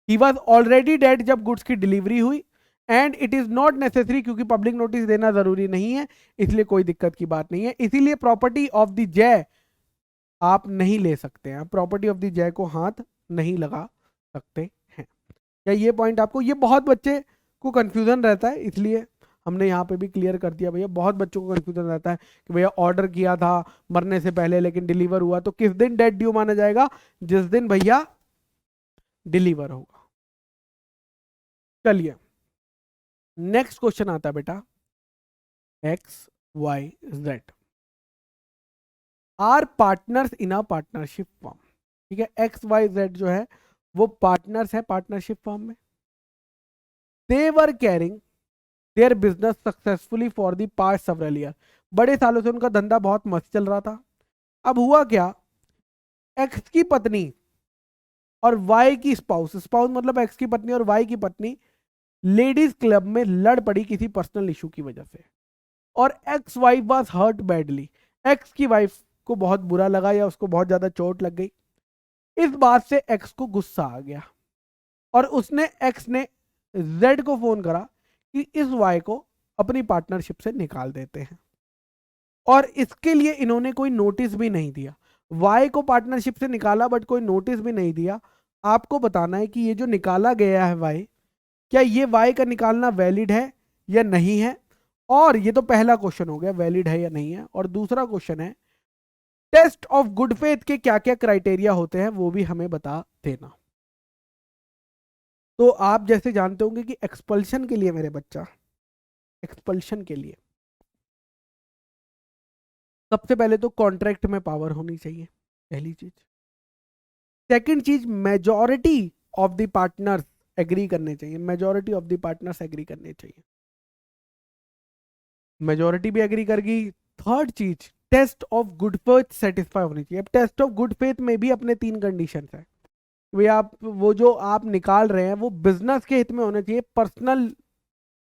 ही वॉज ऑलरेडी डेड जब गुड्स की डिलीवरी हुई, and it is not necessary, क्योंकि पब्लिक नोटिस देना जरूरी नहीं है, इसलिए कोई दिक्कत की बात नहीं है। इसीलिए प्रॉपर्टी ऑफ द जय आप नहीं ले सकते हैं, प्रॉपर्टी ऑफ द जय को हाथ नहीं लगा सकते हैं। क्या ये पॉइंट आपको, ये बहुत बच्चे को कंफ्यूजन रहता है, इसलिए हमने यहाँ पे भी क्लियर कर दिया। भैया बहुत बच्चों को कंफ्यूजन रहता है कि भैया ऑर्डर किया था मरने से पहले लेकिन डिलीवर हुआ, तो किस दिन डेट ड्यू माना जाएगा? जिस दिन भैया डिलीवर होगा। चलिए नेक्स्ट क्वेश्चन आता है बेटा, XYZ। Are partners in a partnership firm, ठीक है, एक्स वाई जेड जो है वो पार्टनर्स है पार्टनरशिप फर्म में। They were carrying their business successfully for the past several year, बड़े सालों से उनका धंधा बहुत मस्त चल रहा था। अब हुआ क्या, एक्स की पत्नी और वाई की स्पाउस, स्पाउस मतलब एक्स की पत्नी और वाई की पत्नी लेडीज क्लब में लड़ पड़ी किसी पर्सनल इशू की वजह से, और X wife was hurt badly, X की वाइफ को बहुत बुरा लगा या उसको बहुत ज्यादा चोट लग गई। इस बात से एक्स को गुस्सा आ गया और उसने एक्स ने जेड को फोन करा कि इस वाई को अपनी पार्टनरशिप से निकाल देते हैं, और इसके लिए इन्होंने कोई नोटिस भी नहीं दिया। वाई को पार्टनरशिप से निकाला बट कोई नोटिस भी नहीं दिया। आपको बताना है कि ये जो निकाला गया है वाई, क्या ये वाई का निकालना वैलिड है या नहीं है। और ये तो पहला क्वेश्चन हो गया, वैलिड है या नहीं है। और दूसरा क्वेश्चन है, टेस्ट ऑफ गुड फेथ के क्या क्या क्राइटेरिया होते हैं वो भी हमें बता देना। तो आप जैसे जानते होंगे कि एक्सपल्शन के लिए मेरे बच्चा, एक्सपल्शन के लिए सबसे पहले तो कॉन्ट्रैक्ट में पावर होनी चाहिए, पहली चीज। सेकंड चीज, majority of the partners agree करने चाहिए, majority of the partners agree करने चाहिए, मेजॉरिटी भी एग्री कर गई। थर्ड चीज, test of good faith satisfy होनी चाहिए। अब टेस्ट ऑफ गुड फेथ में भी अपने 3 कंडीशन है। वे आप वो जो आप निकाल रहे हैं वो बिजनेस के हित में होना चाहिए, पर्सनल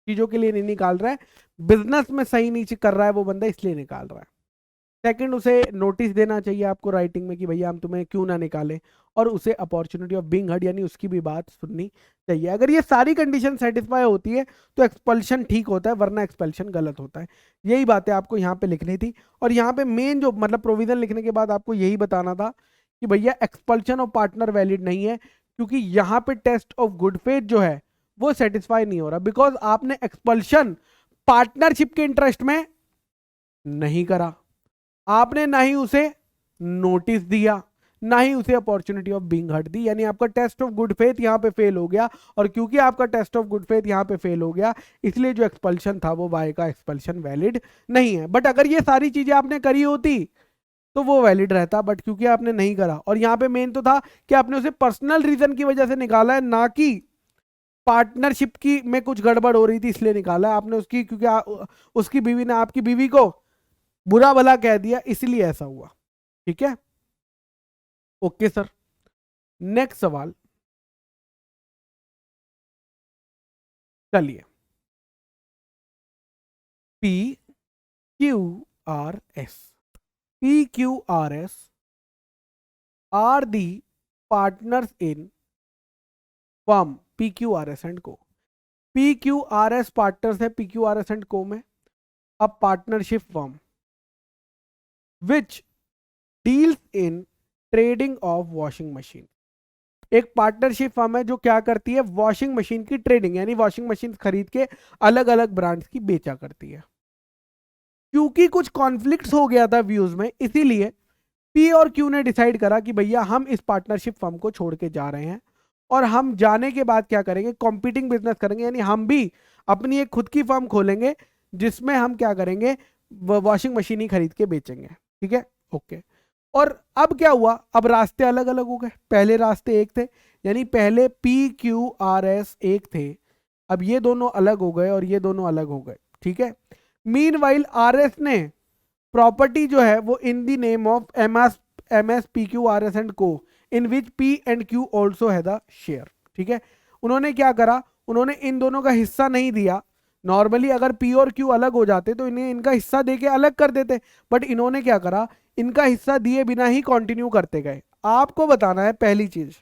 चीजों के लिए नहीं निकाल रहा है, बिजनेस में सही नहीं कर रहा है वो बंदा इसलिए निकाल रहा है। सेकंड, उसे नोटिस देना चाहिए आपको राइटिंग में कि भैया हम तुम्हें क्यों ना निकालें, और उसे अपॉर्चुनिटी ऑफ बीइंग हर्ड यानी उसकी भी बात सुननी चाहिए। अगर ये सारी कंडीशन सेटिस्फाई होती है तो एक्सपल्शन ठीक होता है, वरना एक्सपल्शन गलत होता है। यही बातें आपको यहाँ पे लिखनी थी। और यहाँ पे मेन जो मतलब प्रोविजन लिखने के बाद आपको यही बताना था कि भैया एक्सपल्शन ऑफ पार्टनर वैलिड नहीं है, क्योंकि यहाँ पे टेस्ट ऑफ गुड फेथ जो है वो सेटिस्फाई नहीं हो रहा, बिकॉज आपने एक्सपल्शन पार्टनरशिप के इंटरेस्ट में नहीं करा, आपने ना ही उसे नोटिस दिया, ना ही उसे अपॉर्चुनिटी ऑफ बीइंग हर्ड दी, यानी आपका टेस्ट ऑफ गुड फेथ यहां पे फेल हो गया। और क्योंकि आपका टेस्ट ऑफ गुड फेथ यहां पे फेल हो गया, इसलिए जो एक्सपल्शन था वो वाई का एक्सपल्शन वैलिड नहीं है। बट अगर ये सारी चीजें आपने करी होती तो वो वैलिड रहता, बट क्योंकि आपने नहीं करा, और यहाँ पे मेन तो था कि आपने उसे पर्सनल रीजन की वजह से निकाला है, ना कि पार्टनरशिप की में कुछ गड़बड़ हो रही थी इसलिए निकाला है आपने उसकी, क्योंकि उसकी बीवी ने आपकी बीवी को बुरा भला कह दिया इसलिए ऐसा हुआ। ठीक है, ओके सर। नेक्स्ट सवाल, चलिए, P Q R S, P Q R S are the partners in firm P Q R S and co. P Q R S partners है P Q R S and co में, अब partnership firm which deals in trading of washing machine. एक partnership firm है जो क्या करती है, washing machine की ट्रेडिंग, यानी वॉशिंग मशीन खरीद के अलग अलग ब्रांड्स की बेचा करती है। क्योंकि कुछ कॉन्फ्लिक्ट्स हो गया था व्यूज में, इसीलिए पी और क्यू ने डिसाइड करा कि भैया हम इस पार्टनरशिप फर्म को छोड़ के जा रहे हैं, और हम जाने के बाद क्या करेंगे, कॉम्पिटिंग बिजनेस करेंगे, यानी हम भी अपनी एक खुद की फर्म खोलेंगे जिसमें हम क्या करेंगे, वॉशिंग मशीन ही खरीद के बेचेंगे। ठीक है, ओके। और अब क्या हुआ, अब रास्ते अलग अलग हो गए, पहले रास्ते एक थे, यानी पहले पी क्यू आर एस एक थे, अब ये दोनों अलग हो गए और ये दोनों अलग हो गए। ठीक है, मीनवाइल आर एस ने प्रॉपर्टी जो है वो in the name of M S P Q R S and co, in which P and Q also है द शेयर। ठीक है, उन्होंने क्या करा, उन्होंने इन दोनों का हिस्सा नहीं दिया। नॉर्मली अगर पी और क्यू अलग हो जाते तो इन्हें इनका हिस्सा देके अलग कर देते, बट इन्होंने क्या करा, इनका हिस्सा दिए बिना ही कंटिन्यू करते गए। आपको बताना है पहली चीज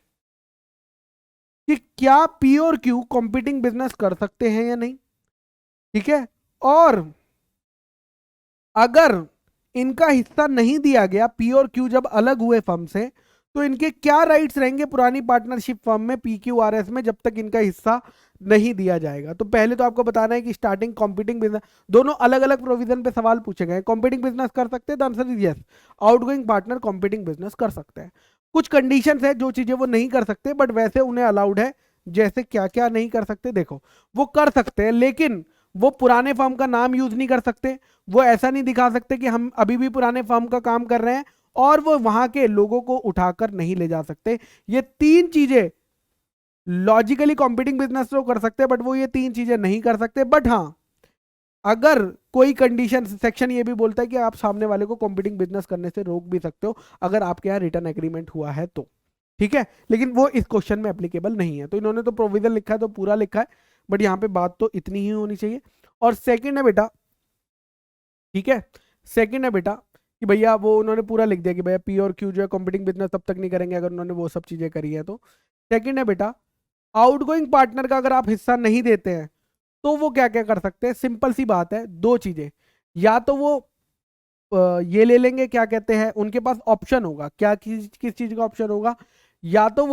कि क्या पी और क्यू कॉम्पिटिंग बिजनेस कर सकते हैं या नहीं। ठीक है, और अगर इनका हिस्सा नहीं दिया गया, पी और क्यू जब अलग हुए फर्म से, तो इनके क्या राइट्स रहेंगे पुरानी पार्टनरशिप फर्म में पी क्यू आर एस में, जब तक इनका हिस्सा नहीं दिया जाएगा। तो पहले तो आपको बताना है कि स्टार्टिंग कॉम्पिटिंग बिजनेस, दोनों अलग अलग प्रोविजन पे सवाल पूछे गए। कॉम्पिटिंग बिजनेस कर सकते हैं, the answer is yes, outgoing partner competing business कर सकते हैं। कुछ कंडीशंस है जो चीजें वो नहीं कर सकते, बट वैसे उन्हें अलाउड है। जैसे क्या क्या नहीं कर सकते, देखो, वो कर सकते हैं लेकिन वो पुराने फर्म का नाम यूज नहीं कर सकते, वो ऐसा नहीं दिखा सकते कि हम अभी भी पुराने फर्म का काम कर रहे हैं और वो वहां के लोगों को उठाकर नहीं ले जा सकते। ये तीन चीजें लॉजिकली कॉम्पिटिंग बिजनेस तो कर सकते हैं, बट वो ये तीन चीजें नहीं कर सकते। बट हाँ, अगर कोई कंडीशन, सेक्शन ये भी बोलता है कि आप सामने वाले को कॉम्पिटिंग बिजनेस करने से रोक भी सकते हो अगर आपके यहाँ रिटर्न एग्रीमेंट हुआ है तो, ठीक है। लेकिन वो इस क्वेश्चन में एप्लीकेबल नहीं है, तो इन्होंने तो प्रोविजन लिखा है तो पूरा लिखा है, बट यहाँ पे बात तो इतनी ही होनी चाहिए। और सेकंड है बेटा, ठीक है, सेकंड है बेटा कि भैया वो उन्होंने पूरा लिख दिया कि भैया पी और क्यू जो है कॉम्पिटिंग बिजनेस तब तक नहीं करेंगे अगर उन्होंने वो सब चीजें करी है तो। सेकंड है बेटा, आउटगोइंग पार्टनर का अगर आप हिस्सा नहीं देते हैं तो वो क्या क्या कर सकते हैं। सिंपल सी बात है, दो चीजें, या तो वो ये ले लेंगे, क्या कहते हैं, उनके पास ऑप्शन होगा, क्या किस चीज का ऑप्शन होगा, या तो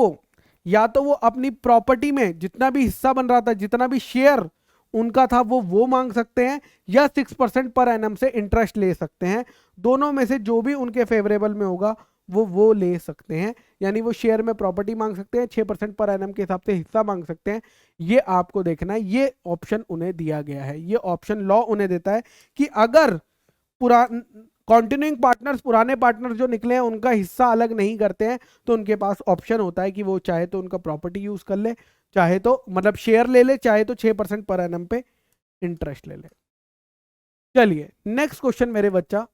वो अपनी प्रॉपर्टी में जितना भी हिस्सा बन रहा था, जितना भी शेयर उनका था वो मांग सकते हैं, या 6% पर एनम से इंटरेस्ट ले सकते हैं। दोनों में से जो भी उनके फेवरेबल में होगा वो ले सकते हैं। यानी वो शेयर में प्रॉपर्टी मांग सकते हैं, 6% पर एनम के हिसाब से हिस्सा मांग सकते हैं। ये आपको देखना है, ये ऑप्शन उन्हें दिया गया है, ये ऑप्शन लॉ उन्हें देता है कि अगर कॉन्टिन्यूइंग पार्टनर्स, पुराने पार्टनर्स जो निकले हैं उनका हिस्सा अलग नहीं करते हैं तो उनके पास ऑप्शन होता है कि वो चाहे तो उनका प्रॉपर्टी यूज कर ले, चाहे तो मतलब शेयर ले ले, चाहे तो 6% पर एनम पे इंटरेस्ट ले ले। चलिए नेक्स्ट क्वेश्चन मेरे बच्चा,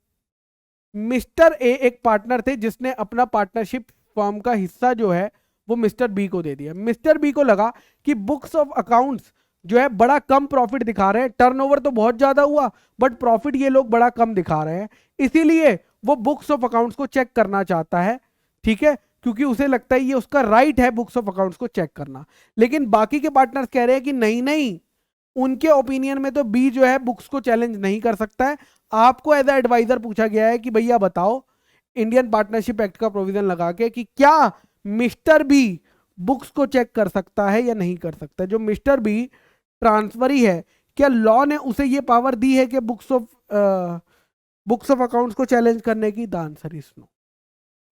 मिस्टर ए एक पार्टनर थे जिसने अपना पार्टनरशिप फर्म का हिस्सा जो है वो मिस्टर बी को दे दिया। मिस्टर बी को लगा कि बुक्स ऑफ अकाउंट्स जो है बड़ा कम प्रॉफिट दिखा रहे हैं, टर्नओवर तो बहुत ज्यादा हुआ बट प्रॉफिट ये लोग बड़ा कम दिखा रहे हैं, इसीलिए वो बुक्स ऑफ अकाउंट्स को चेक करना चाहता है, ठीक है, क्योंकि उसे लगता है ये उसका राइट है बुक्स ऑफ अकाउंट्स को चेक करना। लेकिन बाकी के पार्टनर्स कह रहे हैं कि नहीं नहीं, उनके ओपिनियन में तो बी जो है बुक्स को चैलेंज नहीं कर सकता है। आपको एज ए एडवाइजर पूछा गया है कि भैया बताओ इंडियन पार्टनरशिप एक्ट का प्रोविजन लगा के कि क्या मिस्टर बी बुक्स को चेक कर सकता है या नहीं कर सकता है। जो मिस्टर बी ट्रांसफरी है, क्या लॉ ने उसे ये पावर दी है कि बुक्स ऑफ अकाउंट्स को चैलेंज करने की? The answer is no.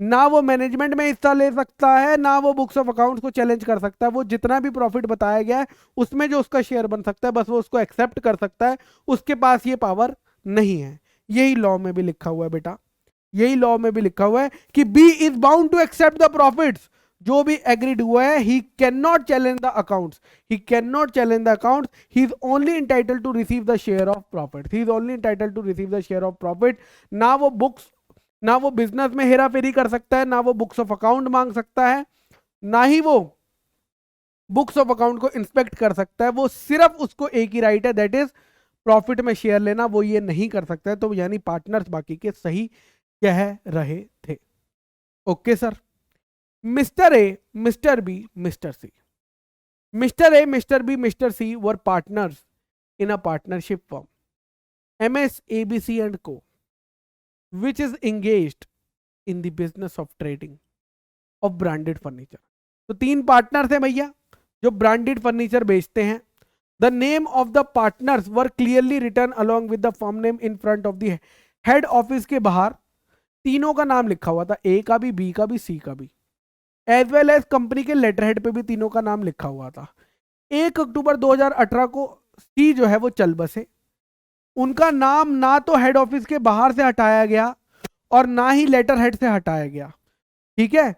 ना वो मैनेजमेंट में हिस्सा ले सकता है, ना वो बुक्स ऑफ अकाउंट्स को चैलेंज कर सकता है। वो जितना भी प्रॉफिट बताया गया है उसमें जो उसका शेयर बन सकता है बस वो उसको एक्सेप्ट कर सकता है, उसके पास ये पावर नहीं है। यही लॉ में भी लिखा हुआ है बेटा, यही लॉ में भी लिखा हुआ है कि B is bound to accept the profits. जो भी एग्रीड हुआ है, he can not challenge the accounts, he can not challenge the accounts, he is only entitled to receive the share of profit, he is only entitled to receive the share of profit. ना वो books, ना वो business में हेरा फेरी कर सकता है, ना वो बुक्स ऑफ अकाउंट मांग सकता है, ना ही वो बुक्स ऑफ अकाउंट को इंस्पेक्ट कर सकता है। वो सिर्फ उसको एक ही राइट है, दैट इज प्रॉफिट में शेयर लेना, वो ये नहीं कर सकता है। तो यानी पार्टनर्स बाकी के सही कह रहे थे। Okay sir. Mister A, Mister B, Mister C, Mister A, Mister B, Mister C were partners in a partnership firm MS ABC and Co, which is engaged in the business of trading of branded furniture। तो तीन partners हैं भैया जो branded furniture बेचते हैं। The name of the partners were clearly written along with the firm name in front of the head office के बाहर तीनों का नाम लिखा हुआ था, ए का भी, बी का भी, सी का भी, एज वेल एज कंपनी के लेटर हेड पे भी तीनों का नाम लिखा हुआ था। 1 अक्टूबर 2018 को सी जो है वो चल बसे, उनका नाम ना तो हेड ऑफिस के बाहर से हटाया गया और ना ही लेटर हेड से हटाया गया, ठीक है।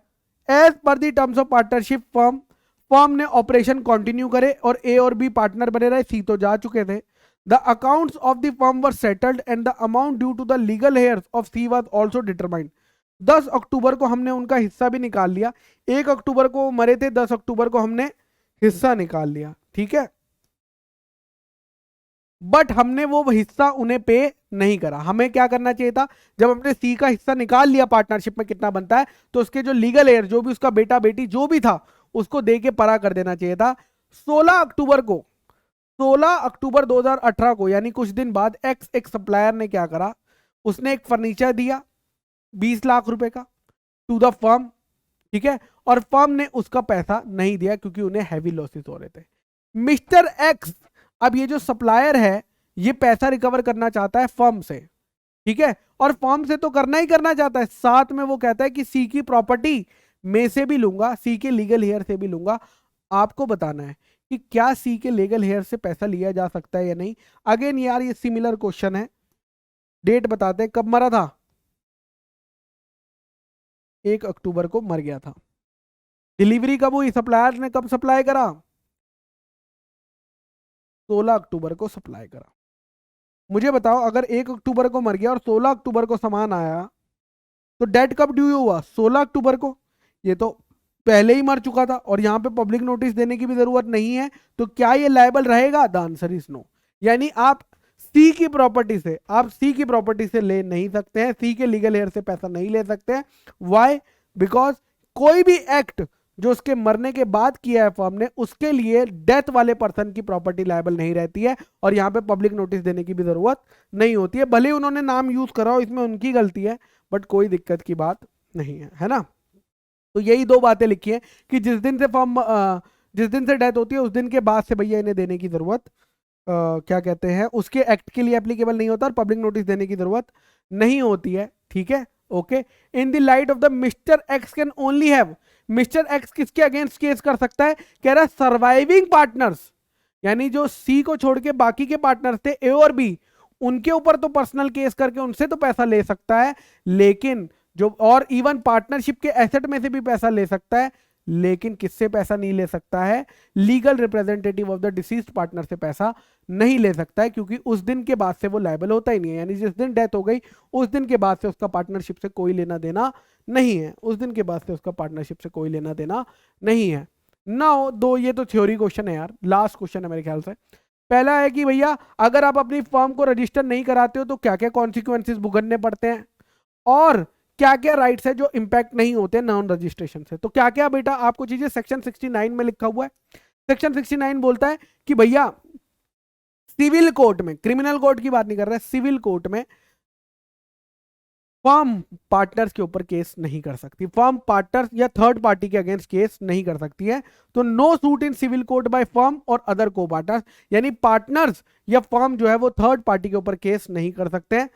As per the terms of partnership firm ने ऑपरेशन कंटिन्यू करे और ए और बी पार्टनर बने रहे, सी तो जा चुके थे। The accounts of the firm were settled and the amount due to the legal heirs of C was also determined. 10 अक्टूबर को हमने उनका हिस्सा भी निकाल लिया। 1 अक्टूबर को मरे थे, 10 अक्टूबर को हमने हिस्सा निकाल लिया, ठीक है। बट हमने वो हिस्सा उन्हें पे नहीं करा। हमें क्या करना चाहिए था, जब हमने सी का हिस्सा निकाल लिया पार्टनरशिप में कितना बनता है, तो उसके जो लीगल हेयर, जो भी उसका बेटा बेटी जो भी था, उसको दे के परा कर देना चाहिए था। 16 अक्टूबर 2018 को, यानी कुछ दिन बाद, एक सप्लायर ने क्या करा, उसने एक फर्नीचर दिया 20 लाख रुपए का टू द फर्म, ठीक है, और फर्म ने उसका पैसा नहीं दिया क्योंकि उन्हें हैवी लॉसेस हो रहे थे। मिस्टर एक्स, अब ये जो सप्लायर है ये पैसा रिकवर करना चाहता है फर्म से, ठीक है, और फर्म से तो करना ही करना चाहता है, साथ में वो कहता है कि सी की प्रॉपर्टी में से भी लूंगा, सी के लीगल हेयर से भी लूंगा। आपको बताना है कि क्या सी के लीगल हेयर से पैसा लिया जा सकता है या नहीं। अगेन यार ये सिमिलर क्वेश्चन है, डेट बताते हैं कब मरा था। 1 अक्टूबर को मर गया था। डिलीवरी कब हुई, सप्लायर ने कब सप्लाई करा, 16 अक्टूबर को सप्लाई करा। मुझे बताओ अगर 1 अक्टूबर को मर गया और 16 अक्टूबर को सामान आया तो डेट कब ड्यू हुआ, 16 अक्टूबर को। ये तो पहले ही मर चुका था और यहां पे पब्लिक नोटिस देने की भी जरूरत नहीं है, तो क्या ये लायबल रहेगा, द आंसर इज नो। यानी आप सी की प्रॉपर्टी से, आप सी की प्रॉपर्टी से ले नहीं सकते हैं, सी के लीगल हेयर से पैसा नहीं ले सकते हैं। वाई, बिकॉज कोई भी एक्ट जो उसके मरने के बाद किया है फर्म ने, उसके लिए डेथ वाले पर्सन की प्रॉपर्टी लायबल नहीं रहती है और यहां पे पब्लिक नोटिस देने की भी जरूरत नहीं होती है। भले उन्होंने नाम यूज करा हो, इसमें उनकी गलती है, बट कोई दिक्कत की बात नहीं है ना। तो यही दो बातें लिखी है कि जिस दिन से फर्म जिस दिन से डेथ होती है उस दिन के बाद से भैया इन्हें देने की जरूरत क्या कहते हैं, उसके एक्ट के लिए एप्लीकेबल नहीं होता और पब्लिक नोटिस देने की जरूरत नहीं होती है। ठीक है, okay. In the light of the mister x can only have, mister x किसके अगेंस्ट केस कर सकता है, कह रहा है सर्वाइविंग पार्टनर्स, यानी जो सी को छोड़ के बाकी के पार्टनर्स थे ए और बी, उनके ऊपर तो पर्सनल केस करके उनसे तो पैसा ले सकता है, लेकिन जो और इवन पार्टनरशिप के एसेट में से भी पैसा ले सकता है, लेकिन किससे पैसा नहीं ले सकता है, legal representative of the deceased partner से पैसा नहीं ले सकता है, क्योंकि उस दिन के बाद से वो लायबल होता ही नहीं है। यानी जिस दिन डेथ हो गई उस दिन के बाद से उसका पार्टनरशिप से कोई लेना देना नहीं है, उस दिन के बाद से उसका पार्टनरशिप से कोई लेना देना नहीं है। नाउ दो, ये तो थ्योरी क्वेश्चन है यार, लास्ट क्वेश्चन है मेरे ख्याल से। पहला है कि भैया अगर आप अपनी फर्म को रजिस्टर नहीं कराते हो तो क्या क्या कॉन्सिक्वेंसेस भुगतने पड़ते हैं, और क्या क्या राइट्स है जो इंपैक्ट नहीं होते नॉन रजिस्ट्रेशन से। तो क्या क्या बेटा आपको चीजें सेक्शन 69 में लिखा हुआ है। सेक्शन 69 बोलता है कि भैया सिविल कोर्ट में, क्रिमिनल कोर्ट की बात नहीं कर रहा है, सिविल कोर्ट में फर्म पार्टनर्स के ऊपर केस नहीं कर सकती, फर्म पार्टनर्स या थर्ड पार्टी के अगेंस्ट केस नहीं कर सकती है। तो no suit in civil court by firm और अदर को पार्टनर्स, यानी पार्टनर्स या फर्म जो है वो थर्ड पार्टी के ऊपर केस नहीं कर सकते हैं।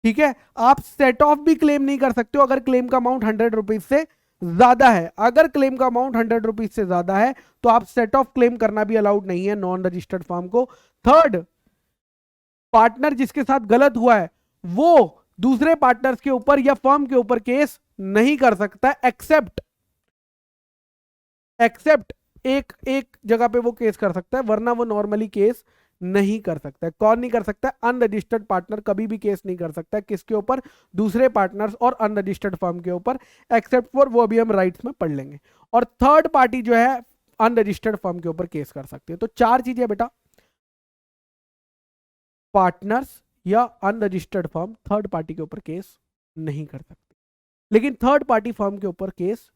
ठीक है, आप सेट ऑफ भी क्लेम नहीं कर सकते हो अगर क्लेम का अमाउंट 100 रुपीज से ज्यादा है। अगर क्लेम का अमाउंट 100 रुपीज से ज्यादा है तो आप सेट ऑफ क्लेम करना भी अलाउड नहीं है नॉन रजिस्टर्ड फर्म को। थर्ड, पार्टनर जिसके साथ गलत हुआ है वो दूसरे पार्टनर्स के ऊपर या फर्म के ऊपर केस नहीं कर सकता, एक्सेप्ट एक एक जगह पे वो केस कर सकता है, वरना वो नॉर्मली केस नहीं कर सकता है। कौन नहीं कर सकता है, अनरजिस्टर्ड पार्टनर कभी भी केस नहीं कर सकता है, किसके ऊपर, दूसरे पार्टनर्स और अनरजिस्टर्ड फर्म के ऊपर, एक्सेप्ट फॉर, वो अभी हम राइट्स में पढ़ लेंगे। और थर्ड पार्टी जो है अनरजिस्टर्ड फर्म के ऊपर केस कर सकती है। तो चार चीजें बेटा, पार्टनर्स या अनरजिस्टर्ड फर्म थर्ड पार्टी के ऊपर केस नहीं कर सकती, लेकिन थर्ड पार्टी फर्म के ऊपर केस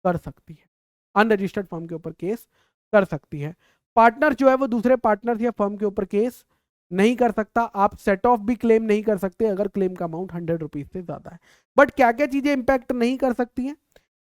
कर सकती है, अनरजिस्टर्ड फर्म के ऊपर केस कर सकती है। पार्टनर जो है वो दूसरे पार्टनर या फर्म के ऊपर केस नहीं कर सकता। आप सेट ऑफ भी क्लेम नहीं कर सकते अगर क्लेम का अमाउंट 100 रुपीज से ज्यादा है। बट क्या क्या चीजें इंपैक्ट नहीं कर सकती हैं,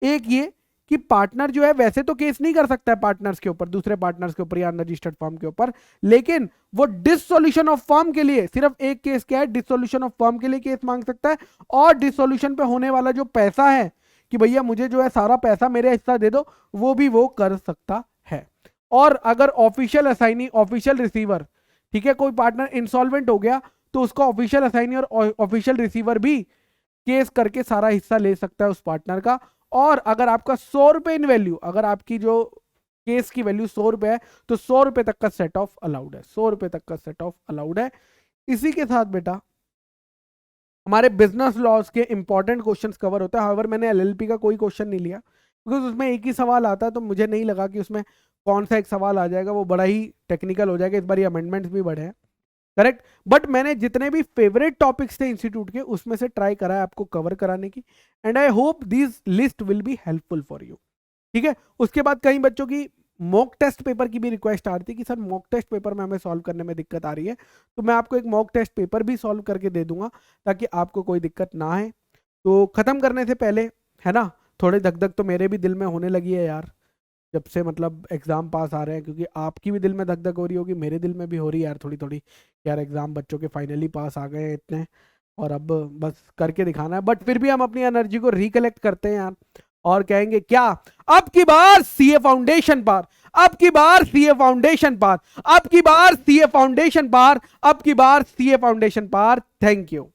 एक ये कि पार्टनर जो है वैसे तो केस नहीं कर सकता है पार्टनर्स के ऊपर, दूसरे पार्टनर्स के ऊपर या अनरजिस्टर्ड फर्म के ऊपर, लेकिन वो डिसोल्यूशन ऑफ फर्म के लिए सिर्फ एक केस क्या है, डिसोल्यूशन ऑफ फर्म के लिए केस मांग सकता है। और डिसोल्यूशन पे होने वाला जो पैसा है कि भैया मुझे जो है सारा पैसा मेरे हिस्सा दे दो, वो भी वो कर सकता है। और अगर ऑफिशियल असाइनी, ऑफिशियल रिसीवर, ठीक है, कोई पार्टनर इंसॉल्वेंट हो गया तो उसका ऑफिशियल असाइनी और ऑफिशियल रिसीवर भी केस करके सारा हिस्सा ले सकता है उस पार्टनर का। और अगर आपका 100 रुपए इन वैल्यू, अगर आपकी जो केस की वैल्यू 100 रुपए है तो 100 रुपए तक का सेट ऑफ अलाउड है, 100 रुपए तक का सेट ऑफ अलाउड है। इसी के साथ बेटा हमारे बिजनेस लॉज के इंपॉर्टेंट क्वेश्चंस कवर होता है। हाउएवर मैंने एलएलपी का कोई क्वेश्चन नहीं लिया बिकॉज उसमें एक ही सवाल आता है, तो मुझे नहीं लगा कि उसमें कौन सा एक सवाल आ जाएगा, वो बड़ा ही टेक्निकल हो जाएगा। इस बार ये अमेंडमेंट्स भी बढ़े हैं, करेक्ट। बट मैंने जितने भी फेवरेट टॉपिक्स थे इंस्टीट्यूट के उसमें से ट्राई करा है आपको कवर कराने की, and I hope this list will be helpful for you. ठीक है, उसके बाद कई बच्चों की मॉक टेस्ट पेपर की भी रिक्वेस्ट आ रही थी कि सर मॉक टेस्ट पेपर में हमें सॉल्व करने में दिक्कत आ रही है, तो मैं आपको एक मॉक टेस्ट पेपर भी सॉल्व करके दे दूंगा ताकि आपको कोई दिक्कत ना आए। तो खत्म करने से पहले, है ना, थोड़ी धक धक तो मेरे भी दिल में होने लगी है यार, जब से मतलब एग्जाम पास आ रहे हैं, क्योंकि आपकी भी दिल में धक धक हो रही होगी, मेरे दिल में भी हो रही है यार थोड़ी थोड़ी, यार एग्जाम बच्चों के फाइनली पास आ गए हैं इतने, और अब बस करके दिखाना है। बट फिर भी हम अपनी एनर्जी को रिकलेक्ट करते हैं यार, और कहेंगे क्या, अब की बार सीए फाउंडेशन पार, अब की बार सीए फाउंडेशन पार, अब की बार सीए फाउंडेशन पार, अब की बार सीए फाउंडेशन पार। Thank you.